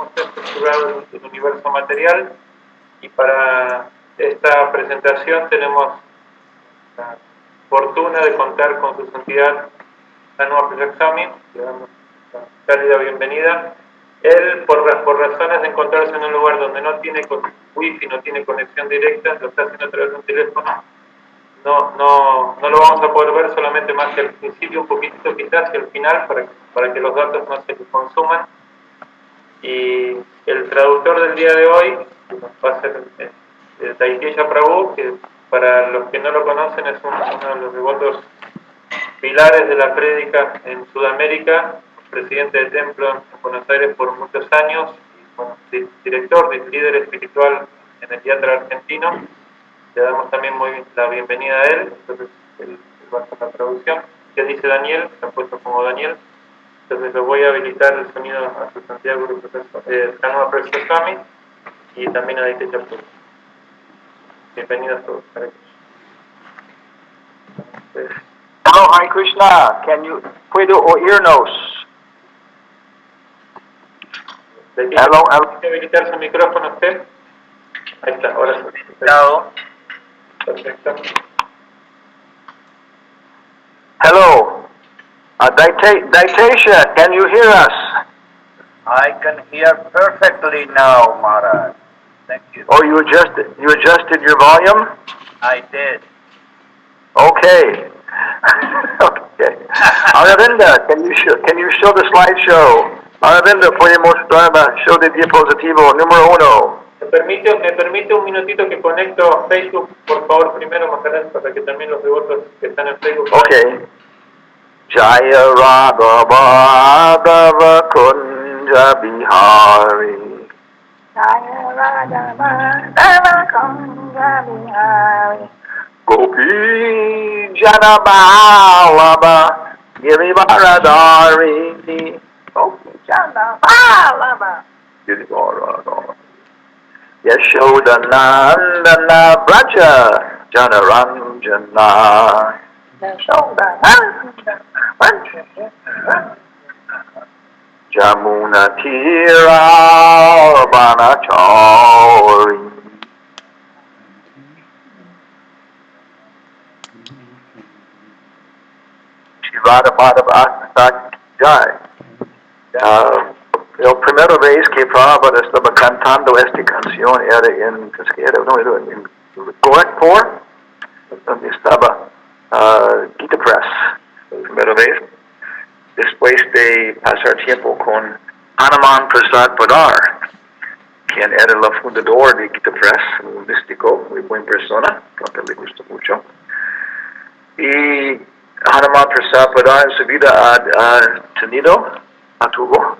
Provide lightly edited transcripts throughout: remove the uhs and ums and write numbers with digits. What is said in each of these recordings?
cómo está estructurado el universo material, y para esta presentación tenemos la fortuna de contar con su santidad Anua Prajaksami. Le damos una cálida bienvenida. Él, por razones de encontrarse en un lugar donde no tiene wifi, no tiene conexión directa, lo está haciendo a través de un teléfono. No lo vamos a poder ver solamente más que al principio, un poquitito quizás, y al final, para que los datos no se consuman. Y el traductor del día de hoy va a ser Daiteya Prabhu, que para los que no lo conocen es uno de los devotos pilares de la prédica en Sudamérica, presidente de templo en Buenos Aires por muchos años, y bueno, director, líder espiritual en el teatro argentino. Le damos también la bienvenida a él. Entonces él va a hacer la traducción. ¿Qué dice Daniel? Se ha puesto como Daniel. Entonces le voy a habilitar el sonido a su Santiago Anua Prajaksami y también a Daiteya Prabhu. Bienvenidos todos. Hello, Hare Krishna. ¿Puedo oírnos? Hello. ¿Tiene que habilitar su micrófono usted? Ahí está, ahora sí. Perfecto. Hello. Daiteya, can you hear us? I can hear perfectly now, Maharaj. Thank you. Oh, you adjusted your volume? I did. Okay. Okay. Aravinda, can you show the slideshow? Aravinda, puede mostrar el show de diapositivo número 1. ¿Me permite un minutito que conecto Facebook, por favor, primero, Maharaj, para que también los devotos que están en Facebook... Okay. Jaya Radha Madhava Kunja Bihari. Jaya Radha Madhava Kunja Bihari. Gopi Jana Ballabha Girivaradari. Gopi Jana Ballabha Girivaradari. Yashoda Nandana Braja Janaranjana. Yashoda Nandana Braja Jamuna Tira Banachari. Shivada Madhava Jai. La primera vez que Prabhupada estaba cantando esta canción era en Gorakhpur, donde estaba Gita Press, la primera vez. Después de pasar tiempo con Hanuman Prasad Padar, quien era el fundador de Gita Press, un místico, muy buena persona, que le gusta mucho. Y Hanuman Prasad Padar en su vida tuvo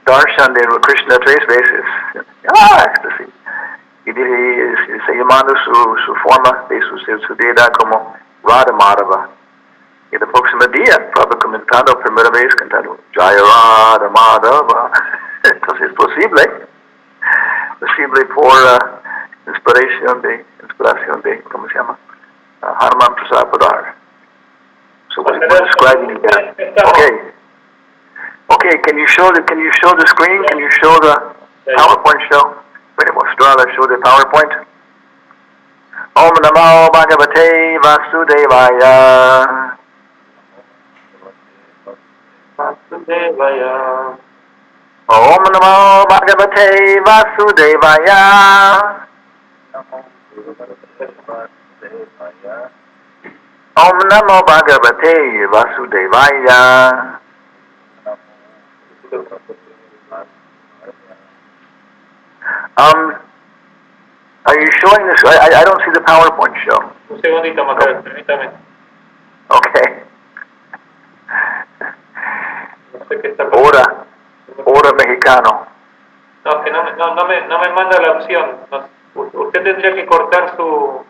darshan de Krishna 3 veces. Éxtasis. Y se llamando su forma de su deidad como Radha Madhava. Y el próximo día, Prabhupada comentando, primera vez cantando Jaya Radha Madhava. Entonces es posible por inspiración de, ¿cómo se llama? Hanuman Prasad Padar. So we're describing that. Okay, can you show the screen? Can you show the PowerPoint show? Puede mostrar el show de PowerPoint. Om Namo Bhagavate Vasudevaya. Vasudevaya. Om Namo Bhagavate Vasudevaya. Om Namo Bhagavate Vasudevaya. Are you showing this? I don't see the PowerPoint show. Un segundito, Maharaj, permítame. Okay. No sé qué está pasando. Hora mexicano. No, que no me manda la opción. Usted tendría que cortar su...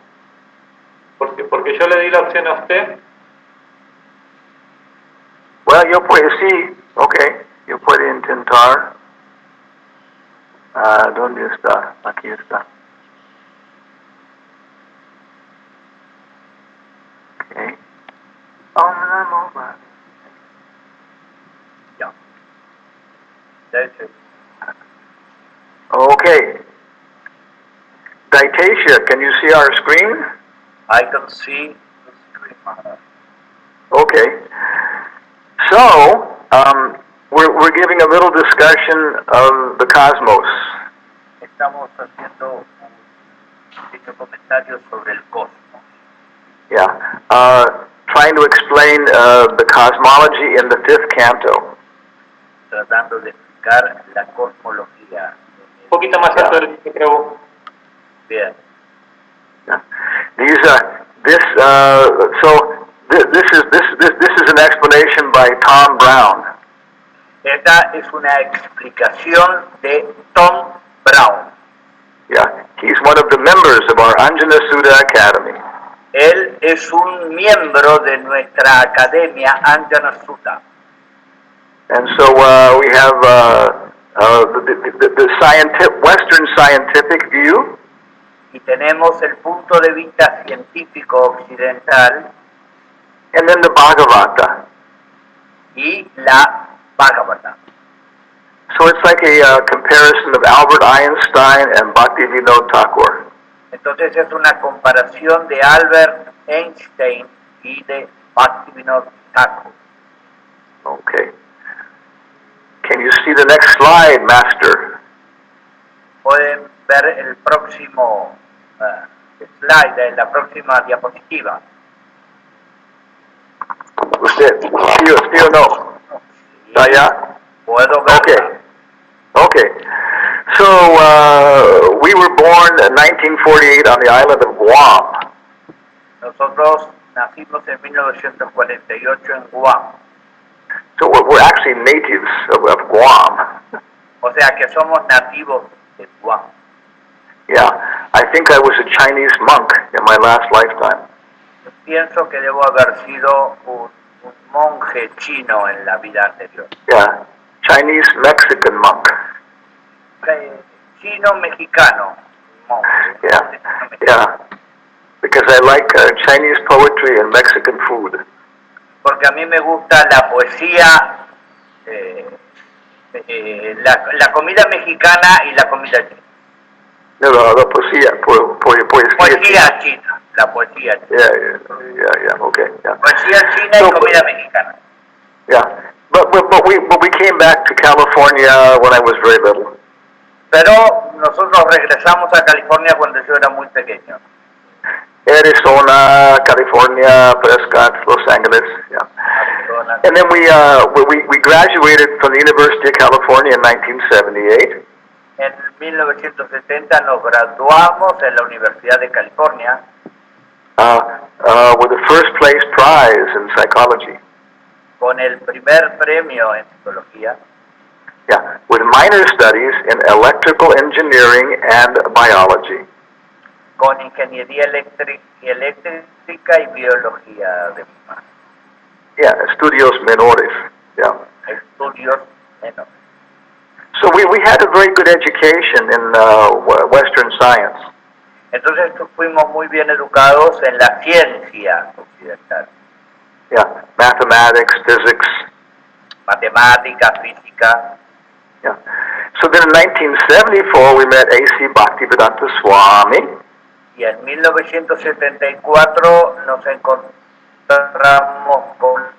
Porque yo le di la opción a usted. Well, yo puedo, sí. Okay. Yo puedo intentar. ¿Dónde está? Aquí está. Okay. Yeah. That's it. Daitasia, can you see our screen? I can see the screen, Maharaj. Okay. So, we're giving a little discussion of the cosmos. Estamos haciendo un pequeño comentario sobre el cosmos. Yeah. Trying to explain the cosmology in the 5th canto. Tratando de explicar la cosmología. Un poquito más alto del que creo. Bien. Yeah. This is an explanation by Tom Brown. Esta es una explicación de Tom Brown. Yeah, he's one of the members of our Anjana Sudha Academy. Él es un miembro de nuestra academia Anjana Sutta. And so we have the Western scientific view. Y tenemos el punto de vista científico occidental And then the Bhagavata. y la Bhagavata. So it's like a comparison of Albert Einstein and Bhaktivinoda Thakur. Entonces es una comparación de Albert Einstein y de Bhaktivinoda Thakur. Okay. Can you see the next slide, Master? Pueden ver el próximo slide, la próxima diapositiva. Usted, sí o no? ¿Ya? Puedo verla. Okay. Okay. So, we were born in 1948 on the island of Guam. Nosotros nacimos en 1948 en Guam. So we're actually natives of Guam. O sea que somos nativos de Guam. Yeah. I think I was a Chinese monk in my last lifetime. Yo pienso que debo haber sido un monje chino en la vida anterior. Yeah. Chinese Mexican monk. Chino-mexicano. Monje. Yeah. Yeah. Because I like Chinese poetry and Mexican food. Porque a mí me gusta la poesía, la comida mexicana y la comida china. No, la poesía, Poesía china, la poesía china. Yeah, okay. Yeah. Poesía china y comida mexicana. Yeah. But we came back to California when I was very little. Pero nosotros regresamos a California cuando yo era muy pequeño. Arizona, California, Prescott, Los Angeles, yeah. Arizona. And then we graduated from the University of California in 1978. En 1970 nos graduamos en la Universidad de California With the first place prize in psychology. con el primer premio en psicología. Yeah, with minor studies in electrical engineering and biology. Con ingeniería eléctrica y biología de Yeah, estudios menores. Yeah. estudios menores. So we had a very good education in Western science. Entonces fuimos muy bien educados en la ciencia occidental. Yeah, mathematics, physics. Matemática, física. Yeah. So then in 1974 we met A.C. Bhaktivedanta Swami. Y en 1974 nos encontramos con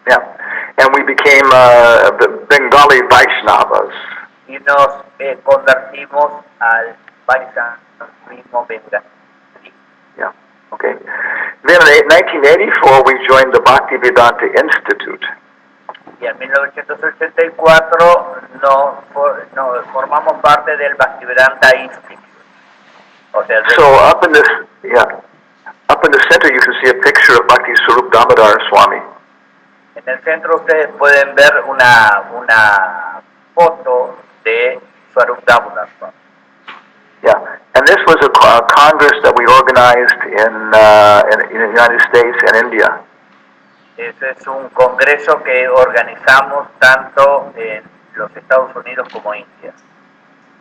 Yeah, and we became the Bengali Vaishnavas. y nos convertimos al Vaishnavismo bengalí. Yeah, okay. Then in 1984 we joined the Bhaktivedanta Institute. Y en 1984 nos formamos parte del Bhaktivedanta Institute. O sea, So up in the center you can see a picture of Bhakti Swarup Damodar Swami. en el centro ustedes pueden ver una foto de Swarup Damodar Swami. Yeah, and this was a congress that we organized in the United States and India. Ese es un congreso que organizamos tanto en los Estados Unidos como India.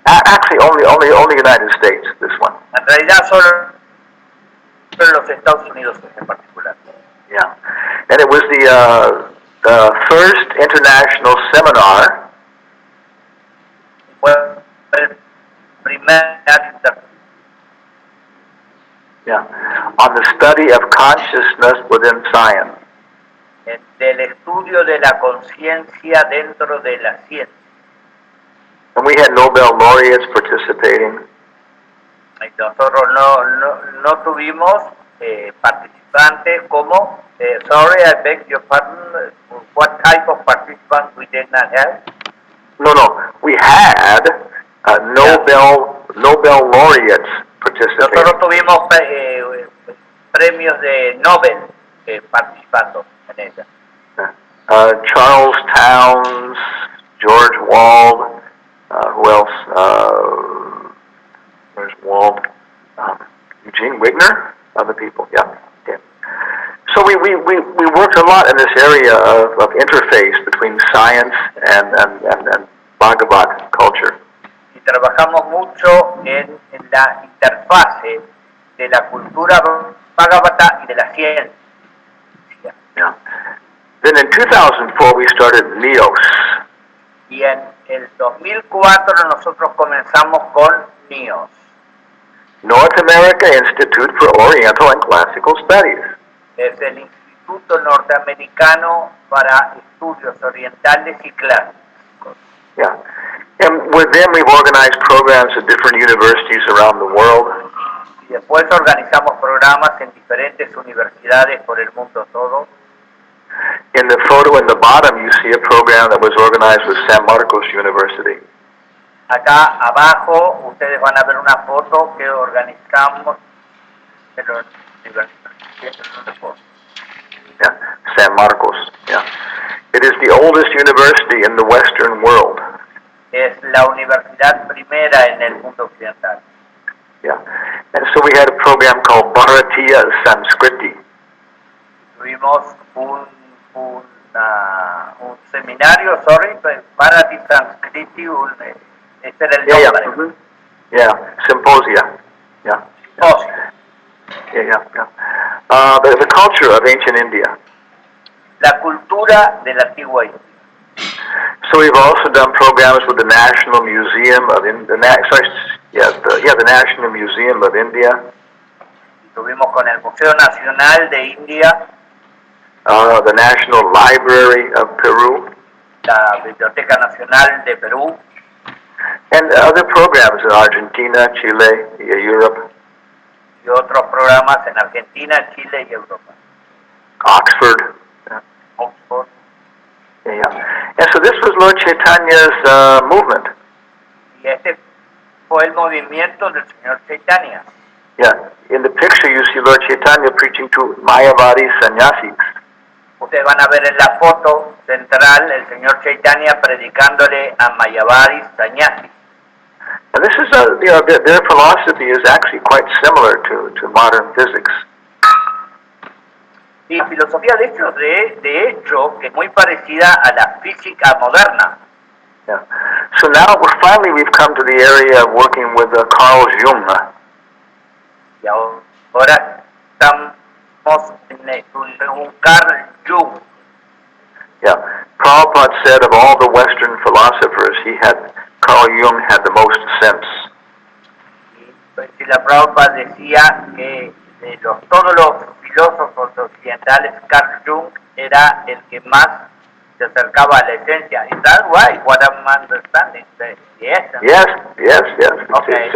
Actually, only United States. This one. En realidad solo en los Estados Unidos en particular. Yeah, and it was the first international seminar primer Yeah. On the study of consciousness within science. del estudio de la conciencia dentro de la ciencia. And we had Nobel laureates participating. Nosotros no tuvimos participantes como, sorry, I beg your pardon, what type of participants we did not have? No, we had Nobel laureates participating. Nosotros tuvimos premios de Nobel participando en ella. Charles Towns, George Wald, who else? Where's Wald? Eugene Wigner, other people, yeah. So we worked a lot in this area of interface between science and Bhagavata culture. Y trabajamos mucho en la interfase de la cultura Bhagavata y de la ciencia. Yeah. Then in 2004 we started NEOS. Y en el 2004 nosotros comenzamos con NEOS. North America Institute for Oriental and Classical Studies. Es el Instituto Norteamericano para Estudios Orientales y Clásicos. Yeah. And with them we've organized programs at different universities around the world. Y después organizamos programas en diferentes universidades por el mundo todo. In the photo in the bottom you see a program that was organized with San Marcos University. Acá abajo ustedes van a ver una foto que organizamos en la universidad. Yeah, San Marcos. Yeah, it is the oldest university in the Western world. Es la universidad primera en el mundo occidental. Yeah, and so we had a program called Bharatiya Sanskriti. Tuvimos un seminario, Bharati Sanskriti, ese era el nombre. Yeah, yeah, symposia. Yeah. Oh. Yeah. The culture of ancient India. La cultura de la antigua India. So we've also done programs with the National Museum of the National Museum of India. Estuvimos con el Museo Nacional de India. The National Library of Peru. La Biblioteca Nacional de Perú. And other programs in Argentina, Chile, Europe. Y otros programas en Argentina, Chile y Europa. Oxford. Oxford. Yeah. And so this was Lord Chaitanya's movement. Y este fue el movimiento del Señor Chaitanya. Yeah. In the picture you see Lord Chaitanya preaching to Mayavadi sannyasis. Ustedes van a ver en la foto central el Señor Chaitanya predicándole a Mayavadi sannyasis. And this is their philosophy is actually quite similar to modern physics. Y la filosofía de hecho que es muy parecida a la física moderna. Yeah. So now we've come to the area of working with Carl Jung. Y ahora estamos en Carl Jung. Yeah. Prabhupada said of all the Western philosophers, Carl Jung had the most sense. Y la Prabhupada decía que de todos los filósofos occidentales, Carl Jung era el que más se acercaba a la esencia. Is that right? What I'm understanding? The essence. Yes. Okay.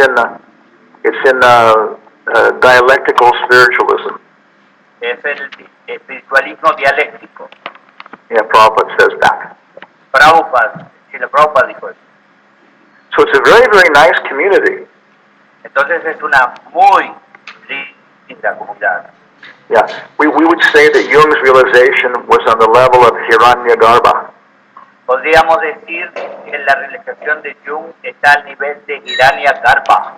It's in dialectical spiritualism. Es el espiritualismo dialéctico. Yeah, Prabhupada says that. La Prabhupada dijo eso. So it's a very, very nice community. Entonces es una muy linda comunidad. Yeah, we would say that Jung's realization was on the level of Hiranyagarbha. Podríamos decir que la realización de Jung está al nivel de Hiranyagarbha.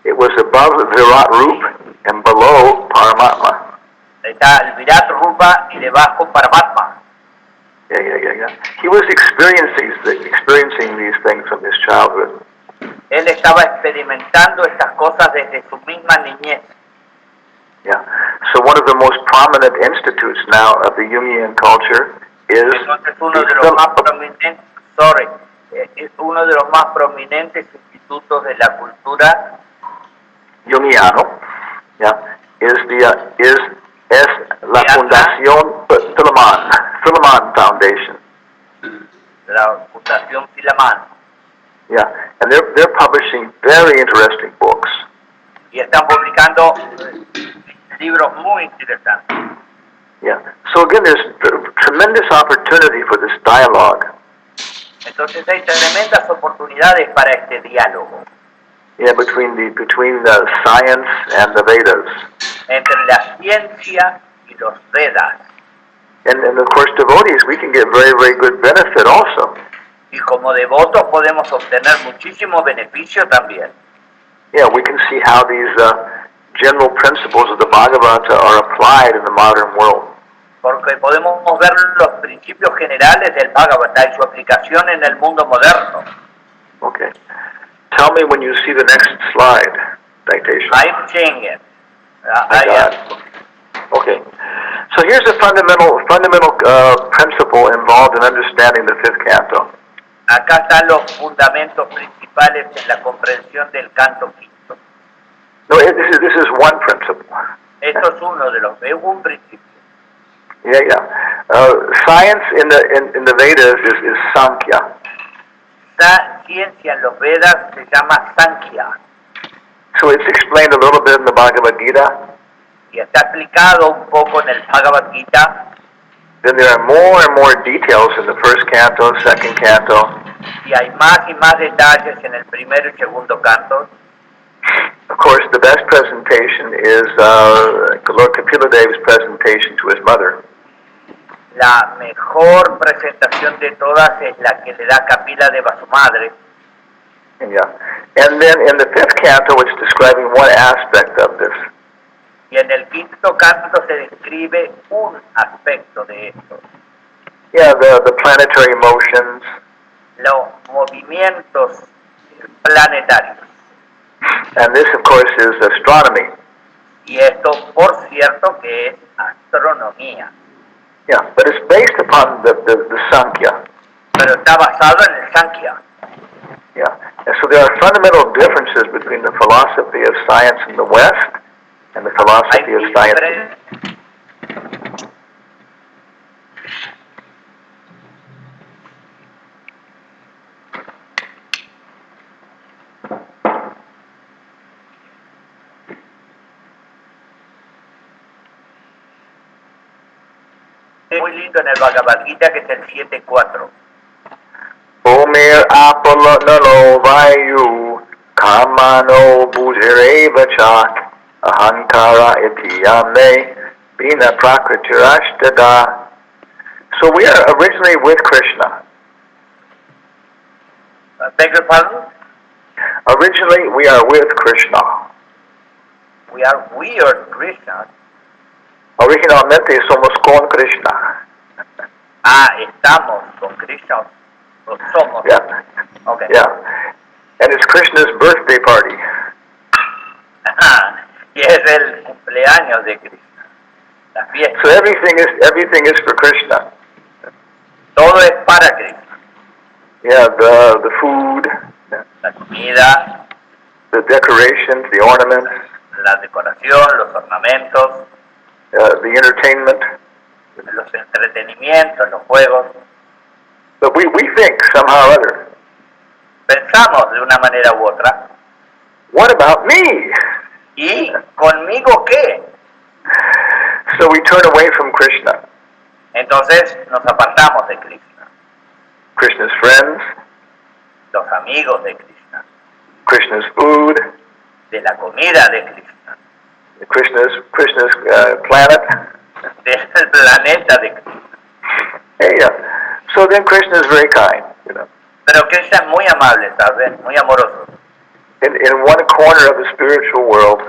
It was above Virat Rup and below Paramatma. Está el Virat Rupa y debajo Paramatma. Yeah. He was experiencing these things from his childhood. Él estaba experimentando estas cosas desde su misma niñez. Yeah. So one of the most prominent institutes now of the Jungian culture is Entonces uno de los más prominentes, es uno de los más prominentes institutos de la cultura junguiano, yeah, es la Fundación Philemon Foundation. la Fundación Philemon. Yeah, and they're publishing very interesting books. Y están publicando libros muy interesantes. Yeah. So again, there's tremendous opportunity for this dialogue. Entonces hay tremendas oportunidades para este diálogo. Yeah, between the science and the Vedas. Entre la ciencia y los Vedas. And of course, devotees, we can get very, very good benefit also. Y como devotos podemos obtener muchísimo beneficio también. Yeah, we can see how these general principles of the Bhagavata are applied in the modern world. Porque podemos ver los principios generales del Bhagavata y su aplicación en el mundo moderno. Okay. Tell me when you see the next slide, citation. I'm seeing it. Okay. So here's a fundamental principle involved in understanding the fifth canto. Acá están los fundamentos principales en la comprensión del canto quinto. No, this is one principle. Esto es uno de los, es un principio. Yeah. Science in the Vedas is Sankhya. La ciencia en los Vedas se llama Sankhya. So it's explained a little bit in the Bhagavad Gita. Y está explicado un poco en el Bhagavad Gita. Then there are more and more details in the first canto, second canto. Y hay más y más detalles en el primero y segundo canto. Of course, the best presentation is Lord Kapila Dev's presentation to his mother. La mejor presentación de todas es la que le da Kapila Deva a su madre. Yeah. And then in the fifth canto, it's describing one aspect of this. Y en el quinto canto se describe un aspecto de esto. Yeah, the planetary motions. Los movimientos planetarios. And this, of course, is astronomy. Y esto, por cierto, que es astronomía. Yeah, but it's based upon the Sankhya. Pero está basado en el Sankhya. Yeah, and so there are fundamental differences between the philosophy of science in the West and the philosophy of science. Muy lindo en el Bhagavad Gita, que es el 7.4. Omir apolo nalo vayu kamano bujireva chak ahankara itiyame bina prakritirashtada. So we are originally with Krishna. Beg your pardon? Originally we are with Krishna. We are Krishna. Originalmente somos con Krishna. Estamos con Krishna. O somos. Yeah. Okay. Yeah. And it's Krishna's birthday party. Y es el cumpleaños de Krishna. La fiesta. So everything is for Krishna. Todo es para Krishna. Yeah, the food, La comida, the decorations, the ornaments, la decoración, los ornamentos, the entertainment. los entretenimientos, los juegos. But we think somehow or other, Pensamos de una manera u otra. what about me? ¿Y conmigo qué? So we turn away from Krishna. Entonces nos apartamos de Krishna. Krishna's friends, Los amigos de Krishna. Krishna's food, De la comida de Krishna. Krishna's planet. Del planeta de Krishna. Hey, so then Krishna is very kind, you know. Pero Krishna es muy amable, ¿sabes? Muy amoroso. In one corner of the spiritual world,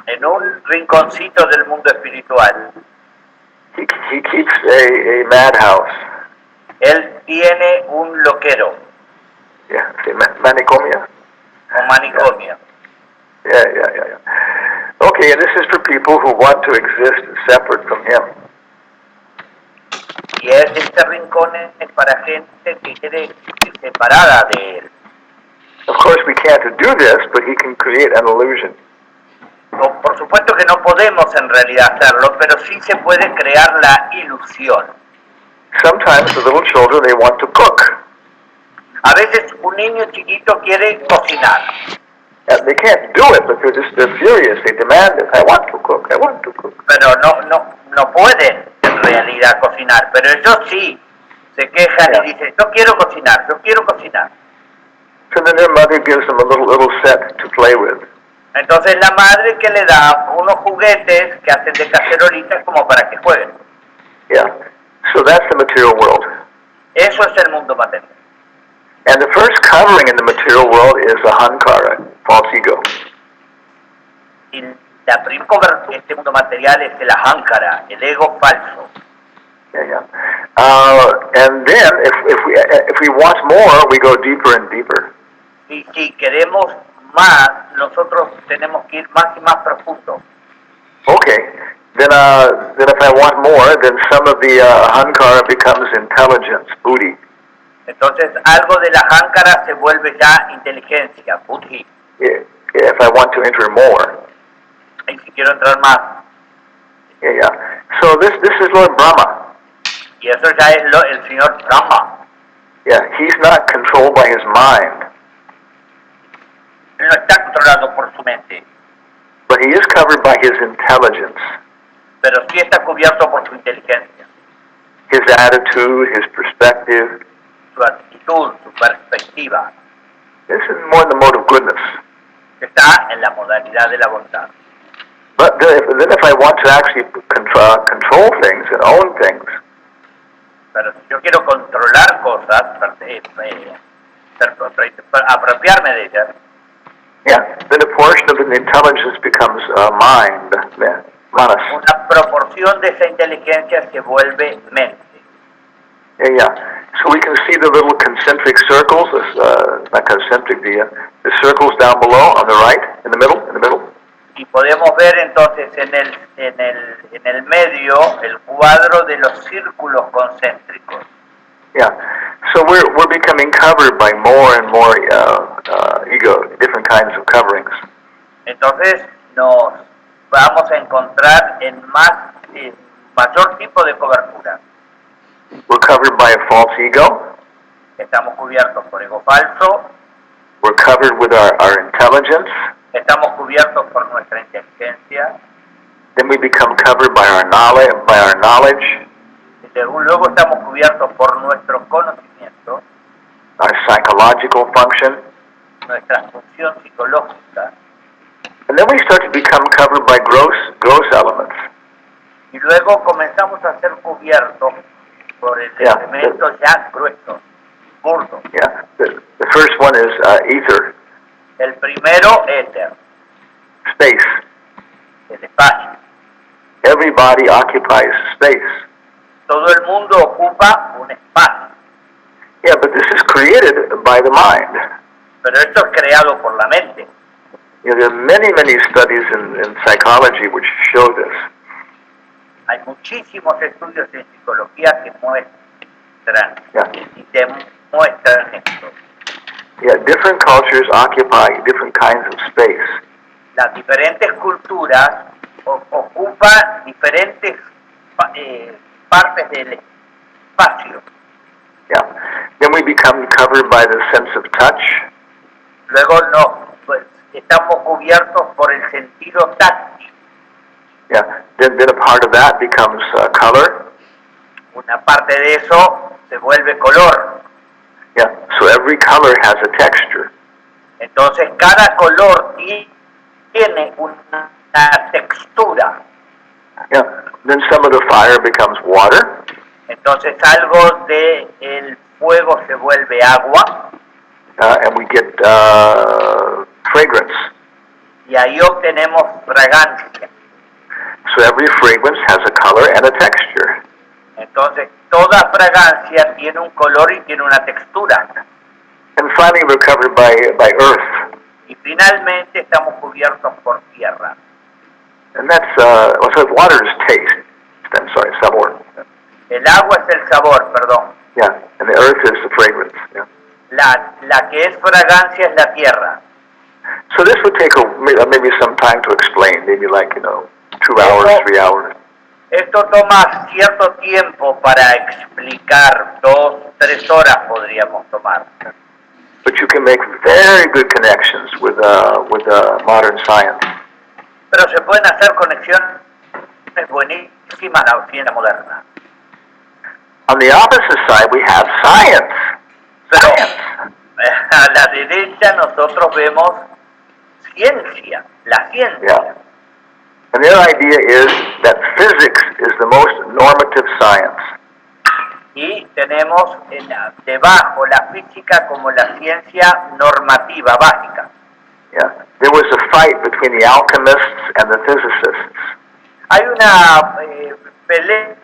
En un rinconcito del mundo espiritual, he keeps a madhouse. él tiene un loquero, Yeah, manicomia. un manicomio. Yeah. Okay, and this is for people who want to exist separate from him. Y este rincón es para gente que quiere ir separada de él. Of course, we can't do this, but he can create an illusion. Por supuesto que no podemos en realidad hacerlo, pero sí se puede crear la ilusión. Sometimes the little children, they want to cook. A veces un niño chiquito quiere cocinar. They can't do it, but they're furious. They demand it. I want to cook. I want to cook. Pero no pueden en realidad cocinar, pero ellos sí se quejan y dicen, yo quiero cocinar, yo quiero cocinar. So then their mother gives them a little set to play with. Entonces la madre que le da unos juguetes que hacen de cacerolitas como para que jueguen. Yeah. So that's the material world. Eso es el mundo material. And the first covering in the material world is ahankara, false ego. Y la primera cobertura de este mundo material es el ahankara, el ego falso. Yeah. And then if we want more, we go deeper and deeper. Y si queremos más, nosotros tenemos que ir más y más profundo. Okay. Then if I want more, then some of the ahankara becomes intelligence, buddhi. Entonces algo de la ahankara se vuelve ya inteligencia, buddhi. If I want to enter more. Y si quiero entrar más. Yeah. So this is Lord Brahma. Y eso ya es el señor Brahma. Yeah, he's not controlled by his mind. Él no está controlado por su mente. But he is covered by his intelligence. Pero sí está cubierto por su inteligencia. His attitude, his perspective. Su actitud, su perspectiva. This is more in the mode of goodness. Está en la modalidad de la bondad. But then if I want to actually control things and own things. Pero si yo quiero controlar cosas, apropiarme de ellas. Yeah, then a portion of the intelligence becomes mind, manas. Una proporción de esa inteligencia se vuelve mente. Yeah. So we can see the little concentric circles, not concentric, the circles down below on the right, in the middle. Y podemos ver entonces en el medio el cuadro de los círculos concéntricos. Yeah. So we're becoming covered by more and more ego, different kinds of coverings. Entonces nos vamos a encontrar en mayor tipo de cobertura. We're covered by a false ego. Estamos cubiertos por ego falso. We're covered with our intelligence. Estamos cubiertos por nuestra inteligencia. Then we become covered by our knowledge. Luego estamos cubiertos por nuestro conocimiento. Our psychological function. Nuestra función psicológica. And then we start to become covered by gross elements. Y luego comenzamos a ser cubiertos por el elemento ya grueso, burdo. Yeah. The first one is ether. El primero, éter. Space. El espacio. Everybody occupies space. Todo el mundo ocupa un espacio. Yeah, but this is created by the mind. Pero esto es creado por la mente. You know, there are many studies in psychology which show this. Hay muchísimos estudios en psicología que muestran y demuestran esto. Yeah, different cultures occupy different kinds of space. Las diferentes culturas ocupan diferentes partes del espacio. Yeah. Then we become covered by the sense of touch. Luego estamos cubiertos por el sentido táctil. Yeah. Then a part of that becomes color. Una parte de eso se vuelve color. Yeah. So every color has a texture. Entonces cada color tiene una textura. Yeah. Then some of the fire becomes water. Entonces algo de el fuego se vuelve agua. And we get fragrance. Y ahí obtenemos fragancia. So every fragrance has a color and a texture. Entonces toda fragancia tiene un color y tiene una textura. And finally we're covered by earth. Y finalmente estamos cubiertos por tierra. And that's, so water is taste. I'm sorry, sabor. El agua es el sabor, perdón. Yeah, and the earth is the fragrance. Yeah. La que es fragancia es la tierra. So this would take maybe some time to explain, maybe like 2 hours, 3 hours. Esto toma cierto tiempo para explicar, 2, 3 horas podríamos tomar. But you can make very good connections with modern science. Pero se pueden hacer conexiones buenísimas a la ciencia moderna. On the opposite side, we have science. Pero a la derecha nosotros vemos ciencia, la ciencia. Yeah. And their idea is that physics is the most normative science. Y tenemos debajo la física como la ciencia normativa, básica. Yeah. There was a fight between the alchemists and the physicists. Hay una pelea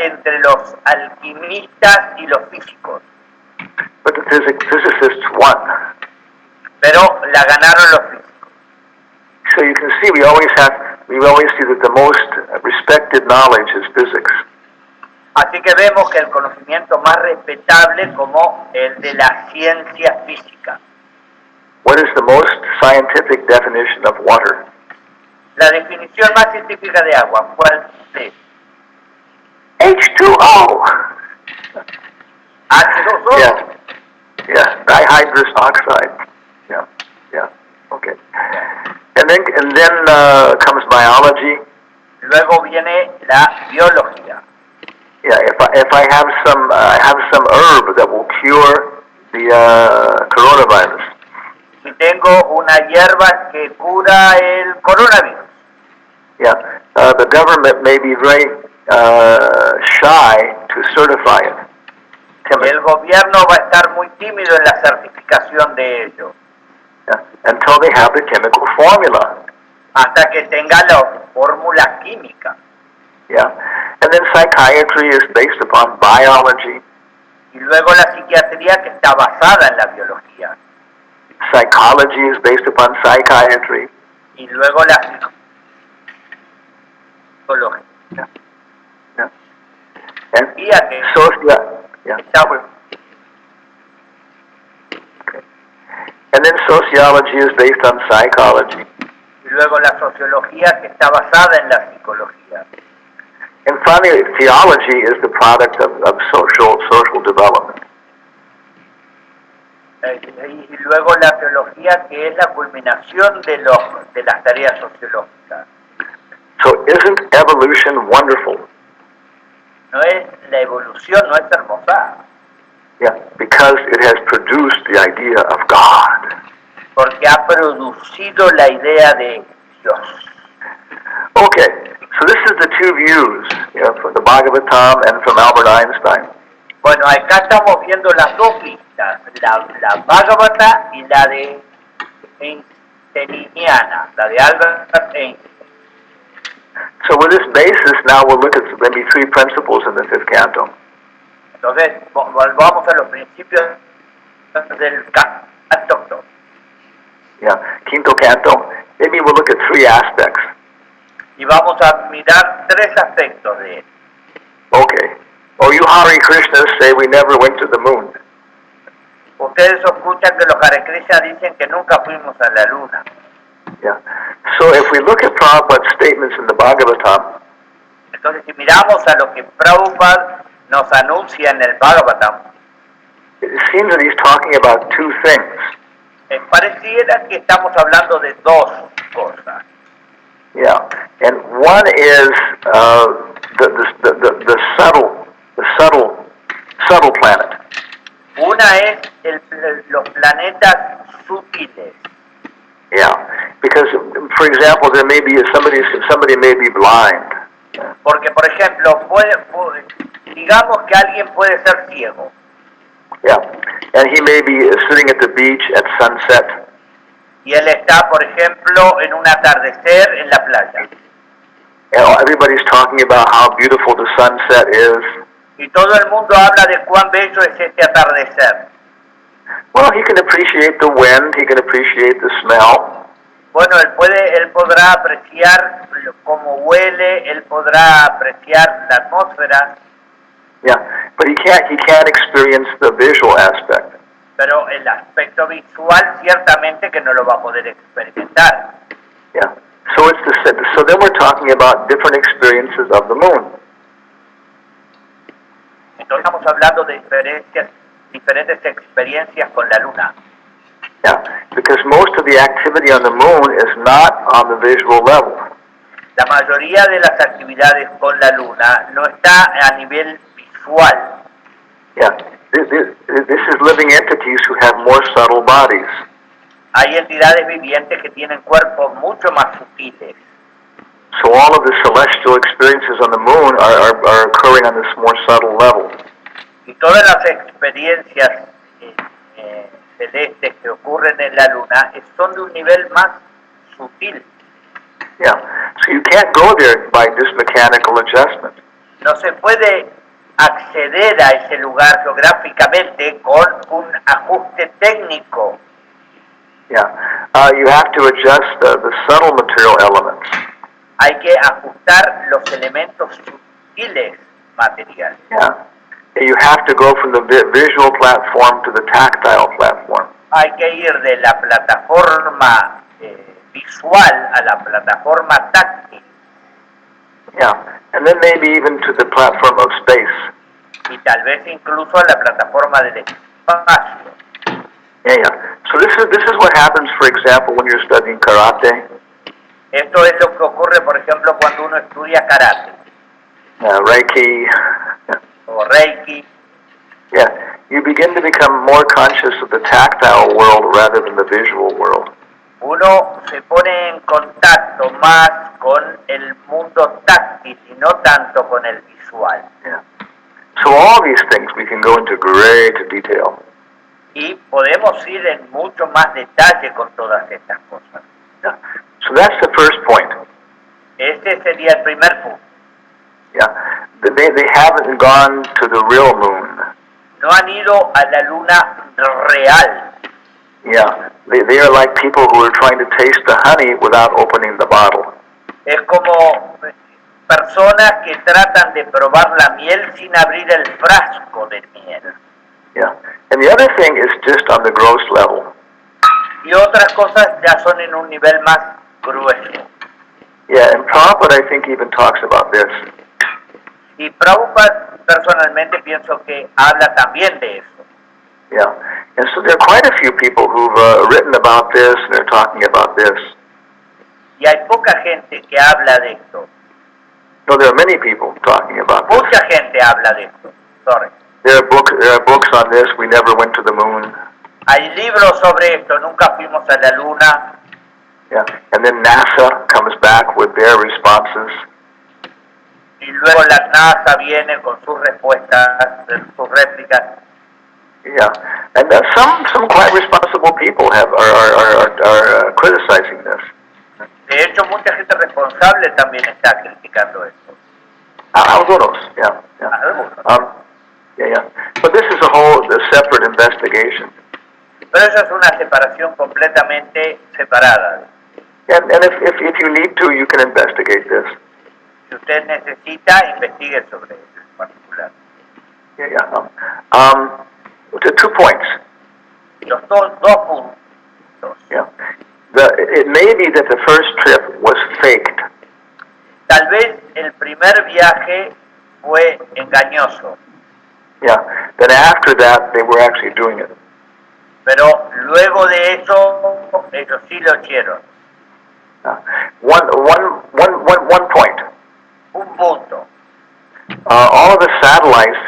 entre los alquimistas y los físicos. But the physicists won. Pero la ganaron los físicos. So you can see we always see that the most respected knowledge is physics. Así que vemos que el conocimiento más respetable como el de la ciencia física. What is the most scientific definition of water? La definición más científica de agua, ¿cuál es? H2O. H2O. Yeah, dihydrous oxide. Yeah, okay. And then comes biology. Luego viene la biología. Yeah, if I have some herb that will cure the coronavirus. Si tengo una hierba que cura el coronavirus. Yeah, the government may be very shy to certify it. El gobierno va a estar muy tímido en la certificación de ello. Yeah, until they have the chemical formula. Hasta que tenga la fórmula química. Yeah, and then psychiatry is based upon biology. Y luego la psiquiatría que está basada en la biología. Psychology is based upon psychiatry. Y luego la psicología. Yeah. And Que está bueno. Okay. And then sociology is based on psychology. Y luego la sociología que está basada en la psicología. And finally, theology is the product of social development. Y luego la teología que es la culminación de las tareas sociológicas. So isn't evolution wonderful? No es la evolución, no es hermosa. Yeah, because it has produced the idea of God. Porque ha producido la idea de Dios. Okay, so this is the two views, from the Bhagavatam and from Albert Einstein. Bueno, acá estamos viendo las dos vistas, la Bhagavata y la de Einsteiniana, la de Albert Einstein. So with this basis, now we'll look at maybe 3 principles in the 5th canto. Entonces, volvamos a los principios del canto. Yeah, quinto canto. Maybe we'll look at 3 aspects. Y vamos a mirar 3 aspectos de él. Okay. Oh, you Hare Krishnas say we never went to the moon. Ustedes escuchan que los Hare Krishna dicen que nunca fuimos a la luna. Yeah. So if we look at Prabhupada's statements in the Bhagavatam, entonces si miramos a lo que Prabhupada nos anuncia en el Bhagavatam, it seems that he's talking about 2 things. Pareciera que estamos hablando de 2 cosas. Yeah, and one is the subtle planet. Una es los planetas sutiles. Yeah, because for example, there may be somebody may be blind. Porque por ejemplo, digamos que alguien puede ser ciego. Yeah, and he may be sitting at the beach at sunset. Y él está, por ejemplo, en un atardecer en la playa. And everybody's talking about how beautiful the sunset is. Y todo el mundo habla de cuán bello es este atardecer. Well, he can appreciate the wind, he can appreciate the smell. Bueno, él podrá apreciar cómo huele, él podrá apreciar la atmósfera. Yeah, but he can't experience the visual aspect. Pero el aspecto visual ciertamente que no lo va a poder experimentar. Yeah. So then we're talking about different experiences of the moon. Entonces estamos hablando de diferentes experiencias con la luna. Yeah, because most of the activity on the moon is not on the visual level. La mayoría de las actividades con la luna no está a nivel visual. Yeah, this is living entities who have more subtle bodies. Hay entidades vivientes que tienen cuerpos mucho más sutiles. So all of the celestial experiences on the moon are occurring on this more subtle level. Y todas las experiencias celestes que ocurren en la luna son de un nivel más sutil. Yeah, so you can't go there by just mechanical adjustment. No se puede acceder a ese lugar geográficamente con un ajuste técnico. Yeah, you have to adjust the subtle material elements. Hay que ajustar los elementos sutiles materiales. Yeah, you have to go from the visual platform to the tactile platform. Hay que ir de la plataforma visual a la plataforma táctil. Yeah, and then maybe even to the platform of space. Y tal vez incluso a la plataforma del espacio. Yeah. So this is what happens, for example, when you're studying karate. Esto es lo que ocurre, por ejemplo, cuando uno estudia karate Reiki. o reiki. Yeah, you begin to become more conscious of the tactile world rather than the visual world. Uno se pone en contacto más con el mundo táctil y no tanto con el visual. Yeah. So all these things we can go into great detail. Y podemos ir en mucho más detalle con todas estas cosas. Yeah. So that's the first point. Este sería el primer punto. Yeah. They haven't gone to the real moon. No han ido a la luna real. Yeah. They are like people who are trying to taste the honey without opening the bottle. Es como personas que tratan de probar la miel sin abrir el frasco de miel. Yeah. And the other thing is just on the gross level. Y otras cosas ya son en un nivel más grueso. Yeah, and Prabhupada I think even talks about this. Y Prabhupada personalmente pienso que habla también de eso. Yeah, and so there are quite a few people who've written about this and they're talking about this. Y hay poca gente que habla de esto. No, there are many people talking about this. Mucha gente habla de esto. Sorry. There are books on this. We never went to the moon. Hay libros sobre esto. Nunca fuimos a la luna. Yeah, and then NASA comes back with their responses. Y luego la NASA viene con sus respuestas, sus réplicas. Yeah, and some quite responsible people are criticizing this. De hecho, mucha gente responsable también está criticando esto. Algunos, yeah. Algunos. Yeah. But this is a separate investigation. Pero esa es una separación completamente separada. And if you need to, you can investigate this. Si usted necesita, investigue sobre eso en particular. Yeah. 2 points. Los dos puntos. Yeah. It may be that the first trip was faked. Tal vez el primer viaje fue engañoso. Yeah. Then after that, they were actually doing it. Pero luego de eso, ellos sí lo hicieron. One point. Un punto. All of the satellites,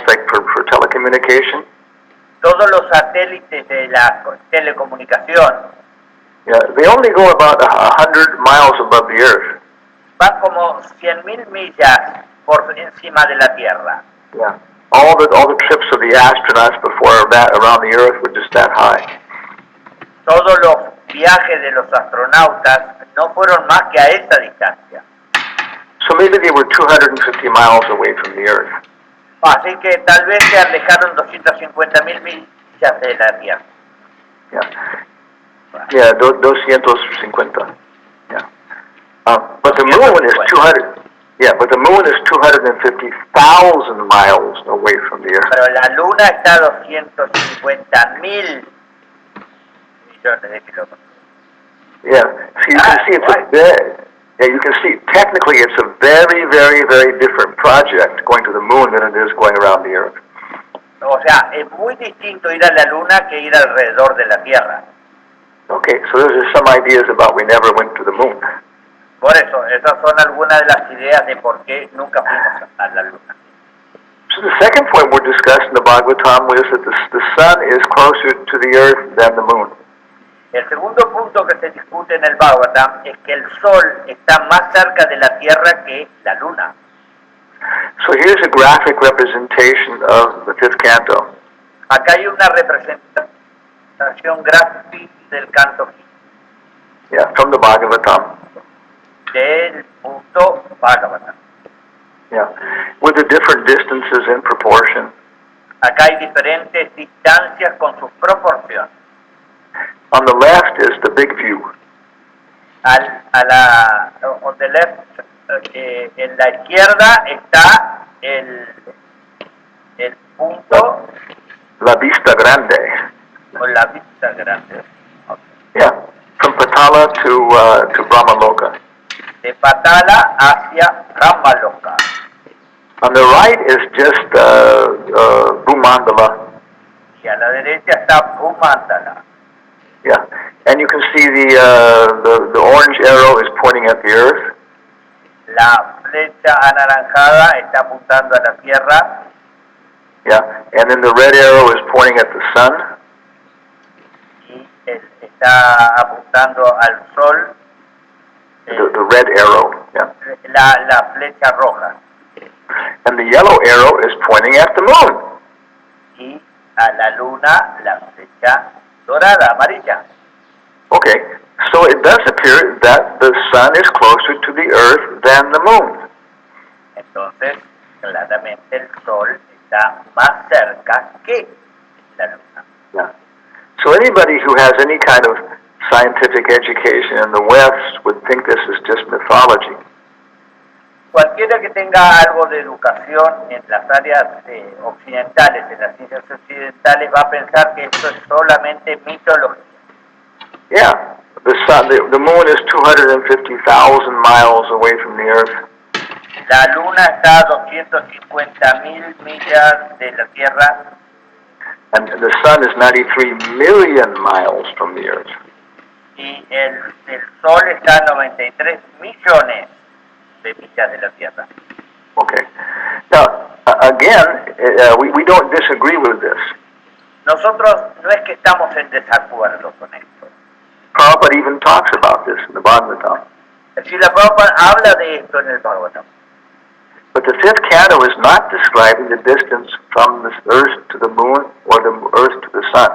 like for telecommunication. Todos los satélites de la telecomunicación. Yeah, they only go about 100 miles above the Earth. Van como 100.000 millas por encima de la Tierra. Yeah. All the trips of the astronauts before that around the Earth were just that high. Todos los viajes de los astronautas no fueron más que a esa distancia. So maybe they were 250 miles away from the Earth. Así que tal vez se alejaron 250.000 millas de la Tierra. Yeah, 250. Yeah. But the moon is 200. Yeah, but the moon is 250,000 miles away from the Earth. Pero la luna está a 250.000 millones de kilómetros. Yeah, so you can see it's a you can see technically it's a very, very, very different project going to the moon than it is going around the Earth. O sea, es muy distinto ir a la luna que ir alrededor de la Tierra. Okay, so those are some ideas about we never went to the moon. Por eso, esas son algunas de las ideas de por qué nunca fuimos a la luna. So the second point we're discussing in the Bhagavatam is that the sun is closer to the Earth than the moon. El segundo punto que se discute en el Bhagavatam es que el Sol está más cerca de la Tierra que la Luna. So here's a graphic representation of the fifth canto. Acá hay una representación gráfica del canto Yeah, from the Bhagavatam. del punto Bhagavata. Yeah, with the different distances in proportion. Acá hay diferentes distancias con sus proporciones. On the left is the big view. On the left, en la izquierda está el punto La vista grande. o la vista grande. Yeah, from Patala to Brahmaloka. De Patala hacia Brahmaloka. On the right is just Bhumandala. Y a la derecha está Bhumandala. Yeah, and you can see the orange arrow is pointing at the earth. La flecha anaranjada está apuntando a la tierra. Yeah, and then the red arrow is pointing at the sun. Y está apuntando al sol. The red arrow. Yeah. La flecha roja. And the yellow arrow is pointing at the moon. Y a la luna la flecha dorada, amarilla. Okay, so it does appear that the sun is closer to the earth than the moon. Entonces, claramente el sol está más cerca que la luna. Yeah. So anybody who has any kind of scientific education in the West would think this is just mythology. Cualquiera que tenga algo de educación en las áreas occidentales, en las ciencias occidentales, va a pensar que esto es solamente mitología. Yeah, the moon is 250,000 miles away from the earth. La luna está a 250.000 millas de la Tierra. And the sun is 93 million miles from the earth. Y el sol está a 93 millones de millas de la Tierra. Okay. Now, again, we don't disagree with this. Nosotros no es que estamos en desacuerdo con esto. Prabhupada even talks about this in the Bhagavatam. Si la Prabhupada habla de esto en el Bhagavatam. But the fifth canto is not describing the distance from the earth to the moon or the earth to the sun.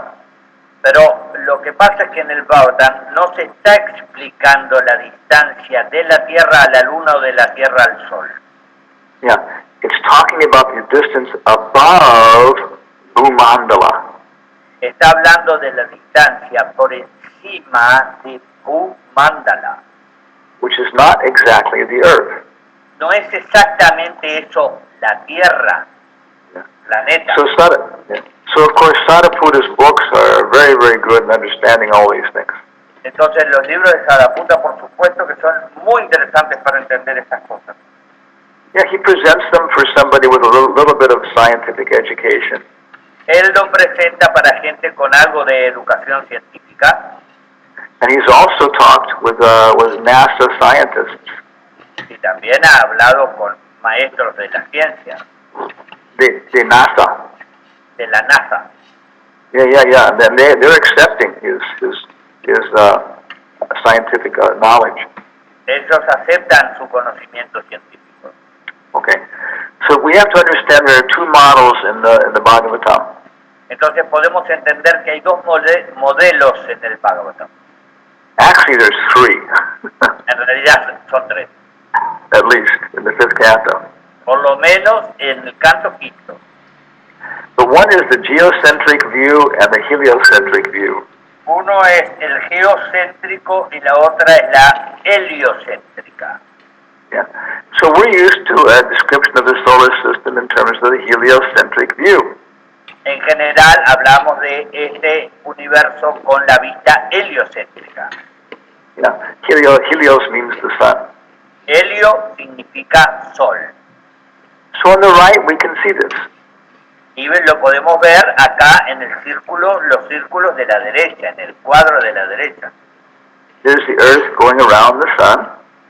Pero lo que pasa es que en el Bhagavatam no se está explicando la distancia de la Tierra a la Luna o de la Tierra al Sol. Yeah, it's talking about the distance above Bhumandala. Está hablando de la distancia por encima de Bhumandala. Which is not exactly the earth. No es exactamente eso, la Tierra, planeta. So of course Sadapuda's books are very, very good in understanding all these things. Entonces los libros de Sadaputa, por supuesto que son muy interesantes para entender estas cosas. Yeah, he presents them for somebody with a little bit of scientific education. Él lo presenta para gente con algo de educación científica. And he's also talked with NASA scientists. Y también ha hablado con maestros de la ciencia. De NASA. De la NASA. Yeah. And then they're accepting his scientific knowledge. Ellos aceptan su conocimiento científico. Okay. So we have to understand there are two models in the Bhagavatam. Entonces podemos entender que hay dos modelos en el Bhagavatam. Actually, there's three. En realidad son tres. At least in the fifth canto. Por lo menos en el canto quinto. The one is the geocentric view and the heliocentric view. Uno es el geocéntrico y la otra es la heliocéntrica. Yeah. So we're used to a description of the solar system in terms of the heliocentric view. En general hablamos de este universo con la vista heliocéntrica. Yeah. Helios means the sun. Helio significa sol. So on the right we can see this. Y lo podemos ver acá en el círculo, los círculos de la derecha, en el cuadro de la derecha. There's the Earth going around the sun.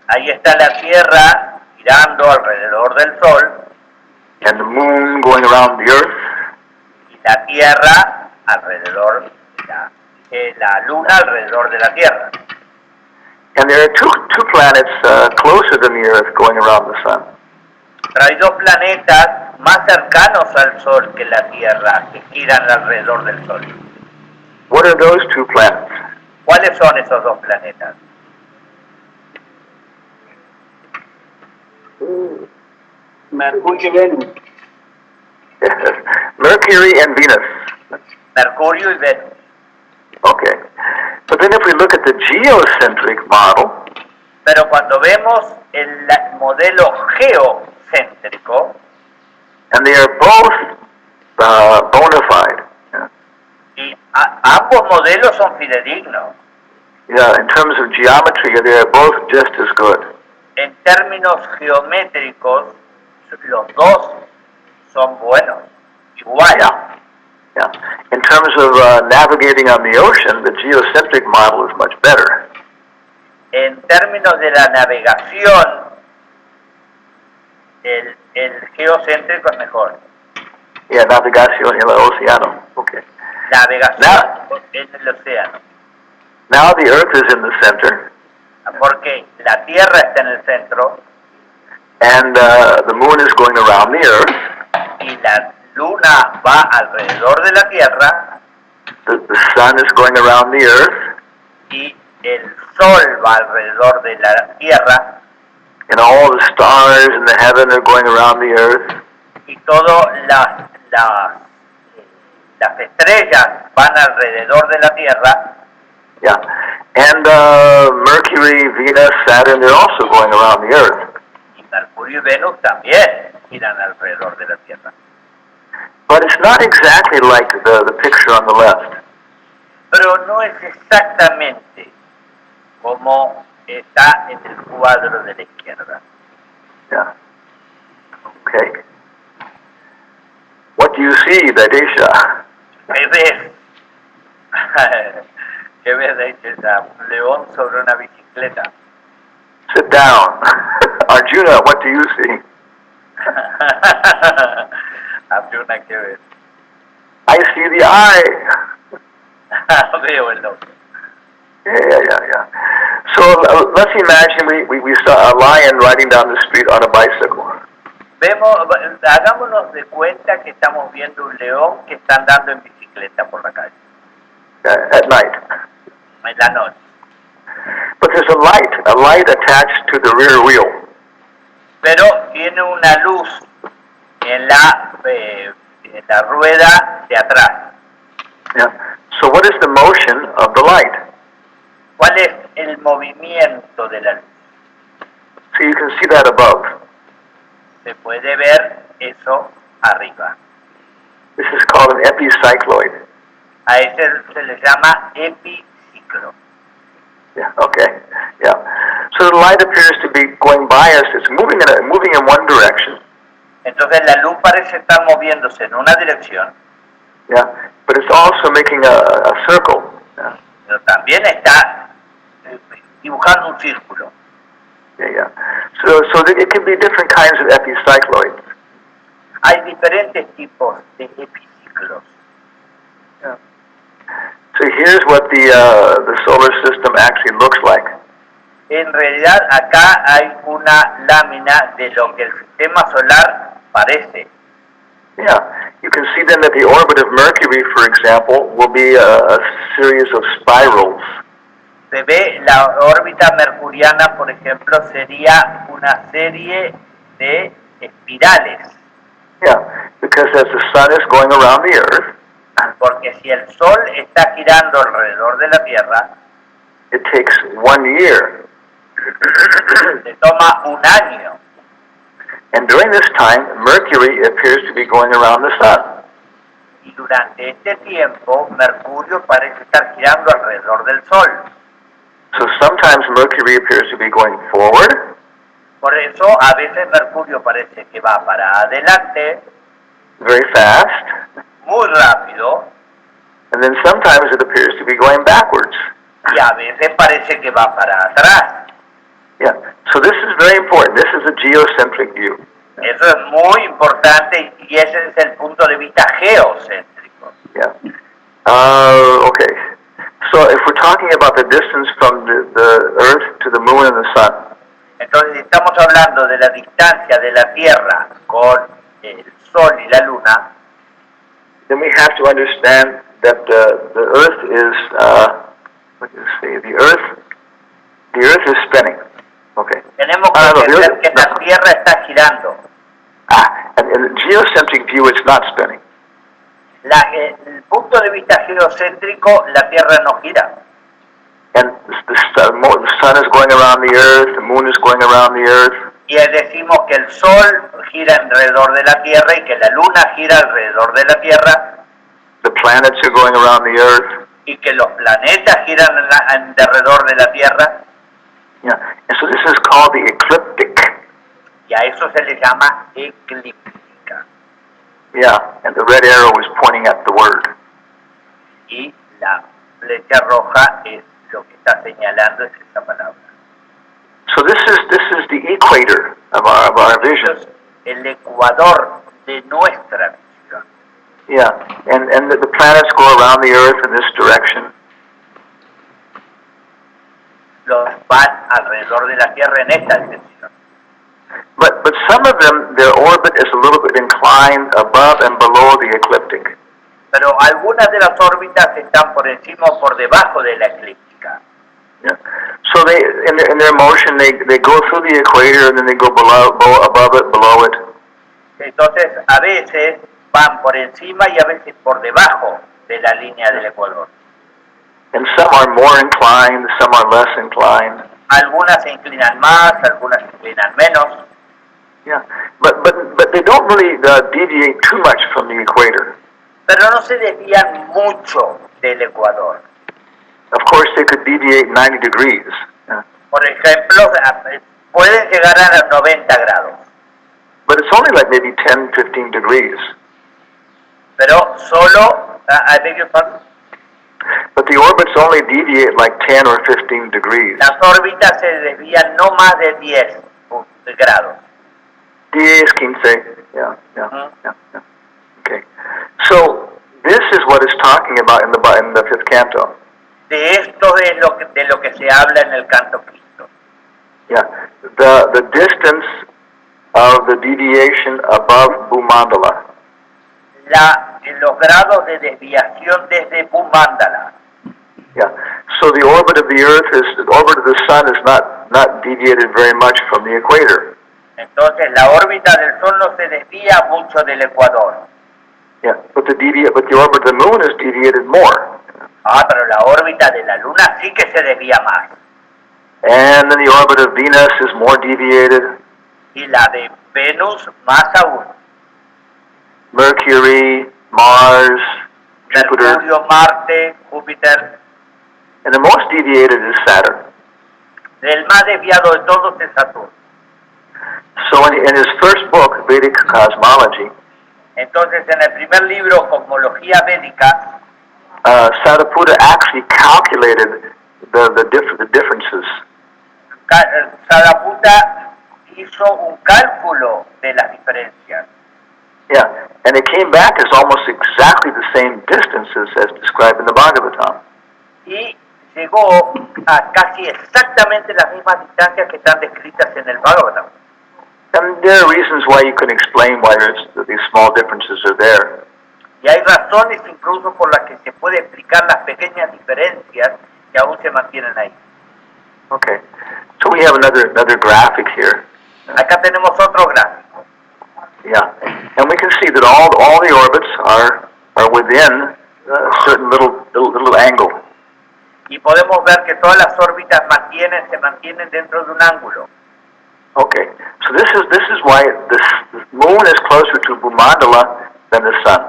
Ahí está la Tierra girando alrededor del Sol. And the moon going around the Earth. Y la Tierra alrededor de la Luna alrededor de la Tierra. And there are two planets closer than the Earth going around the sun. Pero hay dos planetas más cercanos al Sol que la Tierra, que giran alrededor del Sol. What are those two planets? ¿Cuáles son esos dos planetas? Mercurio y Venus. Mercury and Venus. Mercurio y Venus. Okay. But then if we look at the geocentric model, pero cuando vemos el modelo geocéntrico, and they are both bona fide. Yeah. Y ambos modelos son fidedignos. Yeah, in terms of geometry, they are both just as good. En términos geométricos, los dos son buenos, igual. Yeah. Yeah. In terms of navigating on the ocean, the geocentric model is much better. En términos de la navegación, el geocéntrico es mejor. Yeah, navegación en el océano. Okay. Navegación en el océano. Now the Earth is in the center. Porque la Tierra está en el centro. And the moon is going around the Earth. Y la Luna va alrededor de la Tierra. The sun is going around the Earth. Y el Sol va alrededor de la Tierra. And all the stars in the heaven are going around the Earth. Y todas las estrellas van alrededor de la Tierra. Yeah. And Mercury, Venus, Saturn, they're also going around the Earth. Y Mercurio y Venus también giran alrededor de la Tierra. But it's not exactly like the picture on the left. Pero no es exactamente como está en el cuadro de la izquierda. Yeah. Okay. What do you see, Dadesha? ¿Qué ves? ¿Qué ves, Dadesha? Un león sobre una bicicleta. Sit down. Arjuna, what do you see? Arjuna, ¿qué ves? I see the eye. Veo el ojo. Yeah. So let's imagine we saw a lion riding down the street on a bicycle. Hagámonos de cuenta que estamos viendo un león que está andando en bicicleta por la calle. At night. En la noche. But there's a light attached to the rear wheel. Pero tiene una luz en la rueda de atrás. Yeah. So what is the motion of the light? ¿Cuál es el movimiento de la luz? So you can see that above. Se puede ver eso arriba. This is called an epicycloid. A ese se le llama epiciclo. Yeah. Okay. Yeah. So the light appears to be going by us. It's moving in one direction. Entonces la luz parece estar moviéndose en una dirección. Yeah. But it's also making a circle. Yeah. Pero también está dibujando un círculo. Yeah. So it can be different kinds of epicycloids. Hay diferentes tipos de epiciclos. Yeah. So here's what the solar system actually looks like. En realidad acá hay una lámina de lo que el sistema solar parece. Yeah, you can see then that the orbit of Mercury, for example, will be a series of spirals. Se ve la órbita mercuriana, por ejemplo, sería una serie de espirales. Yeah, because as the sun is going around the Earth, porque si el Sol está girando alrededor de la Tierra, it takes 1 year Le toma un año. And during this time, Mercury appears to be going around the sun. Y durante este tiempo, Mercurio parece estar girando alrededor del Sol. So sometimes Mercury appears to be going forward, Por eso, a veces Mercurio parece que va para adelante, very fast, muy rápido, and then sometimes it appears to be going backwards. y a veces parece que va para atrás. Yeah. So this is very important. This is a geocentric view. Eso es muy importante y ese es el punto de vista geocéntrico. Yeah. Okay. So if we're talking about the distance from the Earth to the Moon and the Sun, Entonces, estamos hablando de la distancia de la Tierra con el Sol y la Luna, then we have to understand that the Earth is, what do you say? The Earth is spinning. Okay. tenemos que entender que la Tierra está girando. And in the geocentric view, it's not spinning. El punto de vista geocéntrico, la Tierra no gira. And the sun is going around the Earth, the Moon is going around the Earth. Y decimos que el Sol gira alrededor de la Tierra y que la Luna gira alrededor de la Tierra. The planets are going around the Earth. Y que los planetas giran alrededor de la Tierra. Yeah. And so this is called the ecliptic. Y a eso se le llama eclíptica. Yeah, and the red arrow is pointing at the word. Y la flecha roja es lo que está señalando es esa palabra. So this is the equator of our vision. Es el ecuador de nuestra visión. Yeah, and the planets go around the Earth in this direction. Los van alrededor de la Tierra en esta dirección. But some of them, their orbit is a little bit inclined above and below the ecliptic. Pero algunas de las órbitas están por encima o por debajo de la eclíptica. Yeah. So they, in their motion, they go through the equator and then they go above it, below it. Entonces, a veces van por encima y a veces por debajo de la línea del ecuador. And some are more inclined, some are less inclined. Algunas se inclinan más, algunas se inclinan menos. Yeah, but they don't really deviate too much from the equator. Pero no se desvían mucho del ecuador. Of course, they could deviate 90 degrees. Yeah. Por ejemplo, pueden llegar a los 90 grados. But it's only like maybe 10, 15 degrees. Pero solo, I beg your pardon? But the orbits only deviate like 10 or 15 degrees. Las órbitas se desvían no más de 10 grados. 10, 15. Yeah. Okay. So this is what it's talking about in the fifth canto. De esto es de lo que se habla en el canto quinto. Yeah. The distance of the deviation above Bhumandala. Los grados de desviación desde Bhumandala. Yeah. So the orbit of the sun is not deviated very much from the equator. Entonces la órbita del Sol no se desvía mucho del ecuador. Yeah, but the orbit of the moon is deviated more. Pero la órbita de la Luna sí que se desvía más. And then the orbit of Venus is more deviated. Y la de Venus más aún. Mercury, Mars, Jupiter. Mercurio, Marte, Júpiter. And the most deviated is Saturn. El más desviado de todos es Saturno. So in his first book, Vedic Cosmology, entonces en el primer libro, Cosmología Védica, Sariputta actually calculated the differences. Sariputta hizo un cálculo de las diferencias. Yeah, and it came back as almost exactly the same distances as described in the Bhagavata. Y llegó a casi exactamente las mismas distancias que están descritas en el Bhagavata. And there are reasons why you can explain why these small differences are there. Y hay razones incluso por las que se puede explicar las pequeñas diferencias que aún se mantienen ahí. Okay, so we have another graphic here. Acá tenemos otro gráfico. Yeah, and we can see that all the orbits are within a certain little angle. Y podemos ver que todas las órbitas se mantienen dentro de un ángulo. Okay, so this is why this moon is closer to Bhumandala than the sun.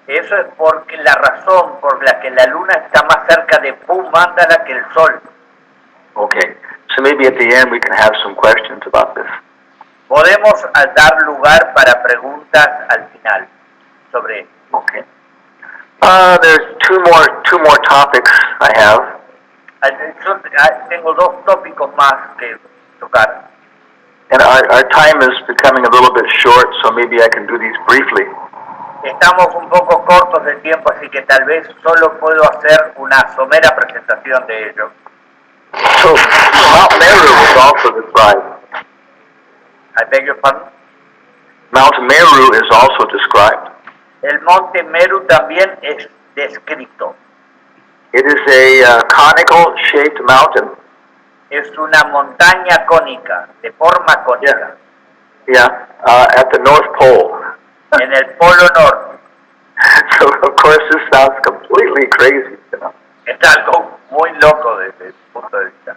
Eso es porque la razón por la que la luna está más cerca de Bhumandala que el sol. Okay, so maybe at the end we can have some questions about this. Podemos dar lugar para preguntas al final sobre esto. Okay. There's two more topics I have. Yo tengo dos tópicos más que tocar. And our time is becoming a little bit short, so maybe I can do these briefly. Estamos un poco cortos de tiempo, así que tal vez solo puedo hacer una somera presentación de ello. So Mount Meru is also described. I beg your pardon. Mount Meru is also described. El monte Meru también es descrito. It is a conical shaped mountain. Es una montaña cónica, de forma cónica. Yeah, at the North Pole. En el polo norte. So of course this sounds completely crazy, you know. Es algo muy loco desde ese punto de vista.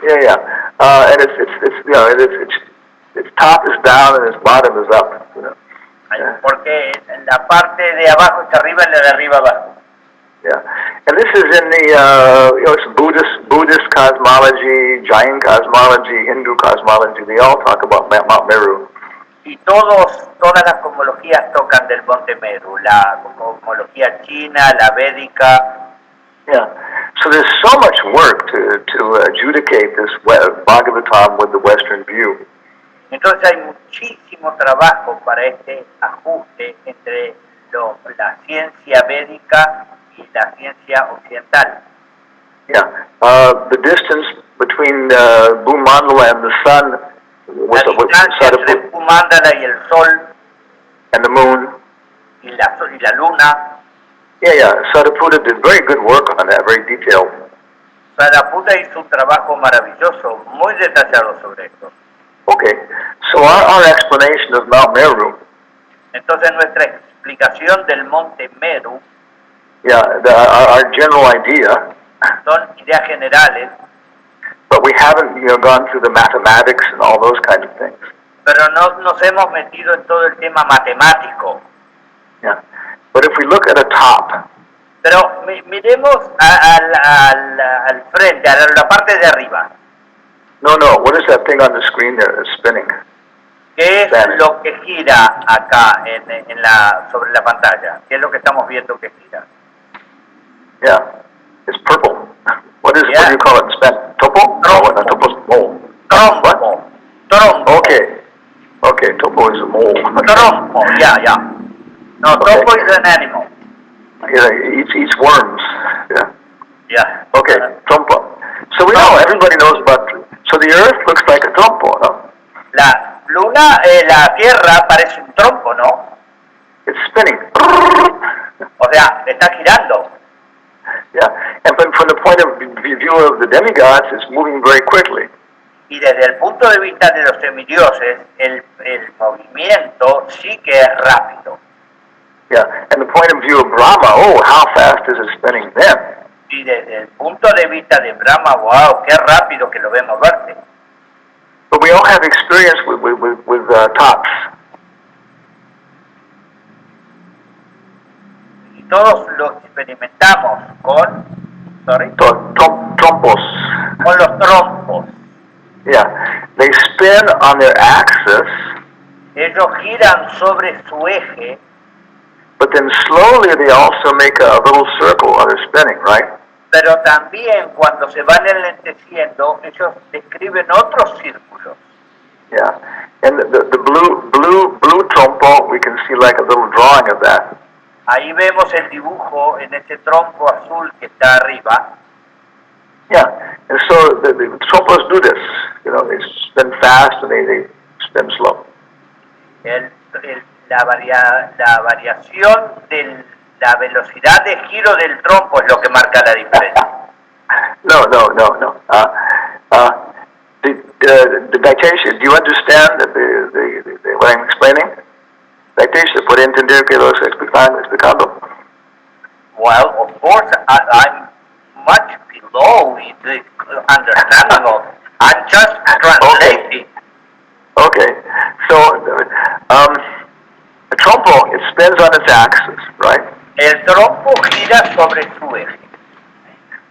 Yeah. And it's you know its top is down and its bottom is up, you know. Porque la parte de abajo está arriba y la de arriba abajo. Yeah, and this is in the it's Buddhist cosmology, Jain cosmology, Hindu cosmology. They all talk about Mount Meru. Y todas las cosmologías tocan del monte Meru, la cosmología china, la védica. Yeah, so there's so much work to adjudicate this Bhagavatam with the Western view. Entonces hay muchísimo trabajo para este ajuste entre la ciencia védica y la ciencia occidental. Yeah, the distance between Bhumandala and the sun was La distancia entre Bhumandala y el sol and the moon. y la luna. Yeah. Sariputta did very good work on that, very detailed. Sariputta hizo un trabajo maravilloso, muy detallado sobre esto. Okay, so our explanation of Mount Meru. Entonces nuestra explicación del monte Meru. Yeah, our general idea. Son ideas generales. But we haven't, gone through the mathematics and all those kinds of things. Pero no nos hemos metido en todo el tema matemático. Yeah, but if we look at a top. Pero miremos al frente, a la parte de arriba. No, what is that thing on the screen there that's spinning? ¿Qué es lo que gira acá sobre la pantalla? ¿Qué es lo que estamos viendo que gira? Yeah, it's purple. What do you call it? Topo? Trompo. No, not topo's mole. Trompo. Trompo. Okay, topo is a mole. Trompo, yeah. No, okay. Topo is an animal. Yeah, it eats worms. Yeah. Yeah. Okay, trompo. So we know, everybody knows about. So the Earth looks like a trompo, no? La luna, la Tierra parece un trompo, ¿no? It's spinning. O sea, está girando. Yeah, and from the point of view of the demigods, it's moving very quickly. Y desde el punto de vista de los semidioses, el movimiento sí que es rápido. Yeah, and the point of view of Brahma, how fast is it spinning then? Y desde el punto de vista de Brahma, wow, qué rápido que lo ve moverse. But we all have experience with tops. Y todos lo experimentamos con, Trompos. Con los trompos. Yeah, they spin on their axis. Ellos giran sobre su eje. But then slowly they also make a little circle while they're spinning, right? Pero también cuando se van enlenteciendo, ellos describen otros círculos. Yeah, and the blue trompo, we can see like a little drawing of that. Ahí vemos el dibujo en ese trompo azul que está arriba. Yeah, and so the trompos do this. They spin fast and they spin slow. La variación de la velocidad de giro del trompo es lo que marca la diferencia. No. The Daitesha, do you understand what I'm explaining? Daitesha, ¿puede entender que lo estoy explicando? Well, of course, I'm much the understanding of. I'm just translating. Okay. So, the trompo, it spins on its axis, right? El trompo gira sobre su eje,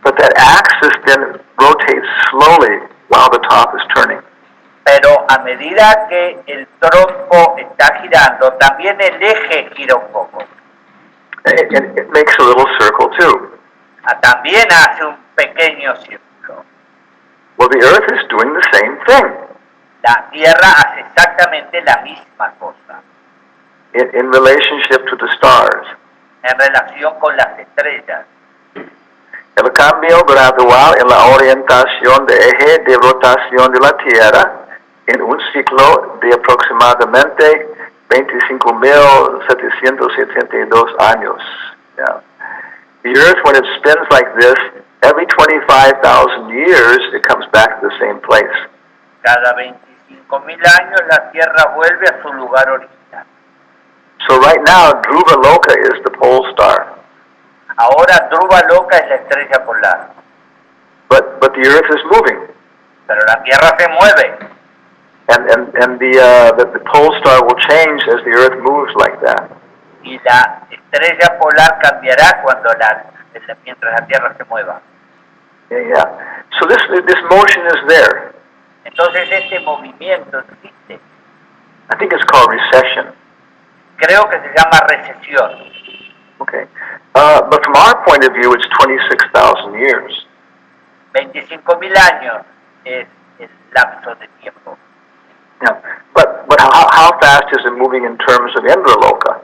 But that axis then rotates slowly while the top is turning. pero a medida que el trompo está girando, también el eje gira un poco. And it makes a little circle too. También hace un pequeño círculo. Well, the Earth is doing the same thing La Tierra hace exactamente la misma cosa in relationship to the stars. en relación con las estrellas. El cambio gradual en la orientación de eje de rotación de la Tierra en un ciclo de aproximadamente 25,772 años. Yeah. The Earth, when it spins like this, every 25,000 years, it comes back to the same place. Cada 25.000 años la Tierra vuelve a su lugar original. So right now, Dhruva Loka is the pole star. Ahora Dhruva Loka es la estrella polar, But the Earth is moving. pero la Tierra se mueve. And the pole star will change as the Earth moves like that. Y la estrella polar cambiará mientras la Tierra se mueva. Yeah. So this motion is there. Entonces este movimiento existe. I think it's called recession. Creo que se llama recesión. Okay. But from our point of view, it's 26,000 years. 25.000 años es el lapso de tiempo. Yeah. But how fast is it moving in terms of Indraloka?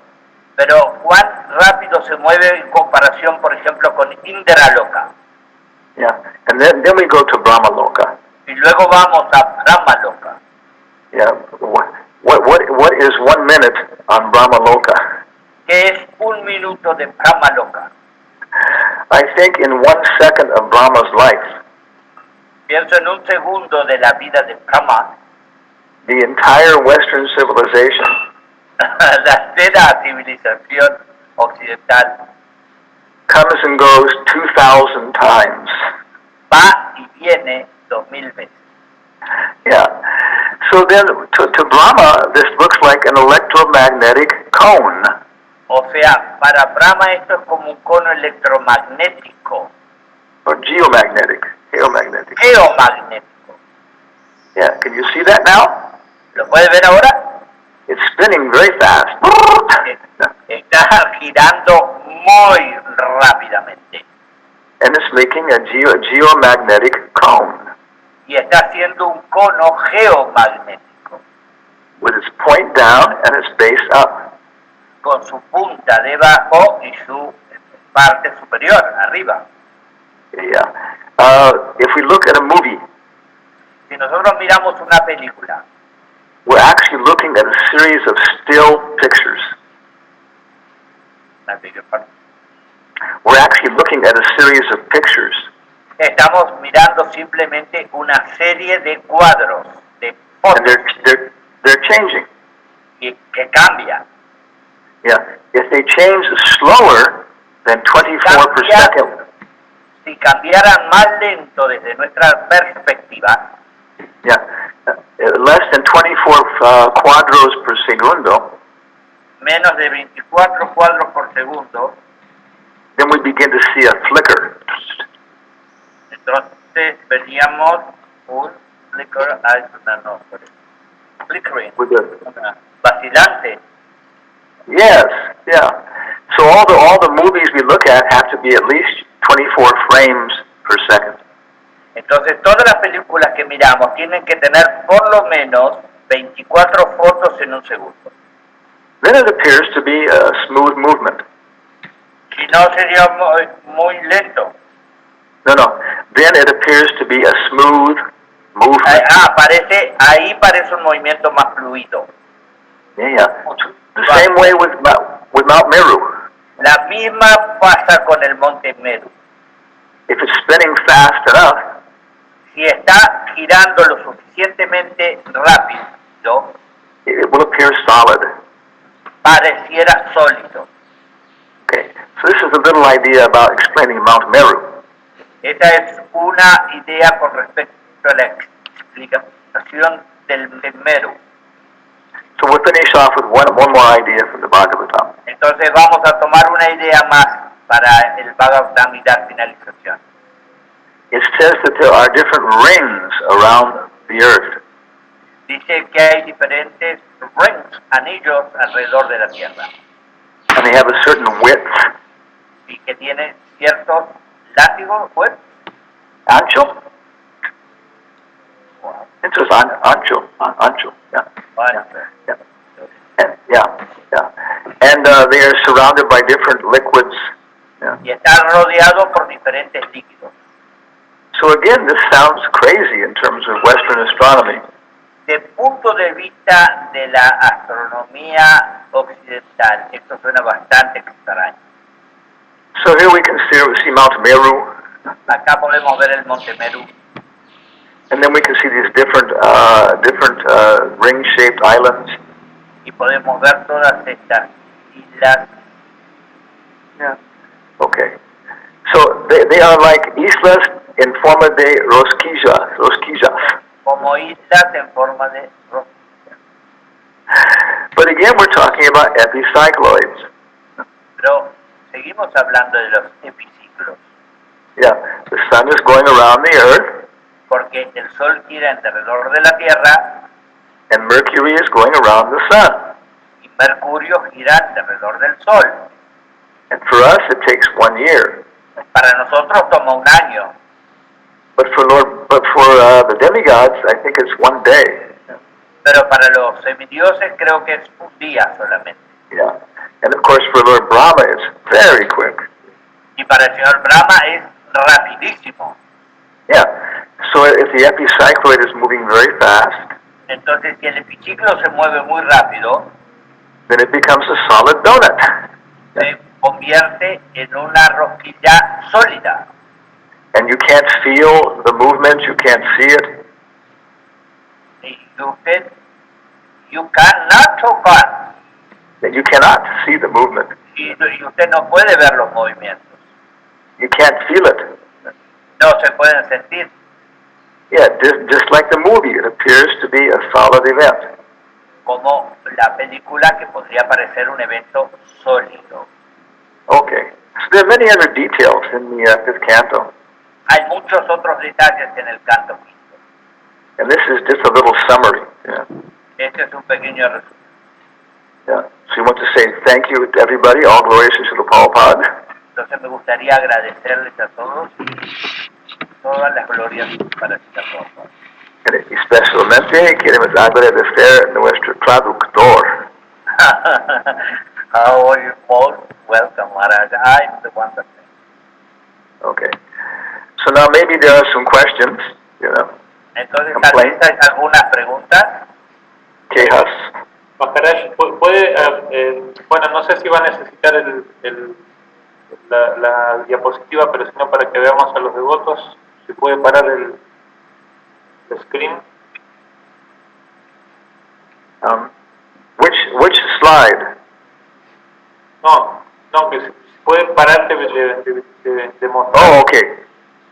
Pero cuán rápido se mueve en comparación, por ejemplo, con Indraloka. Yeah. And then we go to Brahmaloka. Y luego vamos a Brahmaloka. Yeah. What is 1 minute on Brahmaloka? ¿Qué es un minuto de Brahmaloka? I think in 1 second of Brahma's life, Pienso en un segundo de la vida de Brahma, the entire Western civilization la entera civilización occidental comes and goes 2,000 times. va y viene 2000 veces. Yeah. So then, to Brahma, this looks like an electromagnetic cone. O sea, para Brahma esto es como un cono electromagnético, Or geomagnetic. geomagnético. Yeah. Can you see that now? ¿Lo puede ver ahora? It's spinning very fast. Está girando muy rápidamente And it's making a geomagnetic cone y está haciendo un cono geomagnético with its point down and its base up. con su punta debajo y su parte superior arriba. Yeah. If we look at a movie, Si nosotros miramos una película, we're actually looking at a series of still pictures. We're actually looking at a series of pictures. estamos mirando simplemente una serie de cuadros, de And fotos they're changing. que cambian. Yeah. If they change slower than 24 per second, Si cambiaran más lento desde nuestra perspectiva, yeah, less than 24 cuadros per segundo, menos de 24 cuadros por segundo, then we begin to see a flicker. entonces veríamos un flickering, With the, vacilante. yes, yeah. So all the movies we look at have to be at least 24 frames per second. Entonces todas las películas que miramos tienen que tener por lo menos 24 fotos en un segundo. Then it appears to be a smooth movement. Si no sería muy lento. No. Then it appears to be a smooth movement. Ahí parece un movimiento más fluido. Yeah. The same way with Mount Meru. La misma pasa con el monte Meru. If it's spinning fast enough, Si está girando lo suficientemente rápido, it will appear solid. pareciera sólido. Okay. So this is a little idea about explaining Mount Meru. Esa es una idea con respecto a la explicación del Meru. So we'll finish off with one more idea from the Bhagavata. Entonces vamos a tomar una idea más para el Bhagavatam y dar finalización. It says that there are different rings around the earth. Dice que hay diferentes rings, anillos alrededor de la Tierra, And they have a certain width. y que tienen ciertos látigos, pues, Ancho? It says ancho. Ancho. Yeah. bueno, Yeah. And, yeah. And they are surrounded by different liquids. Yeah. y está rodeado por diferentes líquidos. So again, this sounds crazy in terms of Western astronomy. Desde el punto de vista de la astronomía occidental, esto suena bastante extraño. So here we can see Mount Meru, Acá podemos ver el Monte Meru, and then we can see these different ring-shaped islands. y podemos ver todas estas islas. Yeah. Okay. So they are like islas en forma de rosquillas. Como islas en forma de rosquilla. But again, we're talking about epicycloids. Pero seguimos hablando de los epiciclos, Yeah, the sun is going around the earth, porque el Sol gira alrededor de la Tierra and Mercury is going around the sun. y Mercurio gira alrededor del Sol. And for us, it takes 1 year. Para nosotros toma un año, But for the demigods, I think it's 1 day. pero para los semidioses creo que es un día solamente. Yeah. And of course, for Lord Brahma, it's very quick. Y para el señor Brahma es rapidísimo. Yeah. So if the epicycloid is moving very fast, Entonces, si el epiciclo se mueve muy rápido, then it becomes a solid donut. se convierte en una rosquilla sólida. And you can't feel the movement, you can't see it. Y usted, you cannot tocar, And you cannot see the movement. y usted no puede ver los movimientos. You can't feel it. No se pueden sentir. Yeah, just like the movie, it appears to be a solid event. Como la película que podría parecer un evento sólido. Okay. So there are many other details in the fifth canto. Hay muchos otros detalles en el canto quinto. And this is just a little summary. Yeah. Este es un pequeño resumen. Yeah. So you want to say thank you to everybody, all glories to Srila Prabhupada. Entonces me gustaría agradecerles a todos todas las glorias para esta Prabhupada. Y especialmente queremos agradecer a nuestro traductor. How are you most welcome, Maharaj. I'm the one that thanks. Okay. So now maybe there are some questions, Entonces, tal vez hay algunas preguntas. Quejas. Maharaj, puede, bueno, no sé si va a necesitar la diapositiva, pero si no, para que veamos a los devotos, si puede parar el screen. Which slide? No, que si puede parar de mostrar. Oh, okay.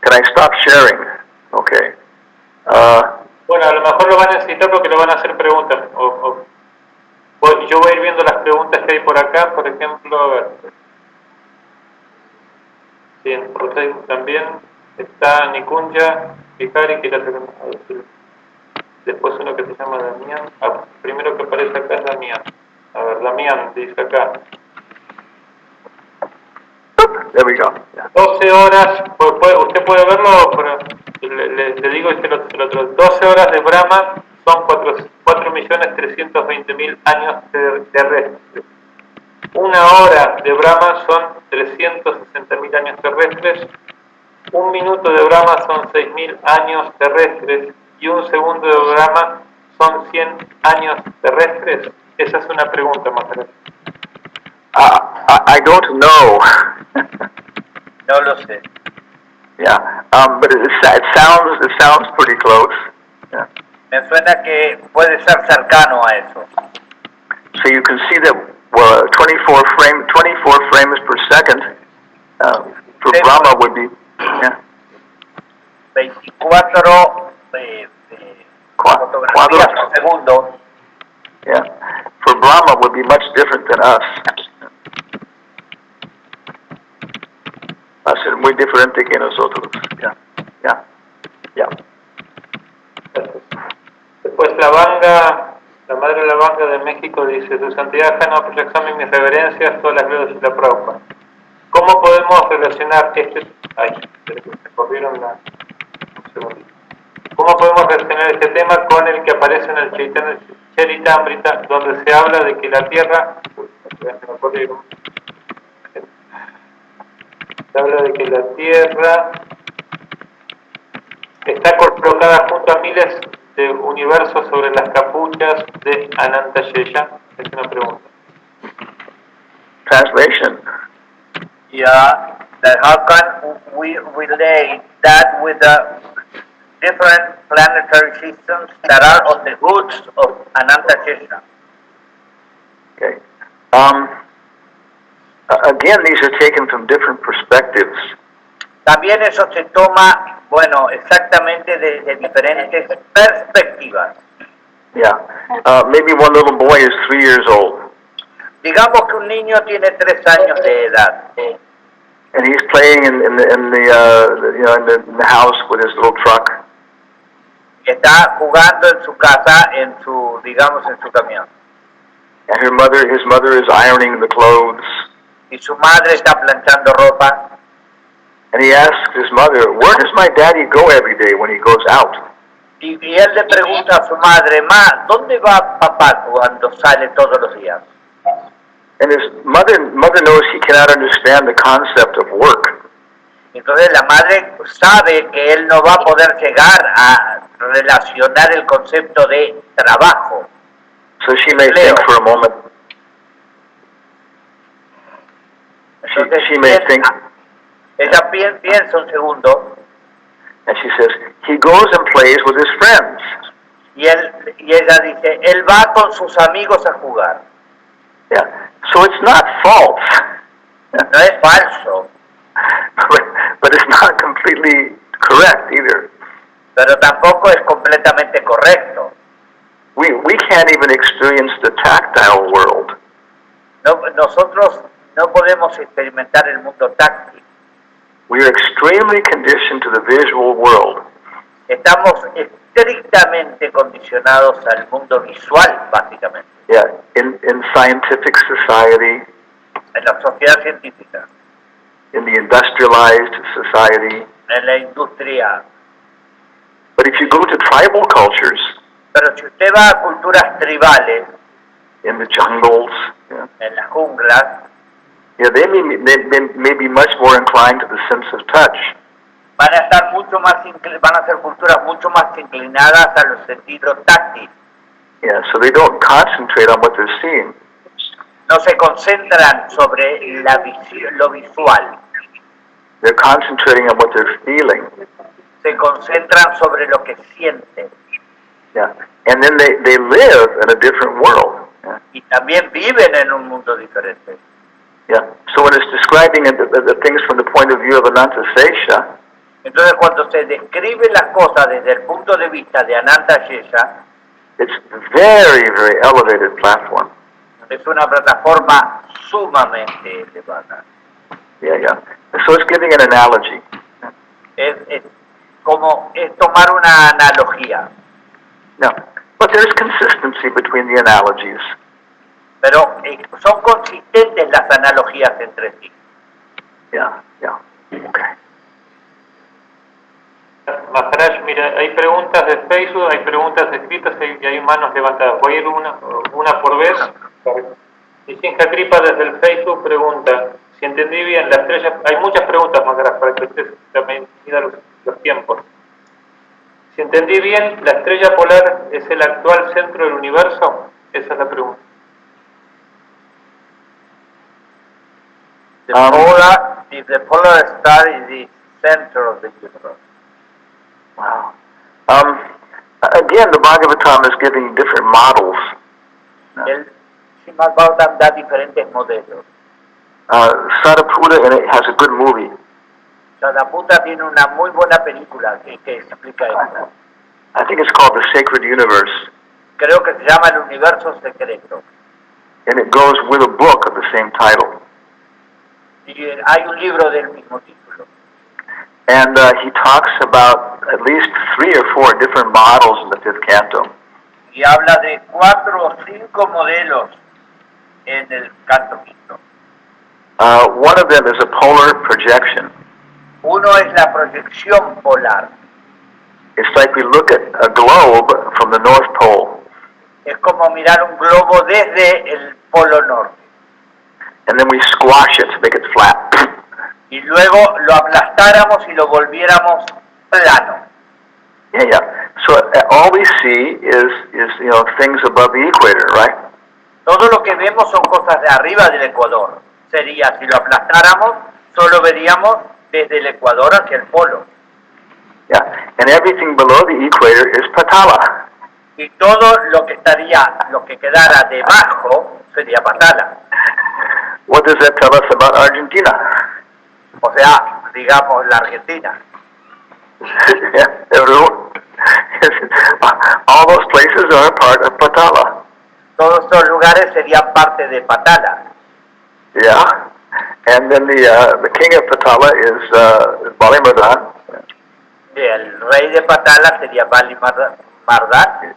Can I stop sharing? Okay. Bueno, a lo mejor lo van a necesitar porque le van a hacer preguntas. Yo voy a ir viendo las preguntas que hay por acá, por ejemplo, a ver. Bien, por Facebook también está Nikunja, Vikari, que era después uno que se llama Damián. Primero que aparece acá es Damián. A ver, Damián dice acá. There we go. Yeah. 12 horas, usted puede verlo, pero le digo el otro. 12 horas de Brahma son 4.320.000 años terrestres. 1 hora de Brahma son 360.000 años terrestres. 1 minuto de Brahma son 6.000 años terrestres. Y 1 segundo de Brahma son 100 años terrestres. Esa es una pregunta, Maharaj. I don't know. No lo sé. Yeah, but it sounds pretty close. Yeah. Me suena que puede ser cercano a eso. So you can see that 24 frames per second for Sí. Brahma would be. Yeah. 24 fotografías por segundo. Yeah. For Brahma would be much different than us. Va a ser muy diferente que nosotros. Yeah. Yeah. Yeah. Después la madre Lavanga de México dice: Su Santidad Jano Prayaksami, mis reverencias, todas las glorias de la Prabhupada. ¿Cómo podemos relacionar se corrieron un segundito. ¿Cómo podemos relacionar este tema con el que aparece en el Chaitanya Charitamrita, donde se habla de que la tierra, se habla de que la tierra está colocada junto a miles de universos sobre las capuchas de Ananta Shesha? Es una pregunta. Translation. Yeah, that how can we relate that with the different planetary systems that are on the roots of Ananta Shesha? Okay. Again, these are taken from different perspectives. También eso se toma, bueno, exactamente desde diferentes perspectivas. Yeah. Maybe one little boy is 3 years old. Digamos que un niño tiene 3 años de edad. And he's playing in the house with his little truck. Está jugando en su casa, digamos, en su camión. And his mother is ironing the clothes. Y su madre está planchando ropa. And he asks his mother, "Where does my daddy go every day when he goes out?" Y él le pregunta a su madre: "Ma, ¿dónde va papá cuando sale todos los días?" And his mother knows he cannot understand the concept of work. Entonces la madre sabe que él no va a poder llegar a relacionar el concepto de trabajo. So she may think for a moment. Entonces, she may think. Ella piensa un segundo. And she says, he goes and plays with his friends. Y ella dice, él va con sus amigos a jugar. Yeah. So it's not false. No es falso. But it's not completely correct either. Pero tampoco es completamente correcto. We can't even experience the tactile world. Nosotros no podemos experimentar el mundo táctil. We are extremely conditioned to the visual world. Estamos estrictamente condicionados al mundo visual, básicamente. Yeah, in scientific society. En la sociedad científica. In the industrialized society. En la industria. But if you go to tribal cultures. Pero si usted va a culturas tribales. In the jungles. Yeah. En las junglas. Yeah, they may be much more inclined to the sense of touch. Van a ser culturas mucho más inclinadas a los sentidos táctiles. Yeah, so they don't concentrate on what they're seeing. No se concentran sobre lo visual. They're concentrating on what they're feeling. Se concentran sobre lo que sienten. Yeah, and then they live in a different world. Yeah. Y también viven en un mundo diferente. Yeah. So when it's describing the things from the point of view of Ananta Shesha, entonces cuando se describen las cosas desde el punto de vista de Ananta Shesha, it's very, very elevated platform. Es una plataforma sumamente elevada. Yeah, yeah. So it's giving an analogy. Es tomar una analogía. No, but there's consistency between the analogies. Pero son consistentes las analogías entre sí. Yeah, yeah. Okay. Maharaj, mira, hay preguntas de Facebook, hay preguntas escritas y hay manos levantadas. Voy a ir una por vez. Disinja Kripa desde el Facebook pregunta, si entendí bien, la estrella... Hay muchas preguntas, Maharaj, para que usted también mida los tiempos. Si entendí bien, ¿la estrella polar es el actual centro del universo? Esa es la pregunta. The polar star is the center of the universe. Wow. Again, the Bhagavatam is giving different models. El Srimad Bhagavatam da diferentes modelos. Sariputta in it has a good movie. Sadaputa tiene una muy buena película que explica esto. I think it's called The Sacred Universe, Creo que se llama El Universo Secreto. and it goes with a book of the same title. Y hay un libro del mismo título. And he talks about at least 3 or 4 different models in the 5th canto. Y habla de 4 o 5 modelos en el canto quinto. One of them is a polar projection. Uno es la proyección polar. It's like we look at a globe from the North Pole, Es como mirar un globo desde el polo norte. and then we squash it to make it flat. Y luego lo aplastáramos y lo volviéramos plano. Yeah. So all we see is things above the equator, right? Todo lo que vemos son cosas de arriba del ecuador. Sería, si lo aplastáramos, solo veríamos desde el ecuador hacia el polo. Yeah. And everything below the equator is patala. Y todo lo que quedara debajo sería patala. What does that tell us about Argentina? O sea, digamos la Argentina. Yeah, all those places are a part of patala. Todos estos lugares serían parte de patala. Yeah, and then the king of patala is Balimadan. El rey de patala sería Bali Mardán.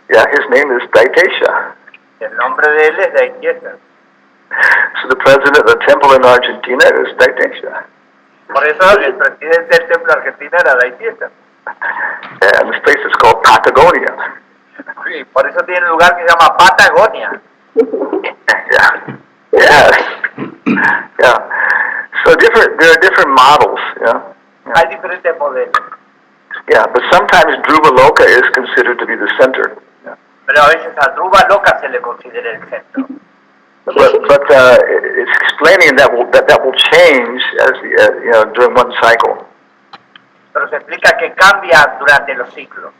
Yeah, his name is Daitesha. El nombre de él es Daitesha. So the president of the temple in Argentina is Daitesha. Por eso el presidente del templo argentino era Daitesha. And this place is called Patagonia. Sí, por eso tiene un lugar que se llama Patagonia. Yeah. Yes. Yeah. So there are different models. Yeah. Hay diferentes modelos. Yeah, but sometimes Dhruva Loka is considered to be the center. Yeah. Pero a veces a Dhruva Loka se le considera el centro. But it's explaining that will change as during one cycle. Pero se explica que cambia durante los ciclos.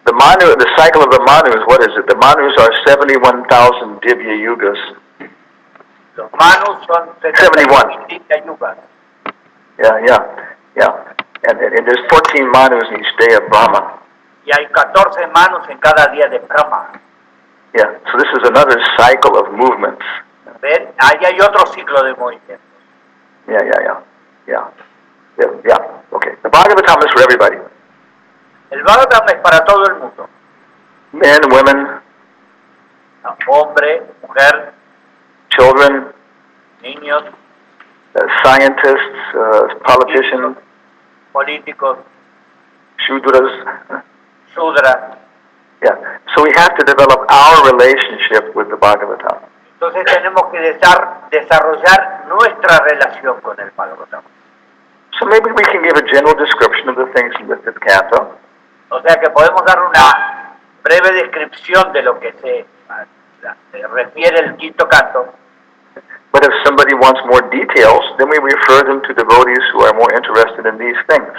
The cycle of the Manus, what is it? The Manus are 71,000 Divya Yugas. Los Manus son 71. Divya Yugas. Yeah. And there's 14 Manus in each day of Brahma. Y hay 14 Manus en cada día de Brahma. Yeah, so this is another cycle of movements. ¿Ven? Ahí hay otro ciclo de movimientos. Yeah. Okay. The Bhagavatam is for everybody. El Bhagavatam es para todo el mundo. Men, women, Hombre, mujer, children, niños, scientists, politicians, políticos, shudras. sudras. Yeah. So we have to develop our relationship with the Bhagavatam. Entonces tenemos que desarrollar nuestra relación con el Bhagavatam. So maybe we can give a general description of the things in the 5th canto. O sea que podemos dar una breve descripción de lo que se refiere el quinto canto. But if somebody wants more details, then we refer them to devotees who are more interested in these things.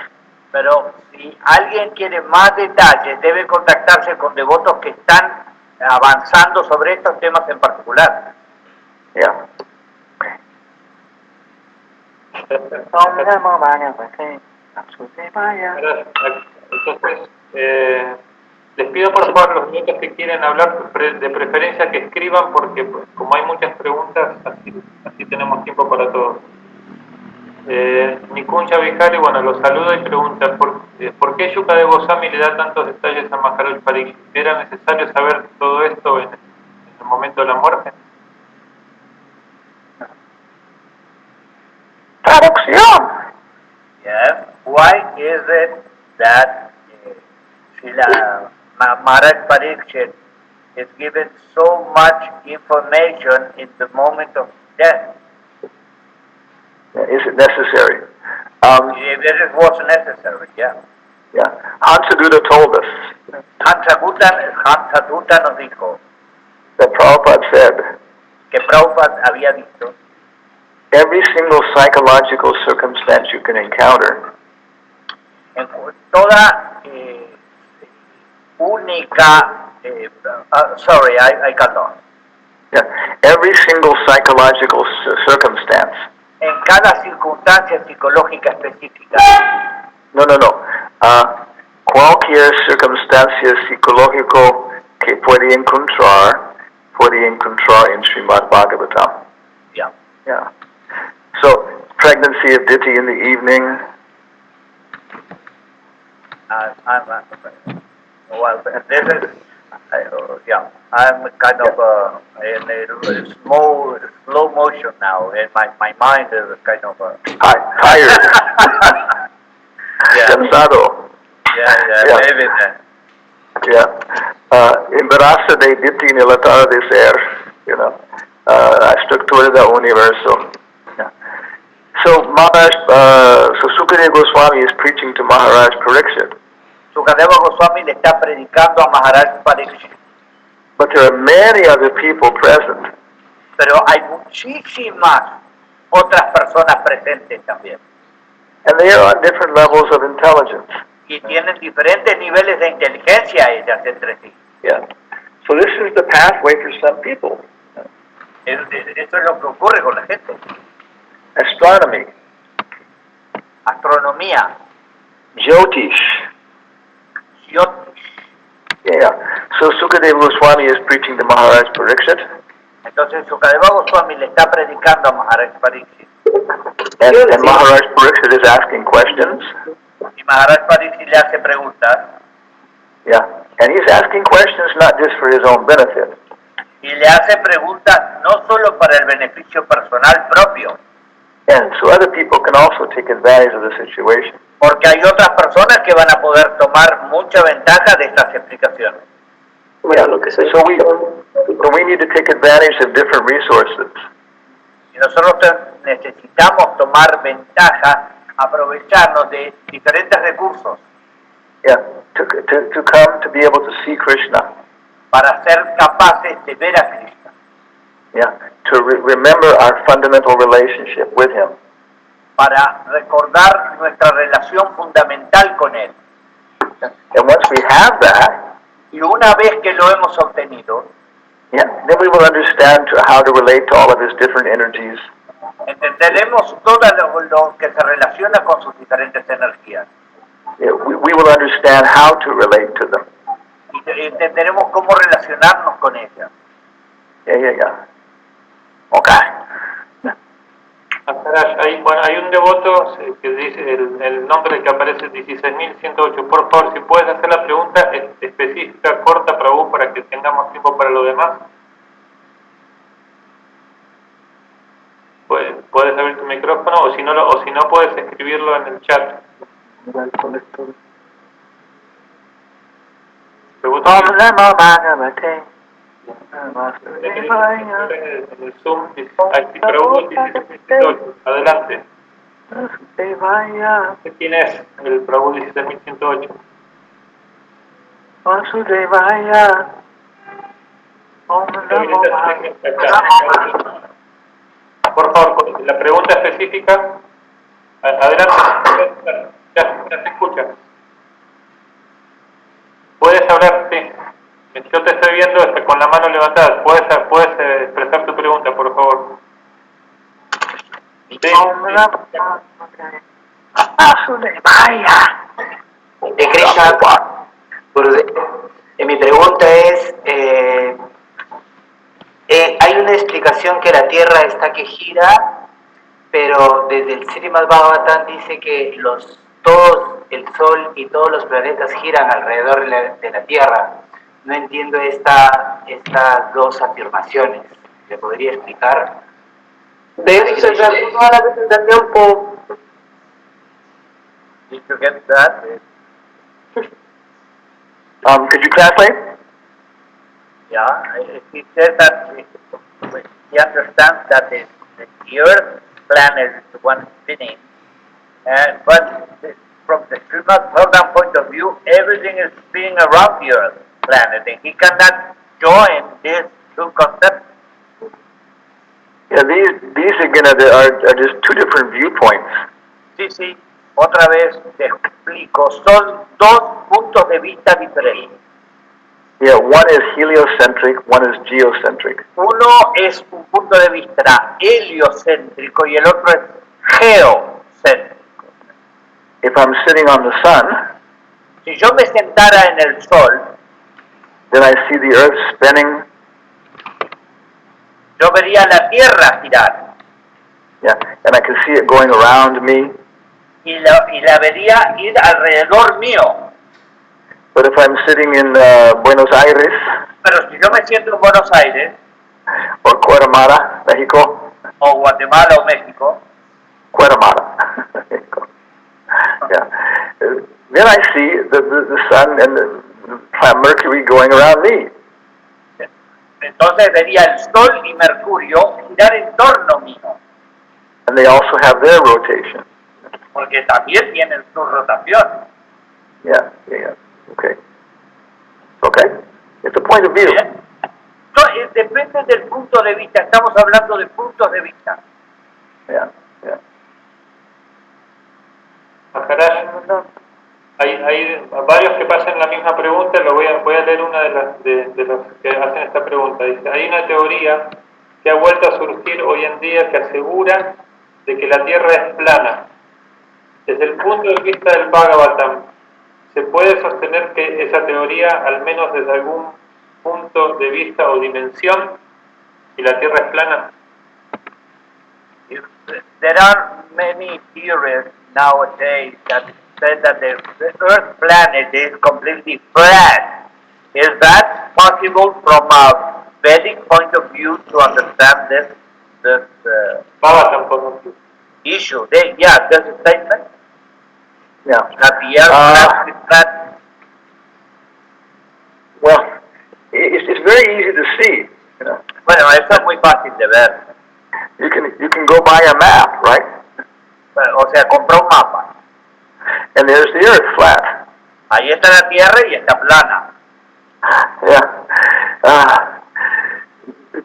Pero si alguien quiere más detalles, debe contactarse con devotos que están avanzando sobre estos temas en particular. Yeah. Entonces, les pido por favor los niños que quieren hablar, de preferencia que escriban, porque como hay muchas preguntas, así tenemos tiempo para todos. Nikunja Vihari, bueno, los saluda y pregunta, ¿por qué Yuka de Goswami le da tantos detalles a Maharaj Pariksit? ¿Era necesario saber todo esto en el momento de la muerte? Traducción. Yes. Why is it that Maharaj Pariksit is given so much information in the moment of death? Is it necessary? It was necessary, yeah. Hansaduta told us. Hansaduta nos dijo That Prabhupada said, que Prabhupada había dicho every single psychological circumstance you can encounter en toda única sorry, I got lost. every single psychological circumstance en cada circunstancia psicológica específica. No. Cualquier circunstancia psicológico que puede encontrar en Srimad Bhagavatam. Yeah. Yeah. So, pregnancy of Diti in the evening. Well, this is, I'm kind of in a slow motion now, and my mind is kind of Tired. Cansado. Yeah. Maybe that. Yeah. Embarazo de Diti en el atardecer, la estructura del universo. Yeah. So Maharaj, Sukadeva Goswami is preaching to Maharaj Pariksit. Sukadeva Goswami le está predicando a Maharaj Pariksit. But there are many other people present. Pero hay muchísimas otras personas presentes también. And they are on different levels of intelligence. Y tienen diferentes niveles de inteligencia ellas entre sí. Yeah. So this is the pathway for some people. Eso es lo que ocurre con la gente. Astronomy. Astronomía. Jyotish. Yeah. So Sukadeva Goswami is preaching to Maharaj Pariksit. Entonces Sukadeva Goswami le está predicando a Maharaj Pariksit. And Maharaj Pariksit is asking questions. Y Maharaj Pariksit le hace preguntas. Yeah. And he's asking questions not just for his own benefit. Y le hace preguntas no solo para el beneficio personal propio. And so other people can also take advantage of the situation. Porque hay otras personas que van a poder tomar mucha ventaja de estas explicaciones. Yeah, so we need to take advantage of different resources. Y nosotros necesitamos tomar ventaja, aprovecharnos de diferentes recursos. Yeah, to come to be able to see Krishna. Para ser capaces de ver a Krishna. Yeah, to remember our fundamental relationship with Him. Para recordar nuestra relación fundamental con Él. And once we have that, y una vez que lo hemos obtenido, yeah, then we will understand how to relate to all of His different energies. Entenderemos todo lo que se relaciona con sus diferentes energías. Yeah, we will understand how to relate to them. Y entenderemos cómo relacionarnos con ellas. Yeah. Okay. Hay un devoto que dice, el nombre que aparece es 16.108. Por favor, si puedes hacer la pregunta específica, corta, Prabhu, para que tengamos tiempo para lo demás. Puedes abrir tu micrófono o si no puedes escribirlo en el chat. En el Zoom, aquí Prabhu 16.108. Adelante. ¿Quién es el Prabhu 16.108? Por favor, la pregunta específica. Adelante. Ya se escucha. Puedes hablar, sí. Yo te estoy viendo con la mano levantada. Puedes expresar tu pregunta, por favor. De Krishna, mi pregunta es, hay una explicación que la Tierra está que gira, pero desde el Srimad Bhagavatam dice que todos el Sol y todos los planetas giran alrededor de la Tierra. No entiendo estas dos afirmaciones. ¿Le podría explicar? De eso se trató toda la presentación por... Did you get that? Could you translate? Yeah, he said that he understands that the Earth planet is the one spinning, but from the Srimad Bhagavatam point of view, everything is spinning around the Earth planet, and he cannot join these two concepts. Yeah, these again are just two different viewpoints. Sí, otra vez te explico, son dos puntos de vista diferentes. Yeah, one is heliocentric, one is geocentric. Uno es un punto de vista heliocéntrico y el otro es geocéntrico. If I'm sitting on the sun, Si yo me sentara en el sol, then I see the earth spinning. yo vería la Tierra girar Yeah, and I can see it going around me. y la vería ir alrededor mío. But if I'm sitting in Buenos Aires Pero si yo me siento en Buenos Aires or Guatemala, Mexico, o Guatemala o México, Guatemala, Mexico. Yeah. Then I see the sun and the planet Mercury going around me. entonces vería el Sol y Mercurio girar en torno mío, And they also have their rotation. porque también tienen su rotación. Yeah, yeah, yeah. Okay. Okay. It's a point of view. ¿Bien? No, depende del punto de vista, estamos hablando de puntos de vista. Yeah, yeah. Maharaj, hay varios que pasan la misma pregunta, voy a leer una de los que hacen esta pregunta. Dice, hay una teoría que ha vuelto a surgir hoy en día que asegura de que la Tierra es plana. Desde el punto de vista del Bhagavatam, ¿se puede sostener que esa teoría, al menos desde algún punto de vista o dimensión, y la Tierra es plana? There are many theories nowadays that say that the Earth planet is completely flat. Is that possible from a Vedic point of view to understand this Bhagavatam, por ejemplo. issue? This statement Yeah. that the Earth is flat. Well, it's very easy to see. You know. Bueno, eso es muy fácil de ver. You can go buy a map, right? O sea, compra un mapa. And there's the earth flat. Ahí está la Tierra y está plana. Yeah.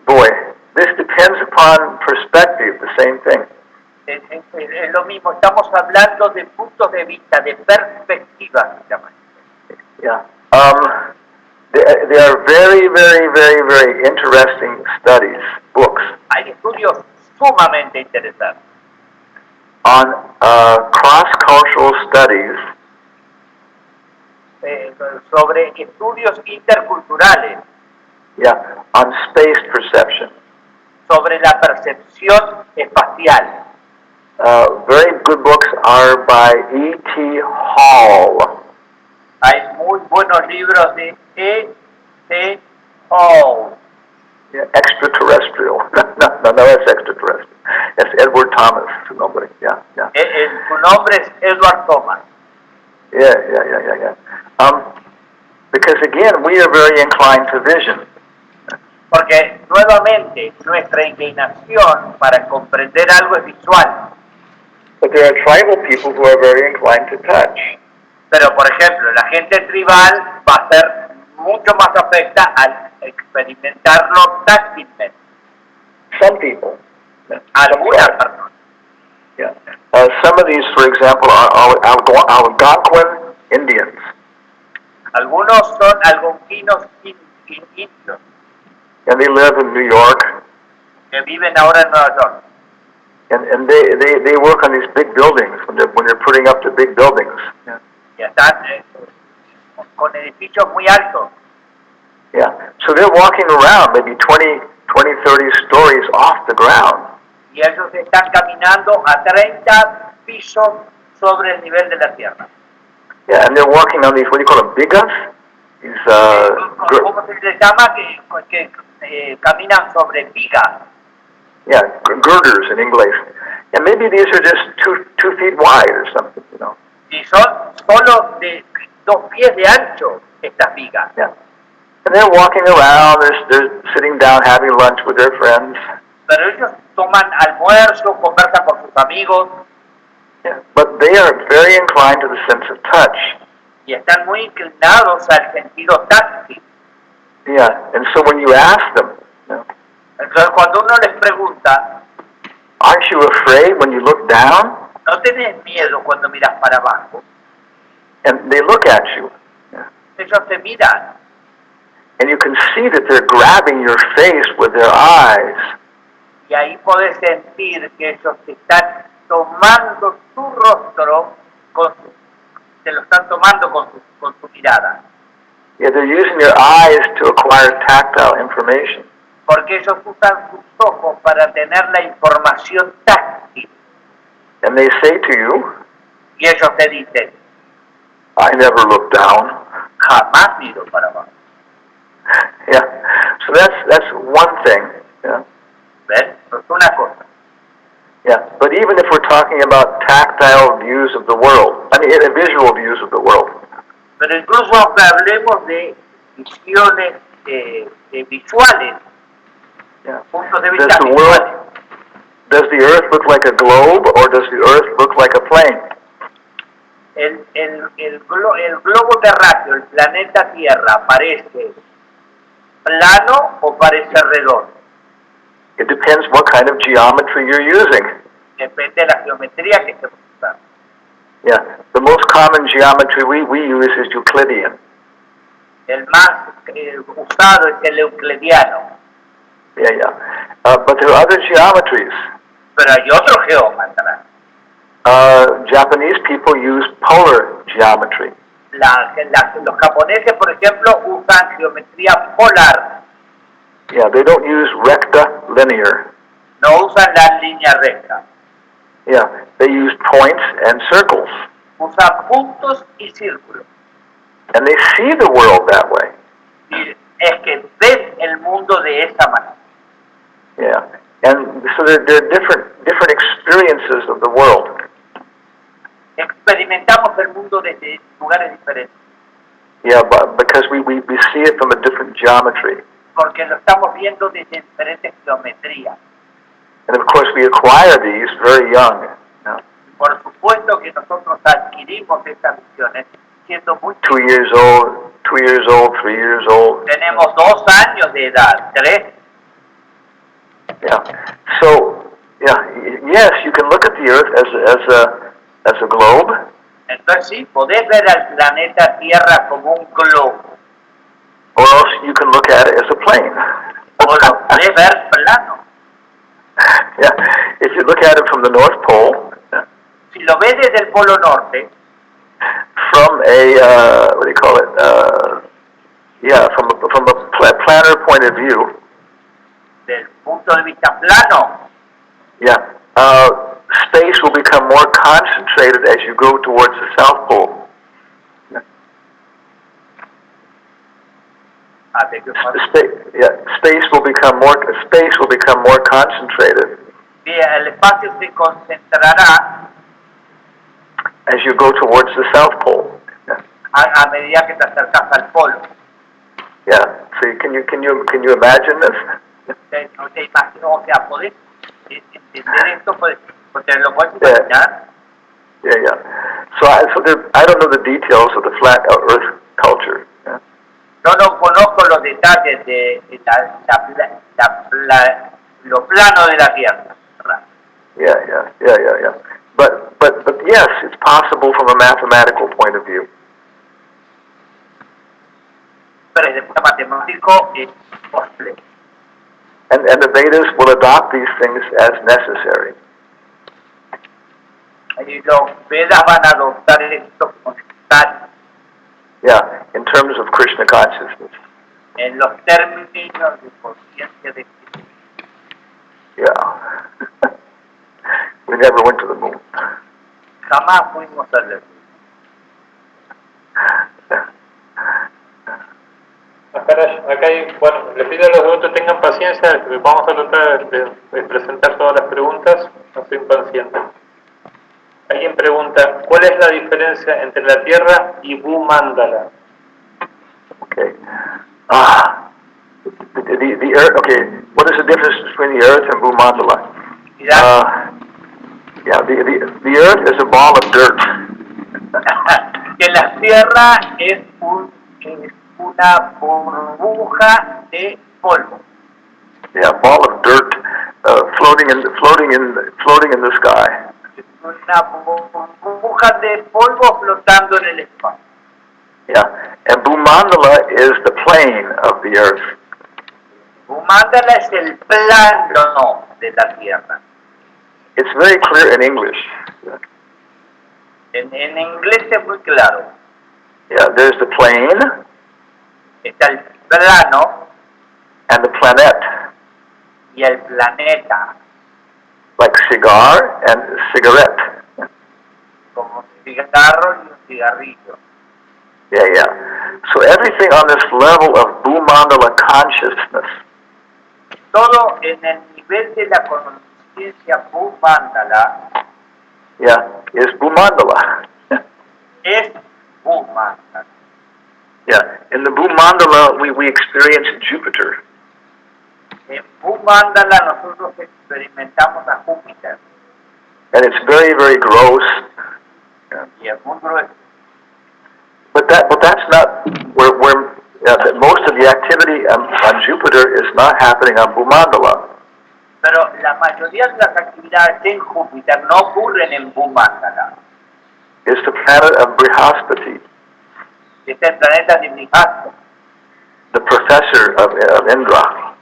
Boy, this depends upon perspective, the same thing. Es lo mismo, estamos hablando de puntos de vista, de perspectivas, se llama. Yeah. There are very, very, very, very interesting studies, books, Hay estudios sumamente interesantes on cross-cultural studies sobre estudios interculturales, yeah, on space perception. sobre la percepción espacial. Very good books are by E.T. Hall. Hay muy buenos libros de E.T. Hall. Yeah, extraterrestrial. no, that's extraterrestrial. That's Edward Thomas. Nobody. Yeah. Su nombre es Edward Thomas. Yeah. Because again, we are very inclined to vision. Porque nuevamente nuestra inclinación para comprender algo es visual. But there are tribal people who are very inclined to touch. Pero por ejemplo, la gente tribal va a ser mucho más afecta al experimentarlo táctilmente. Some people. Algunas personas. Yeah. Some of these, for example, are Algonquin Indians. Algunos son algonquinos indios And they live in New York. que viven ahora en Nueva York. And they work on these big buildings when they're putting up the big buildings. Yeah. Y están con edificios muy altos. Yeah. So they're walking around maybe 20, 30 stories off the ground. Y ellos están caminando a 30 pisos sobre el nivel de la tierra. Yeah, and they're walking on these, what do you call them, bigas? These, ¿Cómo se les llama? Que caminan sobre vigas. Yeah, girders in English. And maybe these are just two feet wide or something, you know. Y son solo de 2 pies de ancho estas vigas. Yeah. And they're walking around, they're sitting down having lunch with their friends. Pero ellos toman almuerzo, conversan con sus amigos. Yeah. But they are very inclined to the sense of touch. Y están muy inclinados al sentido táctil. Yeah. And so when you ask them, you know, Entonces cuando uno les pregunta, aren't you afraid when you look down? ¿no tenés miedo cuando miras para abajo? And they look at you. Yeah. Ellos te miran. And you can see that they're grabbing your face with their eyes. Y ahí podés sentir que ellos te están tomando tu rostro, te lo están tomando con su mirada. Yeah, they're using their eyes to acquire tactile information. Porque ellos usan sus ojos para tener la información táctil. And they say to you, Y ellos te dicen, I never look down. jamás miro para abajo. Yeah, so that's one thing. Yeah. ¿Ven? Eso es una cosa. Yeah, but even if we're talking about tactile views of the world, visual views of the world. Pero incluso aunque hablemos de visiones visuales, Yeah. puntos de vista Does the visuales, world, does the earth look like a globe or does the earth look like a plane? el globo terráqueo, el planeta Tierra, ¿parece plano o parece redondo? It depends what kind of geometry you're using. Depende de la geometría que estemos usando. Yeah, the most common geometry we use is Euclidean. El más usado es el euclidiano. Yeah, yeah. But there are other geometries. Pero hay otros geómetras. Japanese people use polar geometry. Los japoneses, por ejemplo, usan geometría polar. Yeah, they don't use recta linear. No usan la línea recta. Yeah, they use points and circles. Usan puntos y círculos. And they see the world that way. Y es que ven el mundo de esa manera. Yeah, and so there are different experiences of the world. Experimentamos el mundo desde lugares diferentes. Yeah, but because we see it from a different geometry. Porque lo estamos viendo desde diferentes geometrías. And of course we acquire these very young. Yeah. Por supuesto que nosotros adquirimos estas visiones siendo muy 2 years old, 2 years old, 3 years old. Tenemos 2 años de edad, 3. Yeah. So, yeah, yes, you can look at the Earth as a globe. Entonces sí, podés ver al planeta Tierra como un globo. Or else you can look at it as a plane. O lo podés ver plano. Yeah, if you look at it from the North Pole. Si lo ves desde el Polo Norte. From a what do you call it? From a planar point of view. Del punto de vista plano. Yeah, space will become more concentrated as you go towards the South Pole. Space will become more concentrated. El espacio se concentrará as you go towards the South Pole. A medida que te acercas al polo. Yeah. So can you imagine this? No te imagino, o sea, podés entender esto, porque lo puedes imaginar. Yeah. So I don't know the details of the flat Earth culture. Yeah. Yo no conozco los detalles de lo plano de la Tierra. Yeah. But yes, it's possible from a mathematical point of view. Pero desde el punto matemático es posible. And the Vedas will adopt these things as necessary. Y los Vedas van a adoptar esto como necesario. Yeah, in terms of Krishna consciousness. En los términos de conciencia de Cristo. Yeah. We never went to the moon. Jamás fuimos a la Acá hay, bueno, les pido a los devotos tengan paciencia, vamos a tratar de presentar todas las preguntas, no soy impaciente. Alguien pregunta, ¿cuál es la diferencia entre la Tierra y Bhumandala? Okay. The Earth, okay, what is the difference between the Earth and Bhumandala? Yeah, the Earth is a ball of dirt. Que la Tierra es una burbuja de polvo. Yeah, ball of dirt floating in the sky. Una burbuja de polvo flotando en el espacio. Yeah. And Bhumandala is the plane of the earth. Bhumandala es el plano de la Tierra. It's very clear in English. En inglés es muy claro. Yeah, there's the plane Está el plano and the planet, y el planeta, like cigar and cigarette. como un cigarro y un cigarrillo. Yeah, yeah. So everything on this level of Bhumandala consciousness, Todo en el nivel de la conciencia Bhumandala yeah, is Bhumandala. es Bhumandala. Yeah. In the Bhumandala, we experience Jupiter. En Bhumandala nosotros experimentamos a Júpiter And it's very, very gross. Yeah. y es muy grueso. But that's not where that most of the activity on Jupiter is not happening on Bhumandala. Pero la mayoría de las actividades en Júpiter no ocurren en Bhumandala. It's the planet of Brihaspati, Es el planeta de Brihaspati, the professor of Indra.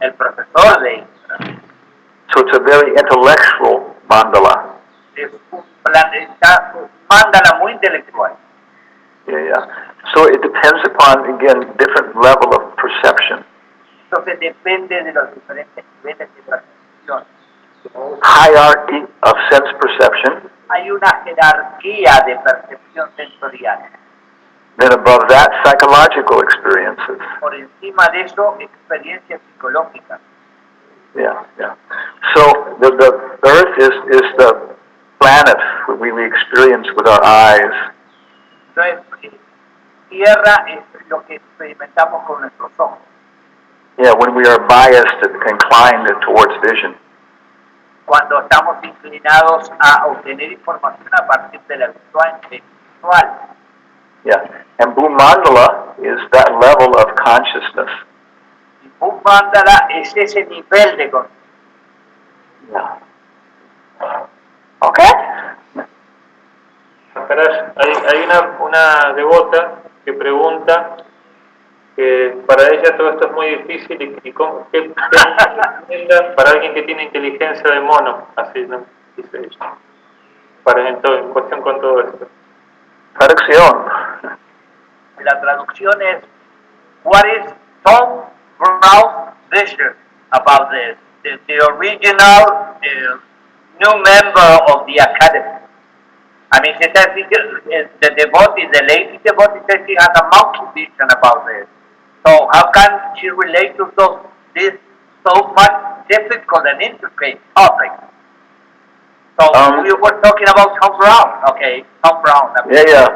el profesor de Indra. So it's a very intellectual mandala. Es un planeta, un mandala muy intelectual. Yeah, yeah. So it depends upon, again, different level of perception. Entonces depende de los diferentes niveles de percepción. Hierarchy of sense perception. Hay una jerarquía de percepción sensorial. Then above that, psychological experiences. Por encima de eso, experiencias psicológicas. Yeah, yeah. So the Earth is the planet we experience with our eyes. Entonces, tierra es lo que experimentamos con nuestros ojos. Yeah, when we are biased and inclined towards vision. Cuando estamos inclinados a obtener información a partir de la visual. Yeah, and Bhumandala is that level of consciousness. Y Bhumandala es ese nivel de conciencia. Yeah. Okay. Hay una devota que pregunta que para ella todo esto es muy difícil y qué recomienda para alguien que tiene inteligencia de mono, así ¿no? Dice ella, en cuestión con todo esto. Traducción. La traducción es, what is Tom Brown's vision about this? The original new member of the academy. I mean, she says the devotee, the lady devotee says she has a monkey vision about this. So how can she relate to this so much difficult and intricate topic? So we were talking about Tom Brown. Okay, Tom Brown. Yeah.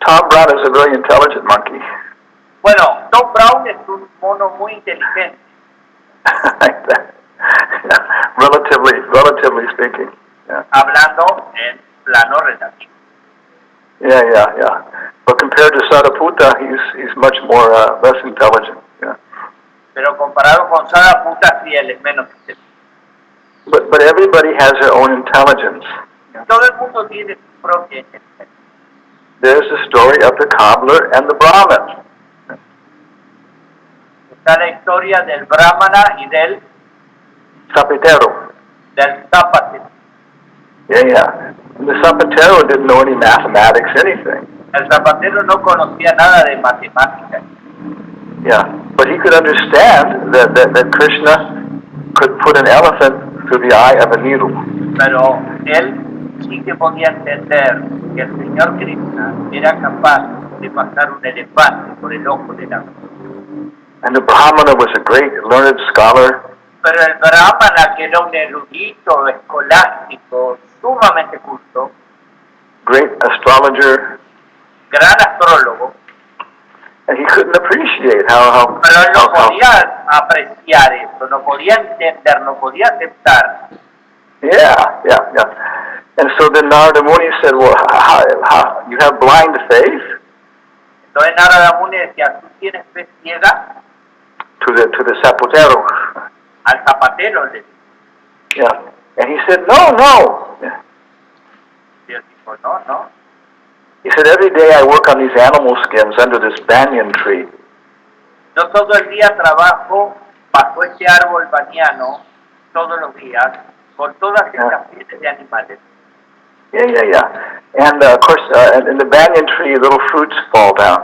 Tom Brown is a very intelligent monkey. Bueno, Tom Brown es un mono muy inteligente. Relatively speaking. Yeah. Hablando en plano relativo. Yeah. But compared to Sariputta, he's much more less intelligent. Yeah. Pero comparado con Sariputta, sí, él es menos inteligente. But everybody has their own intelligence. Todo el mundo tiene su propia inteligencia. There's the story of the cobbler and the Brahmin. Está la historia del Brahmana y del Zapatero. zapatero. Yeah. And the Zapatero didn't know any mathematics, anything. El zapatero no conocía nada de matemáticas. Yeah, but he could understand that Krishna could put an elephant through the eye of a needle. Pero él sí que podía entender que el señor Krishna era capaz de pasar un elefante por el ojo de la. And the Brahmana was a great learned scholar. Pero el Brahmana, que era un erudito escolástico sumamente culto, great astrologer, gran astrólogo, and he couldn't appreciate how pero él no podía apreciar eso, no podía entender, no podía aceptar. Yeah. And so then Narada Muni said, well, how you have blind faith? Entonces Narada Muni decía, ¿tú tienes fe ciega? To the zapatero. Al zapatero le dijo. Yeah. And he said, no. Y él dijo, no. He said, every day I work on these animal skins under this banyan tree. Yo todo el día trabajo bajo este árbol baniano, todos los días, con todas estas pieles de animales. Yeah. And of course, in the banyan tree, little fruits fall down.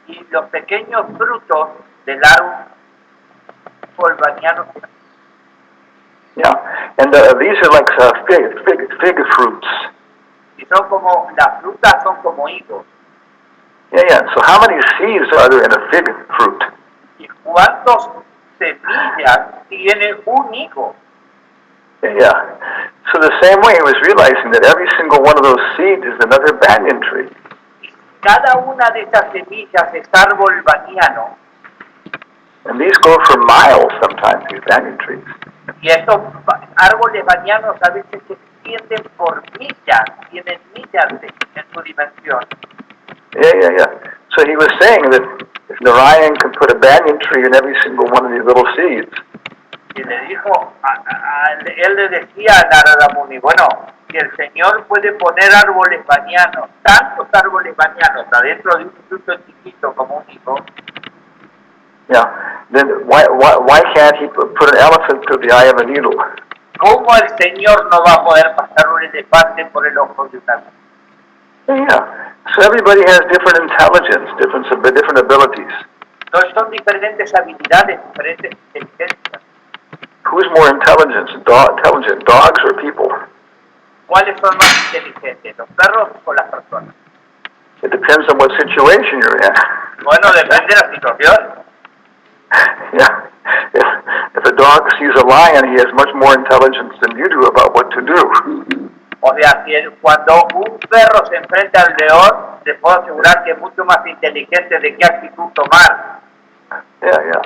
Y los pequeños frutos del árbol baniano. Yeah, and these are like fig fruits. Y son como, las frutas son como higos. Yeah. So how many seeds are there in a fig fruit? ¿Y cuántas semillas tiene un higo? Yeah. So the same way he was realizing that every single one of those seeds is another banyan tree. Cada una de estas semillas es árbol baniano. And these go for miles sometimes, these banyan trees. Y estos árboles banianos a veces se extienden por millas, tienen millas en su dimensión. Yeah. So he was saying that if Narayan can put a banyan tree in every single one of these little seeds, Y le dijo, él le decía a Narada Muni, bueno, si el Señor puede poner árboles banianos, tantos árboles banianos adentro de un fruto chiquito como un higo, then why can't he put an elephant through the eye of a needle? ¿cómo el Señor no va a poder pasar un elefante por el ojo de una aguja? Yeah. So everybody has different intelligence, different abilities. Entonces son diferentes habilidades, diferentes inteligencias. Who's more intelligent, dogs or people? ¿Cuáles son más inteligentes, los perros o las personas? It depends on what situation you're in. Bueno, depende de la situación. Yeah. If a dog sees a lion, he has much more intelligence than you do about what to do. O sea, cuando un perro se enfrenta al león, le puedo asegurar que es mucho más inteligente de qué actitud tomar. Yeah.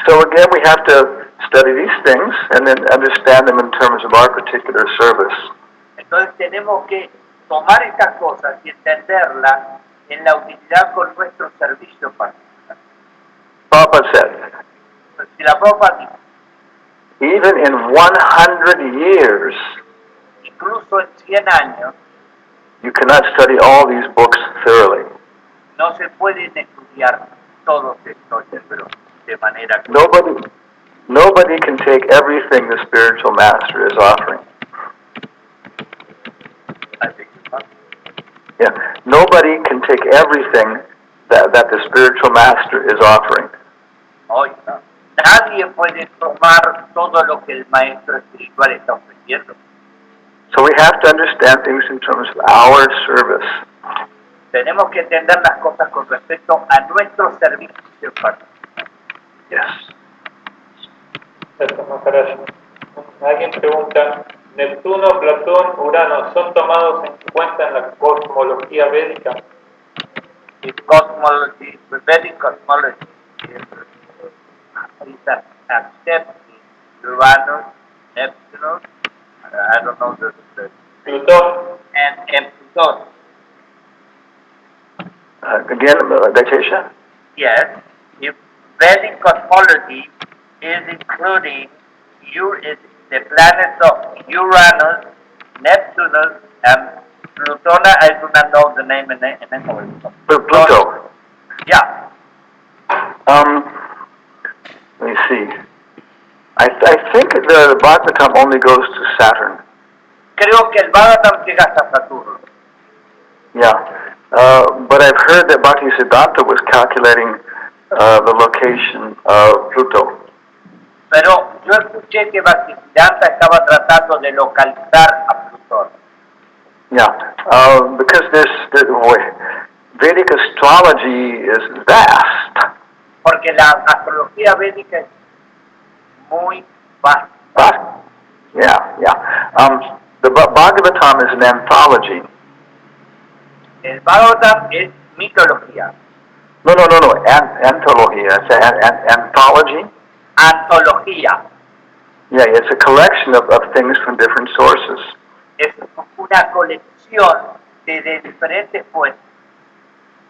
So again, we have to study these things and then understand them in terms of our particular service. Entonces tenemos que tomar estas cosas y entenderlas en la utilidad con nuestro servicio particular. Prabhupada said, Si la Prabhupada dice, even in 100 years, incluso en 100 años, you cannot study all these books thoroughly. no se pueden estudiar todos estos libros de manera que Nobody can take everything the spiritual master is offering. Yeah, nobody can take everything that the spiritual master is offering. Oiga, nadie puede tomar todo lo que el maestro espiritual está ofreciendo. So we have to understand things in terms of our service. Tenemos que entender las cosas con respecto a nuestro servicio particular. Yes. Gracias, Maharaj. Alguien pregunta, ¿Neptuno, Plutón, Urano son tomados en cuenta en la cosmología védica? Cosmology, Vedic cosmology is accepting Uranus, Neptune, I don't know the Plutón. and Pluto. Again, Daitesha? Yes, if Vedic cosmology is including the planets of Uranus, Neptune, and Pluton. I do not know the name in English. Pluto. Yeah. Let me see. I think the Bhagavatam only goes to Saturn. Creo que el Bhagavatam llega hasta Saturno. Yeah. But I've heard that Bhaktisiddhanta was calculating the location of Pluto. Pero yo escuché que Bhaktisiddhanta estaba tratando de localizar a Plutón. Yeah. Because Vedic astrology is vast. Porque la astrología védica es muy vasta. Yeah. The Bhagavatam is an anthology. El Bhagavatam es mitología. No. Anthology. It's an anthology. Antología. Yeah, it's a collection of things from different sources. Es una colección de diferentes fuentes.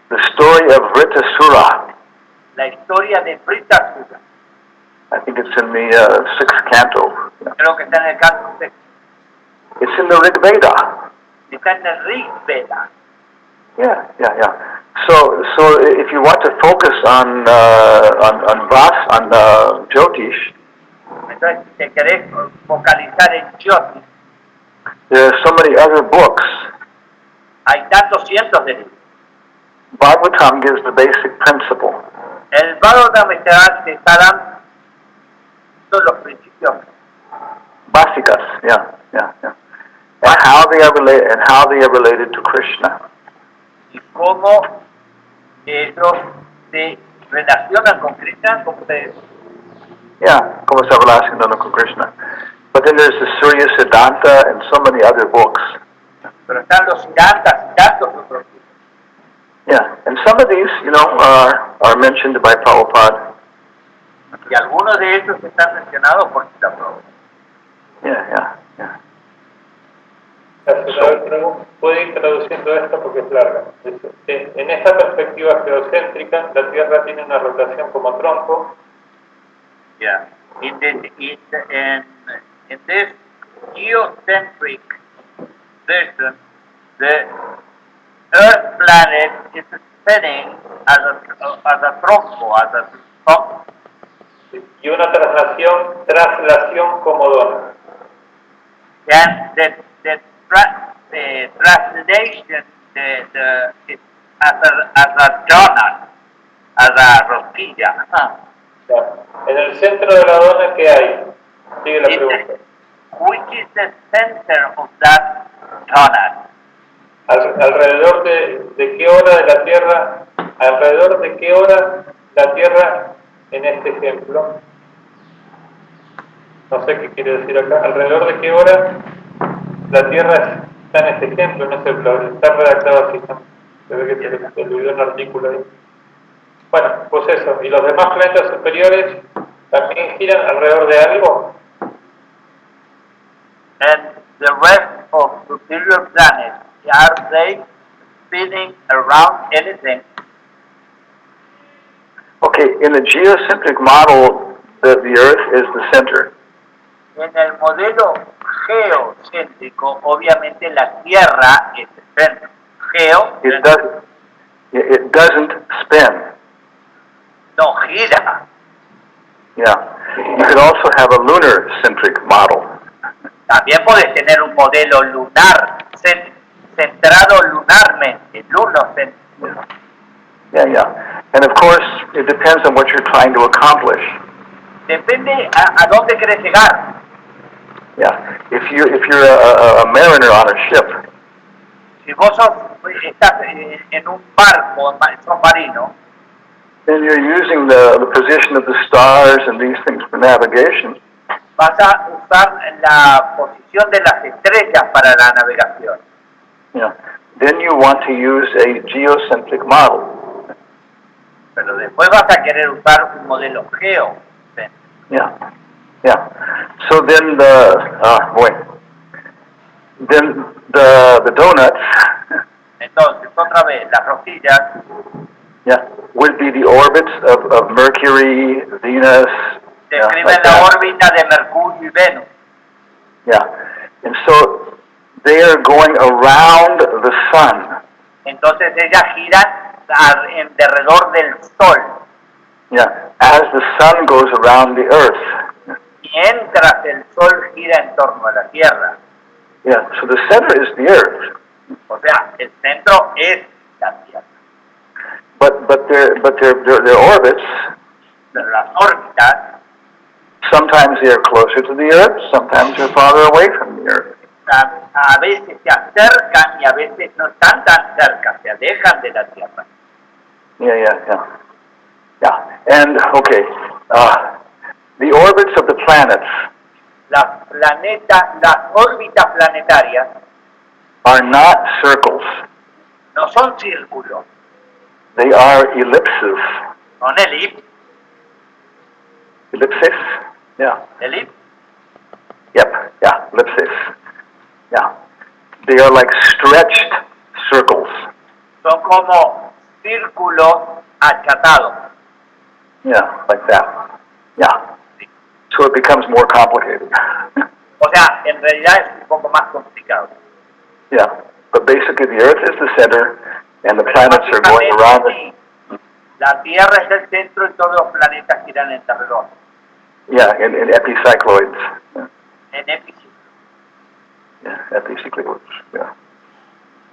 The story of Vritasura. La historia de Vritasura. I think it's in the 6th canto. Creo que está en el canto sexto. It's in the Rig Veda. Está en el Rig Veda. Yeah. So if you want to focus on Jyotish, Entonces, si te querés focalizar en Jyoti, there are so many other books. hay tantos cientos de libros. Bhagavatam gives the basic principle. El Bhagavata te está dando los principios Basikas, yeah. And how they are related to Krishna. y cómo ellos se relacionan con Krishna, como ustedes. Yeah, como se relacionan con Krishna. But then there's the Surya Siddhanta and so many other books. Pero están los Siddhantas y tantos otros libros. Yeah, and some of these, are mentioned by Prabhupada. Y algunos de ellos están mencionados por Srila Prabhupada. Yeah. Puede ir traduciendo esto porque es larga. En esta perspectiva geocéntrica, la Tierra tiene una rotación como tronco. Yeah. In this geocentric version, the Earth planet is spinning as a tronco, as a top. Y una traslación como dona. And the translation is as a donut, as a rosquilla. En el centro de la dona, ¿qué hay? Sigue la pregunta. Which is the center of that donut? Alrededor de qué hora de la Tierra, alrededor de qué hora la Tierra en este ejemplo, no sé qué quiere decir acá, alrededor de qué hora la Tierra está en este ejemplo, no sé, está redactado así, se ve que se olvidó un artículo ahí. Bueno, pues eso, y los demás planetas superiores también giran alrededor de algo. And the rest of superior planets, are they spinning around anything? Okay, in the geocentric model, the Earth is the center. En el modelo geocéntrico, obviamente la Tierra es el centro. It doesn't spin. No gira. Yeah. You could also have a lunar-centric model. También puedes tener un modelo lunar, centrado lunarmente, lunocéntrico. Yeah. And of course, it depends on what you're trying to accomplish. Depende a dónde querés llegar. Yeah. If you're a mariner on a ship, Si vos estás en un barco submarino, then you're using the position of the stars and these things for navigation. vas a usar la posición de las estrellas para la navegación. Yeah. Then you want to use a geocentric model. Pero después vas a querer usar un modelo geocéntrico. Yeah. So then the donuts. Entonces, otra vez, las rosquillas Would be the orbits of Mercury, Venus. describen Like la that. órbita de Mercurio y Venus. And so they are going around the sun. Entonces ellas giran alrededor del Sol. As the sun goes around the earth. Mientras el Sol gira en torno a la Tierra. So the center is the earth. O sea, el centro es la Tierra. But their orbits. Pero las órbitas, Sometimes they are closer to the earth. Sometimes they're farther away from the earth. a veces se acercan y a veces no están tan cerca, se alejan de la Tierra. Yeah. And okay, the orbits of the planets Las órbitas planetarias are not circles. no son círculos, They are ellipses. son elipses. Ellipses? Yeah. Elipses. Yep. Yeah. Ellipses. Yeah. They are like stretched circles. Son como círculos achatados. Yeah, like that. Yeah. So it becomes more complicated. O sea, en realidad es un poco más complicado. Yeah. But basically the Earth is the center and the planets are going around it. La Tierra es el centro y todos los planetas giran en alrededor. Yeah, in epicycloids. Yeah, En epiciclo. yeah, epicycloids. Yeah.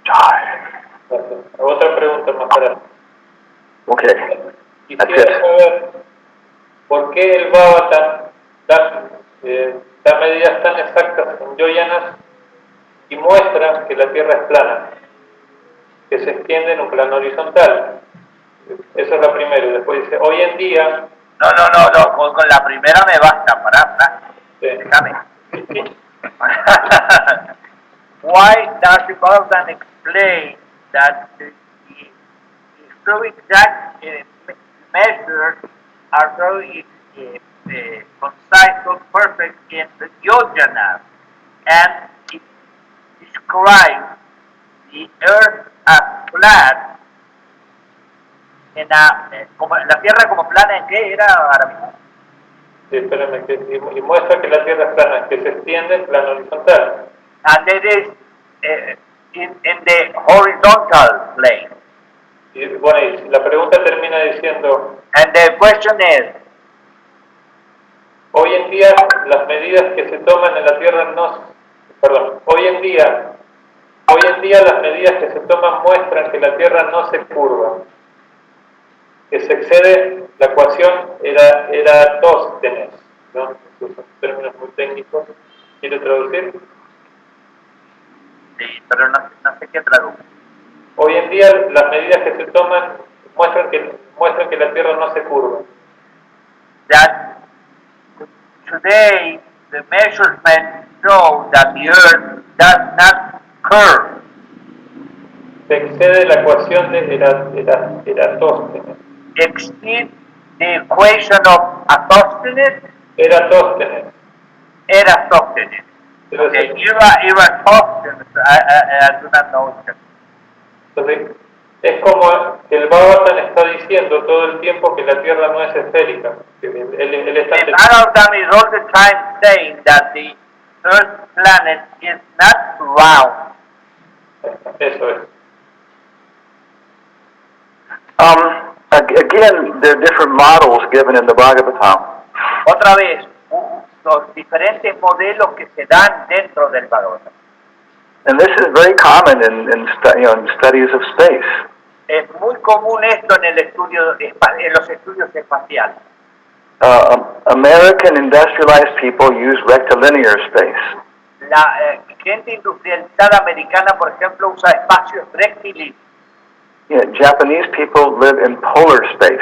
Jai. Gracias. Otra pregunta más para. Okay. That's Quisiera it. saber por qué el Bhagavata da medidas tan exactas en yoyanas y muestra que la Tierra es plana, que se extiende en un plano horizontal. Esa es la primera. Y después dice, hoy en día... No, con la primera me basta, para. Sí. Déjame. Why does the Bhagavatam explain that the so exact measures are so concise, so perfect in the yojana, and it describes the earth as flat, como, la tierra como plana, ¿en qué era ahora mismo? Sí, espérame, y muestra que la Tierra es plana, que se extiende en plano horizontal. And it is in the horizontal plane. Y bueno, y la pregunta termina diciendo, And the question is, hoy en día las medidas que se toman en la Tierra hoy en día las medidas que se toman muestran que la Tierra no se curva, que se excede la ecuación Eratosthenes, ¿no? Estos son términos muy técnicos. ¿Quiere traducir? sí, pero no sé qué traduce. Hoy en día las medidas que se toman muestran que la Tierra no se curva. That today the measurements show that the earth does not curve. Se excede la ecuación de Eratosthenes. Exceed the equation of Eratosthenes. Eratosthenes. Okay, Eratosthenes, I do not know. Entonces, es como que el Bhagavatam está diciendo todo el tiempo que la Tierra no es esférica. Que él está The Bhagavatam is all the time saying that the Earth planet is not round. Eso es. Again, there are different models given in the Bhagavatam. Otra vez, los diferentes modelos que se dan dentro del Bhagavatam. And this is very common in studies of space. Es muy común esto en los estudios espaciales. American industrialized people use rectilinear space. La gente industrializada americana, por ejemplo, usa espacios rectilíneos. Yeah, Japanese people live in polar space.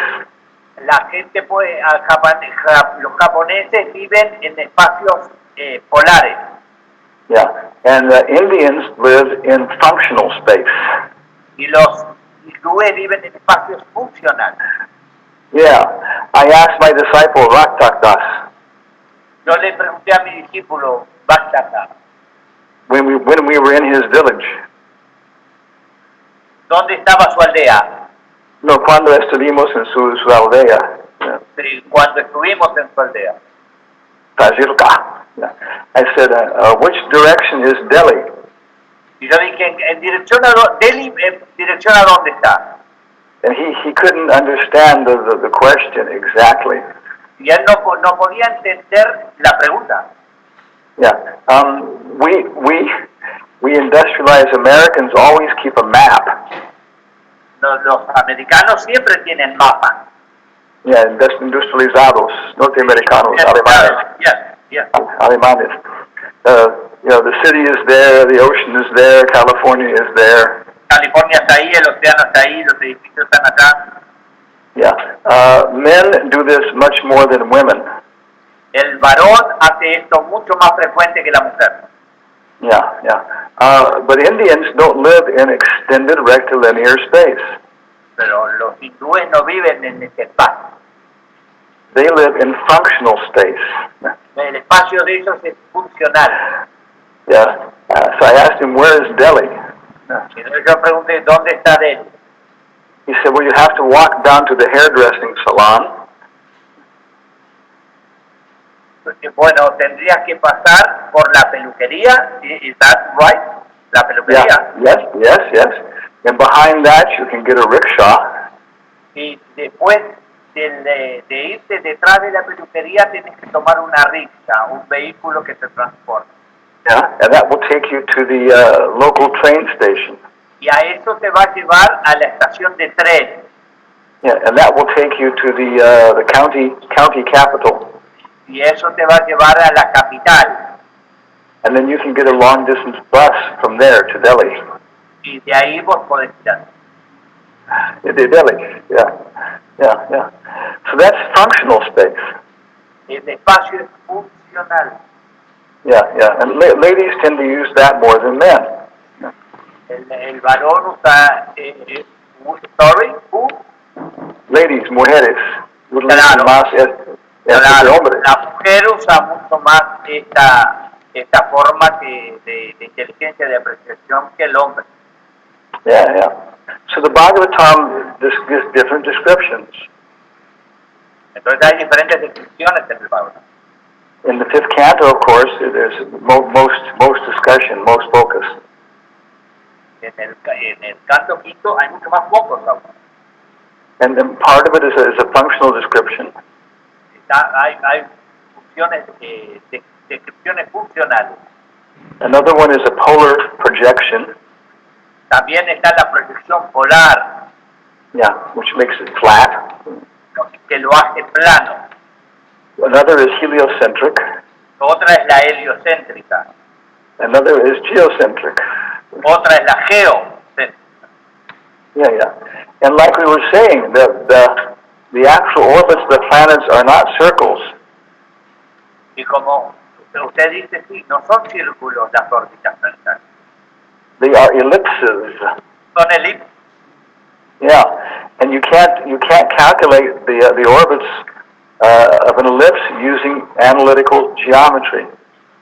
La gente, los japoneses viven en espacios polares. Yeah, and Indians live in functional space. Y los hindúes viven en espacios funcionales. Yeah, I asked my disciple Raktakas Yo le pregunté a mi discípulo Bhaktaka, when we were in his village. ¿dónde estaba su aldea? No, cuando estuvimos en su aldea. Yeah. Sí, cuando estuvimos en su aldea. Tajilka. Yeah. I said, which direction is Delhi? Y yo dije, ¿en dirección a dónde está? And he couldn't understand the question exactly. Y él no podía entender la pregunta. Yeah. We industrialized Americans always keep a map. Los americanos siempre tienen mapa. Yeah, industrializados, norteamericanos, alemanes. Yes. Alemanes. The city is there, the ocean is there, California is there. California está ahí, el océano está ahí, los edificios están acá. Yeah. Men do this much more than women. El varón hace esto mucho más frecuente que la mujer. Yeah. But Indians don't live in extended rectilinear space. Pero los hindúes no viven en ese espacio. They live in functional space. El espacio de ellos es funcional. Yeah. So I asked him, where is Delhi? Entonces yo pregunté, ¿dónde está Delhi? He said, well, you have to walk down to the hairdressing salon. Bueno, tendrías que pasar por la peluquería. Is that right? la peluquería. Yes. And behind that, you can get a rickshaw. Y después de irte detrás de la peluquería tienes que tomar una rickshaw, un vehículo que te transporte. Yeah, and that will take you to the local train station. Y a eso te va a llevar a la estación de tren. Yeah, and that will take you to the county capital. Y eso te va a llevar a la capital. And then you can get a long distance bus from there to Delhi. Y de ahí vos podés ir. Delhi, yeah. So that's functional space. El espacio es funcional. Yeah. And ladies tend to use that more than men. El varón usa, Ladies, mujeres, Claro. más Claro, hombre. la mujer usa mucho más esta forma de inteligencia de apreciación que el hombre. Yeah. So the Bhagavatam gives different descriptions. Entonces hay diferentes descripciones en el Bhagavata. In the fifth canto, of course, there's most discussion, most focus. En el canto quinto hay mucho más focos aún. And then part of it is a functional description. Hay funciones, descripciones funcionales. Another one is a polar projection. También está la proyección polar, Yeah, which makes it flat. que lo hace plano. Another is heliocentric. Otra es la heliocéntrica. Another is geocentric. Otra es la geocéntrica. Yeah. And like we were saying, the actual orbits of the planets are not circles. Y como usted dice, sí, no son círculos las órbitas planetarias. They are ellipses. Son elipses. Yeah, and you can't calculate the orbits of an ellipse using analytical geometry.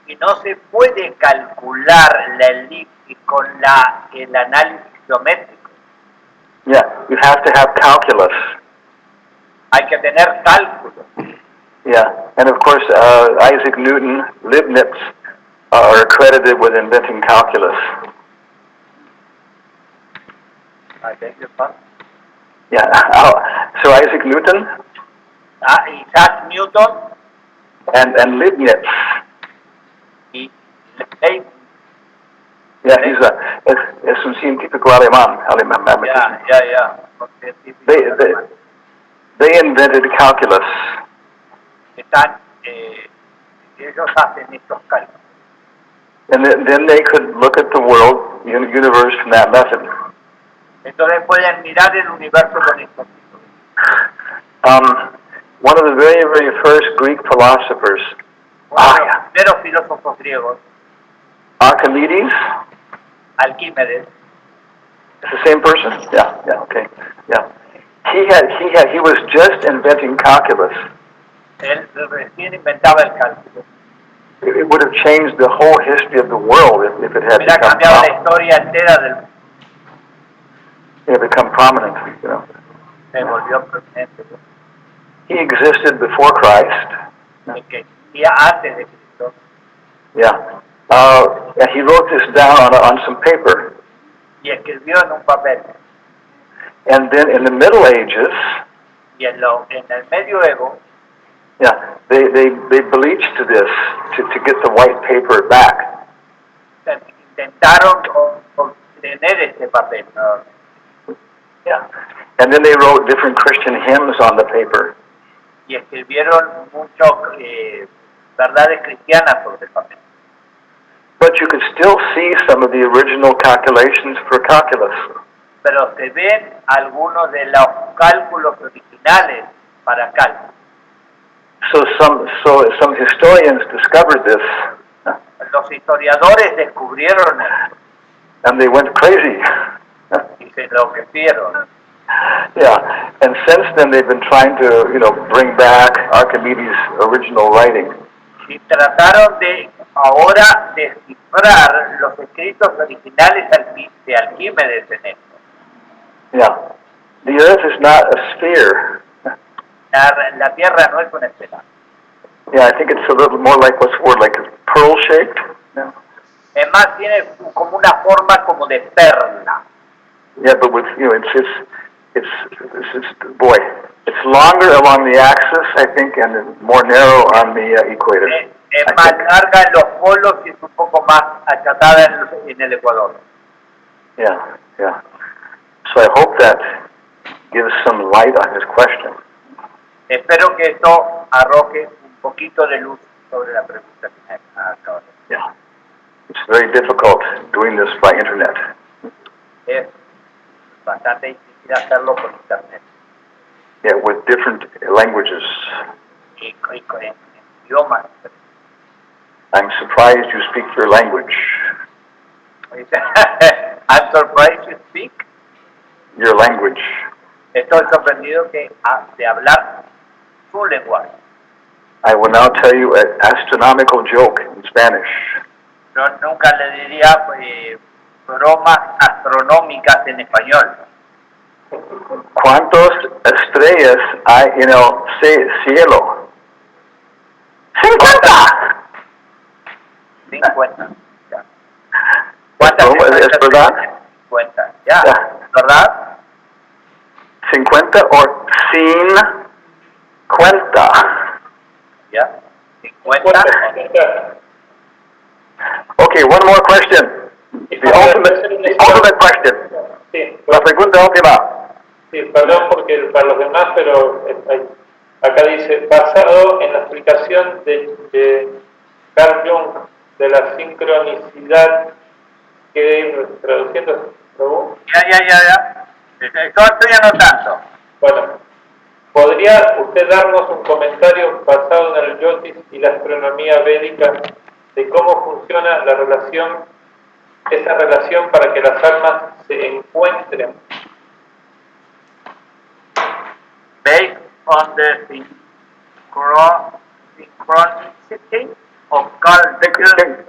Y no se puede calcular la elipse con el análisis geométrico. Yeah, you have to have calculus. Hay que tener cálculo. Yeah, and of course Isaac Newton, Leibniz are credited with inventing calculus. Yeah, so Isaac Newton Isaac Newton and Leibniz. Y Leibniz. Yeah, es un científico alemán. Ya. They invented calculus. Ellos hacen estos cálculos. And then they could look at the world, universe from that method. Entonces pueden mirar el universo con estos métodos. One of the very first Greek philosophers, Uno de los primeros filósofos griegos, Archimedes. Alquímedes. The same person? Yeah, okay. Yeah. He was just inventing calculus. Él recién inventaba el cálculo. It would have changed the whole history of the world if it had Hubiera cambiado la historia entera del mundo. It had become prominent, Se volvió prominente. He existed before Christ. El que existía antes de Cristo. Yeah. And he wrote this down on some paper. Y escribió en un papel. And then in the Middle Ages, Y en el medioevo, yeah, they bleached this to get the white paper back. intentaron obtener este papel. Yeah. And then they wrote different Christian hymns on the paper. Y escribieron mucho verdades cristianas sobre el papel. But you could still see some of the original calculations for calculus. Pero se ven algunos de los cálculos originales para cálculo. So some historians discovered this. Los historiadores descubrieron esto. And they went crazy. Y se enloquecieron. Yeah, and since then they've been trying to, bring back Archimedes' original writing. Y trataron de ahora descifrar los escritos originales de Alquímedes en esto. Yeah, the Earth is not a sphere. La Tierra no es una esfera. Yeah, I think it's a little more like what's the word, like pearl shaped. Yeah. Es más, tiene como una forma como de perla. Yeah, but with it's boy, it's longer along the axis, I think, and more narrow on the equator. Es más larga en los polos y es un poco más achatada en el Ecuador. Yeah, yeah. So I hope that gives some light on his question. Espero que esto arroje un poquito de luz sobre la pregunta que me acabo de hacer. Yeah. It's very difficult doing this by internet. Es bastante difícil hacerlo por internet. Yeah, with different languages. Y en idiomas. I'm surprised you speak your language. I'm surprised you speak. Your language. Estoy sorprendido de hablar su lenguaje. I will now tell you an astronomical joke in Spanish. Yo nunca le diría bromas astronómicas en español. ¿Cuántas estrellas hay en el cielo? 50. 50. Ya. ¿Cuántas ¿Es verdad? 50. Ya. Ya. ¿Verdad? 50 o sin cuenta. Ya. 50. Okay, one more question. The ultimate question. Sí, La pregunta última. sí, perdón porque para los demás, pero acá dice, basado en la explicación de Carl Jung de la sincronicidad, que traduciendo, ¿no? Ya. Yo estoy anotando. Bueno, ¿podría usted darnos un comentario basado en el Yotis y la astronomía védica de cómo funciona esa relación para que las almas se encuentren? Based on the synchronicity of Carl Jung,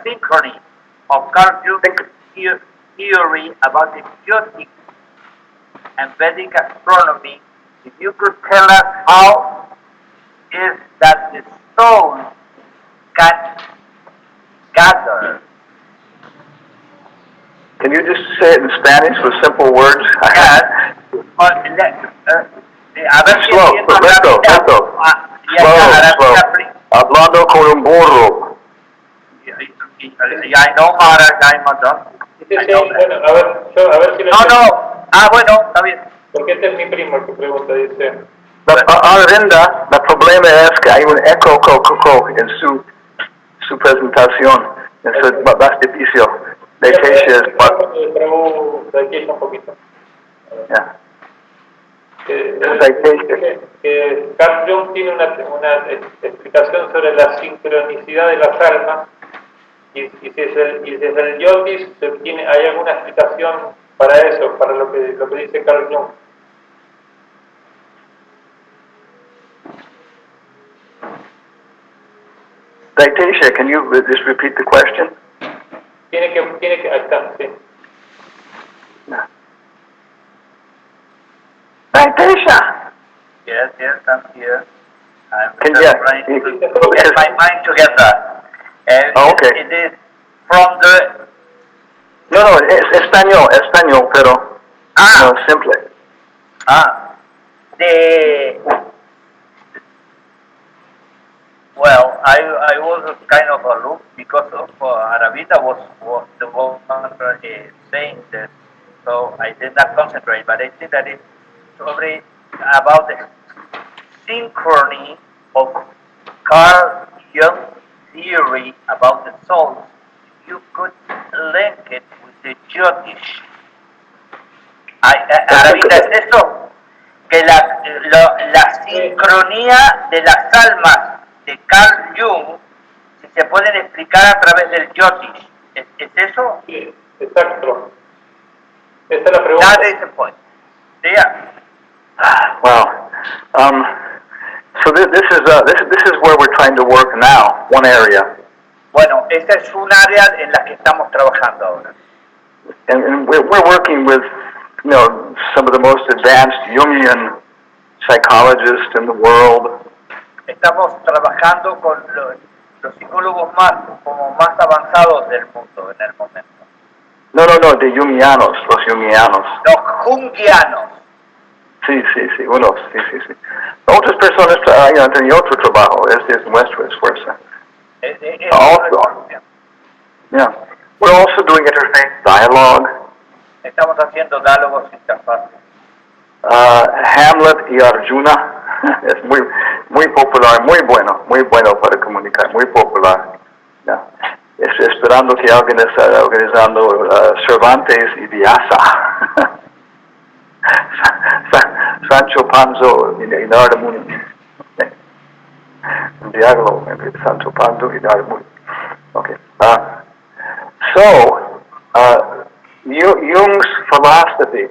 synchrony of Carl Jung's theory about the Jyotish and Vedic astronomy, if you could tell us how is that the stone can gather. Can you just say it in Spanish with simple words? Yes. A ver si Slow, entiendo lento. Slow. Hablando con un burro. I know Maharaj, I'm a dog. Sí, bueno, a ver si lo entiendo. No. Bueno, está bien. Porque este es mi primo el que pregunta, dice. Arvinda, el problema es que hay un eco en su presentación. Eso es más difícil. De un poquito. Yeah. Que Carl Jung tiene una explicación sobre la sincronicidad de las almas y desde el Yotis hay alguna explicación para eso, para lo que dice Carl Jung. Dictatia, can you just repeat the question? Tiene que, ahí está, sí. Dictatia! Yes, I'm here. I'm trying to get my mind together. Okay. It is from the... No, es español, pero no, simple. Well, I was kind of aloof because of Aravita was the one saying this, so I did not concentrate, but I think that it's probably about the synchrony of Carl Jung's theory about the souls. You could link it with the Jyotish. Aravita, ¿es esto? Que la sincronía de las almas de Carl Jung se pueden explicar a través del Jyotish. ¿Es eso? Sí, exacto. Esa es la pregunta. That is the point. Yeah. Wow. So this is where we're trying to work now. One area. Bueno, esta es un área en la que estamos trabajando ahora. And we're working with, some of the most advanced Jungian psychologists in the world. Estamos trabajando con los psicólogos más avanzados del mundo en el momento. No, de Jungianos, los Jungianos. Los jungianos. Sí, unos, sí. Otras personas han tenido otro trabajo, este es nuestro esfuerzo. Also, yeah, we're also doing interface dialogue. Estamos haciendo diálogos interfaces. Hamlet y Arjuna es muy popular, muy bueno para comunicar, muy popular. Yeah. Estoy esperando que alguien esté organizando Cervantes y Vyasa. Sancho Panza y Narada Muni. Un diálogo entre Sancho Panza y Narada Muni. Okay. Jung's philosophy.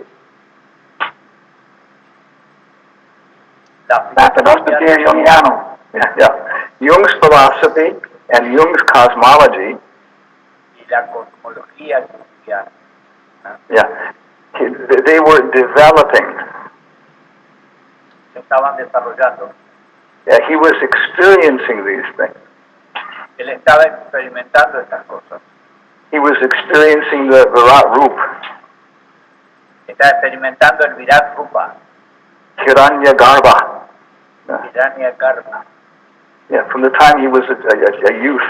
La filosofía junguiana. Yeah. Jung's philosophy and Jung's cosmology. Y la cosmología junguiana. Yeah. They were developing. Estaban desarrollando. Yeah, he was experiencing these things. Él estaba experimentando estas cosas. He was experiencing the Virat Rup. Estaba experimentando el Virat Rupa. Hiranya Garbha. Hiranya Garbha. Yeah, from the time he was a youth.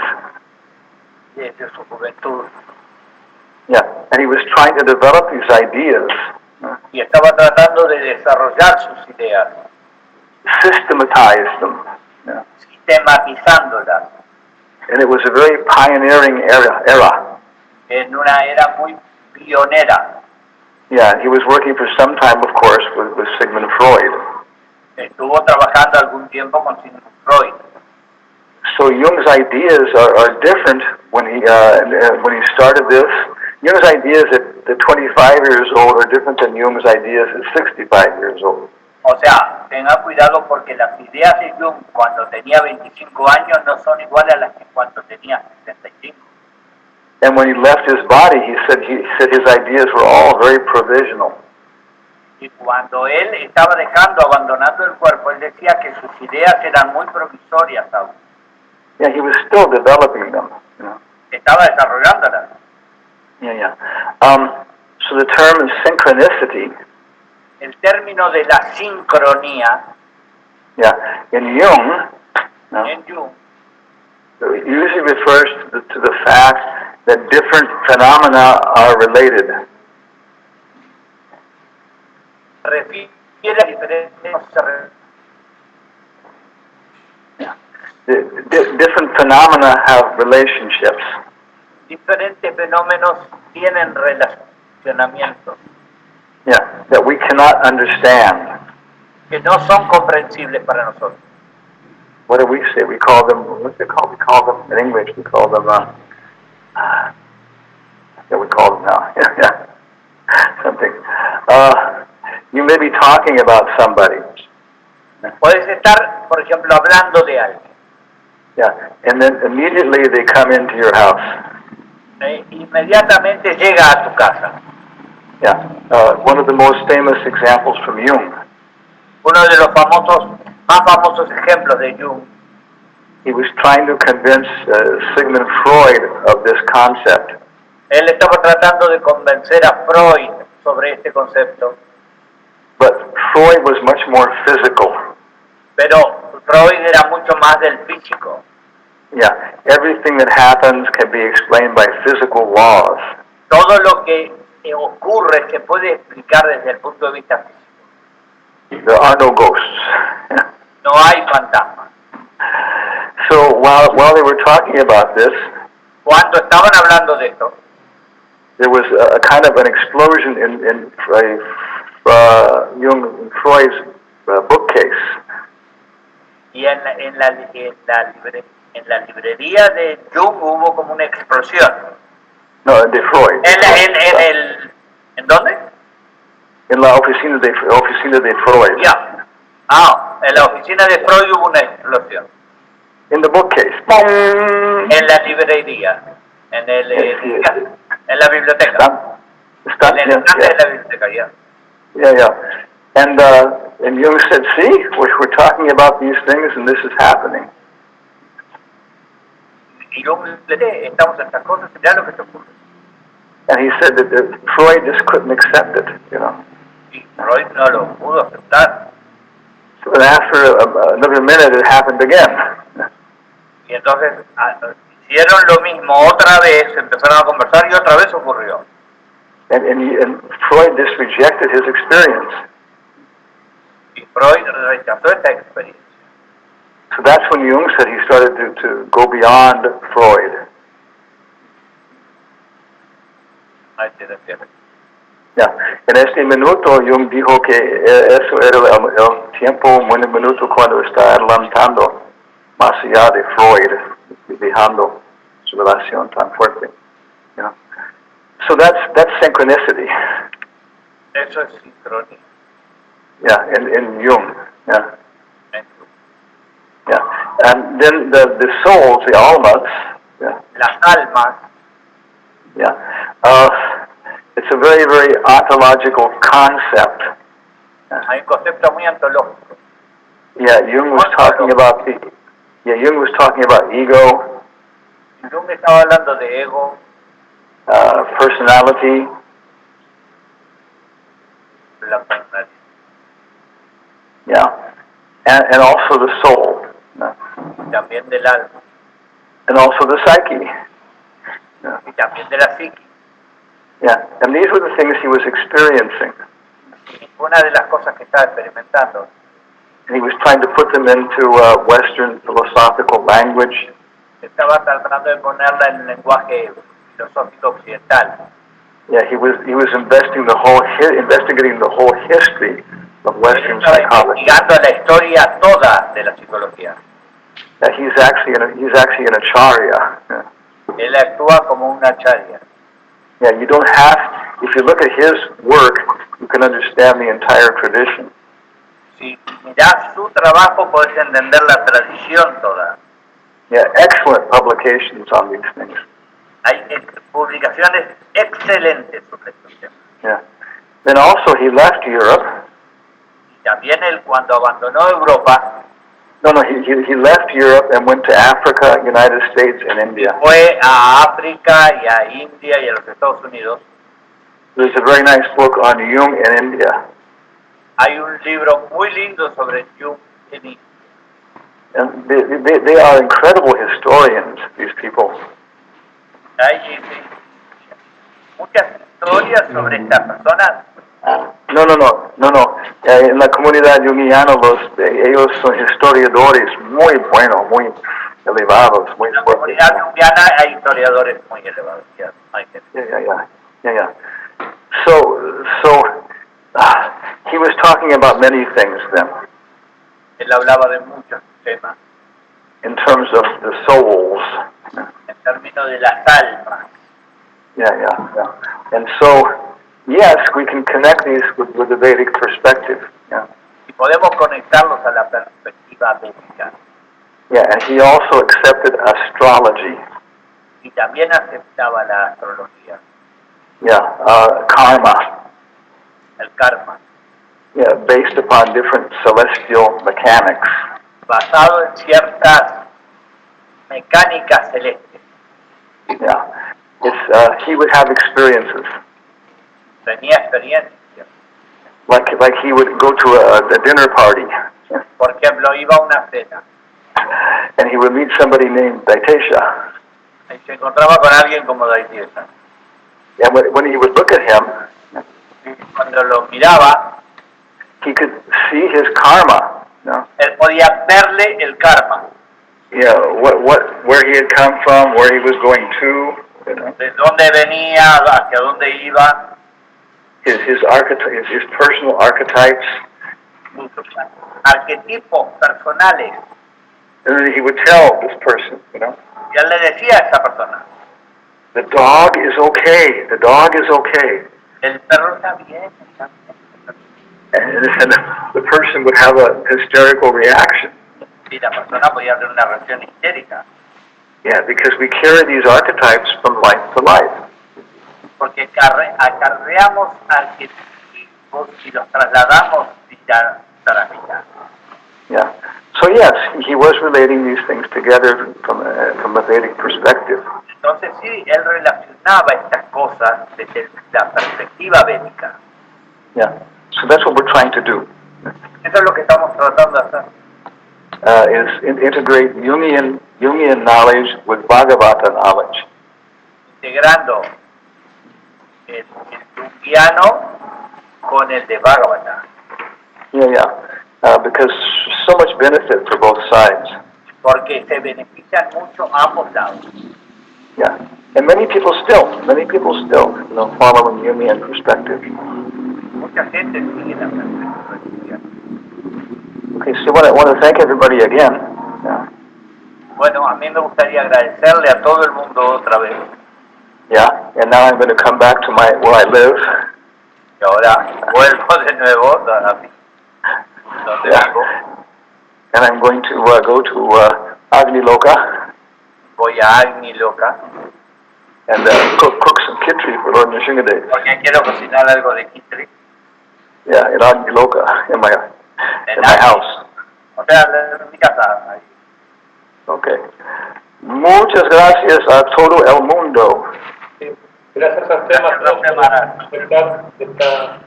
Desde su juventud. Yeah, and he was trying to develop these ideas. Y estaba tratando de desarrollar sus ideas. Systematize them. Yeah. Sistematizándolas. And it was a very pioneering era. En una era muy pionera. Yeah, he was working for some time, of course, with Sigmund Freud. Estuvo trabajando algún tiempo con Sigmund Freud. So Jung's ideas are different when he started this. Jung's ideas at 25 years old are different than Jung's ideas at 65 years old. O sea, tenga cuidado porque las ideas de Jung cuando tenía 25 años no son iguales a las que cuando tenía 65. And when he left his body, he said his ideas were all very provisional. Y cuando él estaba abandonando el cuerpo, él decía que sus ideas eran muy provisorias aún. Yeah, he was still developing them. You know? Estaba desarrollándolas. Yeah. So the term synchronicity. El término de la sincronía. Yeah, in Jung. En Jung. It usually refers to the fact that different phenomena are related. Refiere a diferentes. Different phenomena have relationships. Diferentes fenómenos tienen relacionamientos. Yeah, that we cannot understand. Que no son comprensibles para nosotros. What do we say? We call them, what's it called? We call them, in English, we call them, we call them now. Yeah. Something. You may be talking about somebody. Puedes estar, por ejemplo, hablando de alguien. Yeah, and then immediately they come into your house. Inmediatamente llega a tu casa. Yeah, one of the most famous examples from Jung. Uno de los más famosos ejemplos de Jung. He was trying to convince Sigmund Freud of this concept. Él estaba tratando de convencer a Freud sobre este concepto. But Freud was much more physical. Pero Freud era mucho más del físico. Yeah, everything that happens can be explained by physical laws. Todo lo que ocurre se puede explicar desde el punto de vista físico. There are no ghosts. No hay fantasmas. So while they were talking about this, cuando estaban hablando de esto, there was a kind of an explosion in Jung and Freud's bookcase. Y en la librería de Jung hubo como una explosión. No, de Freud. ¿En dónde? En la oficina de Freud. Yeah. En la oficina de Freud hubo una explosión. In the bookcase. En la librería. En la biblioteca. En el estante de la biblioteca, ya. Yeah. And Jung said, see, we're talking about these things and this is happening. Y Jung le dice, estamos en estas cosas, mirá lo que te ocurre. And he said that Freud just couldn't accept it, you know. Y Freud no lo pudo aceptar. So then after another minute, it happened again. Y entonces hicieron lo mismo otra vez, empezaron a conversar y otra vez ocurrió. And Freud just rejected his experience. Y Freud rechazó esta experiencia. So that's when Jung said he started to go beyond Freud. Ahí te refieres. Ya. En este minuto Jung dijo que eso era el tiempo, un minuto cuando está adelantando más allá de Freud, dejando su relación tan fuerte. You know? So that's synchronicity. Eso es sincronía. Yeah, in Jung. Yeah. En Jung. Yeah. And then the souls, the almas. Yeah. Las almas. Yeah. It's a very, very ontological concept. Hay un concepto muy ontológico. Yeah, Jung was talking about Jung was talking about ego. Jung estaba hablando de ego, Personality. la personalidad. Yeah. And also the soul. Y también del alma. And also the psyche. Yeah. Y también de la psique. Yeah. And these were the things he was experiencing. Y una de las cosas que estaba experimentando. And he was trying to put them into Western philosophical language. Estaba tratando de ponerla en el lenguaje filosófico occidental. Yeah, he was investigating the whole history of Western psychology. Investigando la historia toda de la psicología. Yeah, he's actually an acharya. Yeah. Él actúa como un acharya. Yeah, you don't have. If you look at his work, you can understand the entire tradition. Si mirás su trabajo, podés entender la tradición toda. Yeah, excellent publications on these things. Hay publicaciones excelentes sobre estos temas. Yeah. Then also he left Europe. Y también él, cuando abandonó Europa, he left Europe and went to Africa, United States, and India. fue a África y a India y a los Estados Unidos. There's a very nice book on Jung in India. Hay un libro muy lindo sobre Jung en India. And they are incredible historians, these people. Hay muchas historias sobre estas personas. No. En la comunidad junguiana ellos son historiadores muy buenos, muy elevados, muy En la fuertes. comunidad junguiana hay historiadores muy elevados. Yeah. So he was talking about many things then. Él hablaba de muchos temas. In terms of the souls. En términos de las almas. Yeah. And so, yes, we can connect these with the Vedic perspective. Yeah. Y podemos conectarlos a la perspectiva védica. Yeah, and he also accepted astrology. Y también aceptaba la astrología. Yeah, karma. El karma. Yeah, based upon different celestial mechanics. Basado en ciertas mecánicas celestes. Yeah, he would have experiences. Tenía experiencias. Like he would go to a dinner party. Por ejemplo, iba a una cena. And he would meet somebody named Daitesha. Y se encontraba con alguien como Daitesha. And when he would look at him, Y cuando lo miraba, he could see his karma. No? él podía verle el karma. Yeah, where he had come from, where he was going to. You know? De dónde venía, hacia dónde iba. His personal archetypes. Sus arquetipos personales. And then he would tell this person, you know. Y él le decía a esa persona, The dog is okay. The dog is okay. el perro está bien. And the person would have a hysterical reaction. Y la persona podía tener una reacción histérica. Yeah, because we carry these archetypes from life to life. Porque acarreamos arquetipos y los trasladamos vida tras vida. Yeah. So yes, he was relating these things together from a Vedic perspective. Entonces sí, él relacionaba estas cosas desde la perspectiva védica. Yeah. So that's what we're trying to do. Eso es lo que estamos tratando de hacer. Is integrate Jungian knowledge with Bhagavata knowledge. Integrando el junguiano con el de Bhagavata. Yeah. Because so much benefit for both sides. Porque se benefician mucho ambos lados. Yeah. And many people still, following Jungian perspective. Mucha gente sigue la perspectiva junguiana. Okay, so I want to thank everybody again. Yeah. Bueno, a mí me gustaría agradecerle a todo el mundo otra vez. Yeah, and now I'm going to come back to where I live. Y ahora vuelvo de nuevo a donde vivo. And I'm going to go to Agni Loka. Voy a Agni Loka. And cook some kitri for Lord Nrsingadev. Porque quiero cocinar algo de kitri. Yeah, in Agni Loka, in my house. O sea, en mi casa. Ahí. Okay. Muchas gracias a todo el mundo. Sí. Gracias a usted, por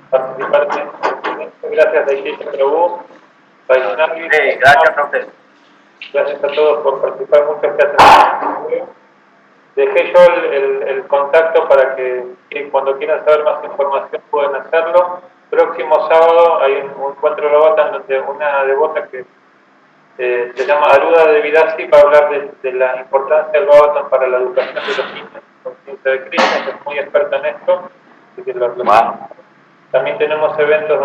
participar en esto. Gracias a Ishe Prabhu, Vaishnavi. Sí, gracias a usted. Gracias a todos por participar. Muchas gracias. Dejé yo el contacto para que cuando quieran saber más información pueden hacerlo. Próximo sábado hay un encuentro de Bhagavata donde una devota que se llama Aruda de Vidasi va a hablar de la importancia del Bhagavatam para la educación de los niños. Conciencia de Krishna, que es muy experta en esto. Así que también tenemos eventos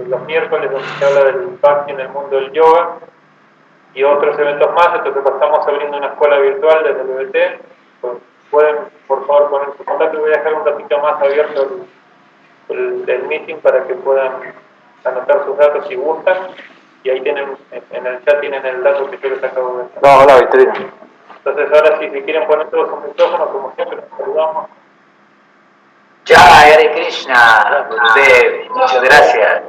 los miércoles donde se habla del bhakti en el mundo del yoga y otros eventos más. Entonces estamos abriendo una escuela virtual desde el BBT. Pues, pueden por favor poner su contacto. Voy a dejar un ratito más abierto el meeting para que puedan anotar sus datos si gustan. Y ahí tienen, en el chat tienen el dato que yo les acabo de dar. No, hola, Victorina. Entonces ahora sí, si quieren poner todos sus micrófonos, como siempre, nos saludamos. Jai Hare Krishna, Gurudev, muchas gracias.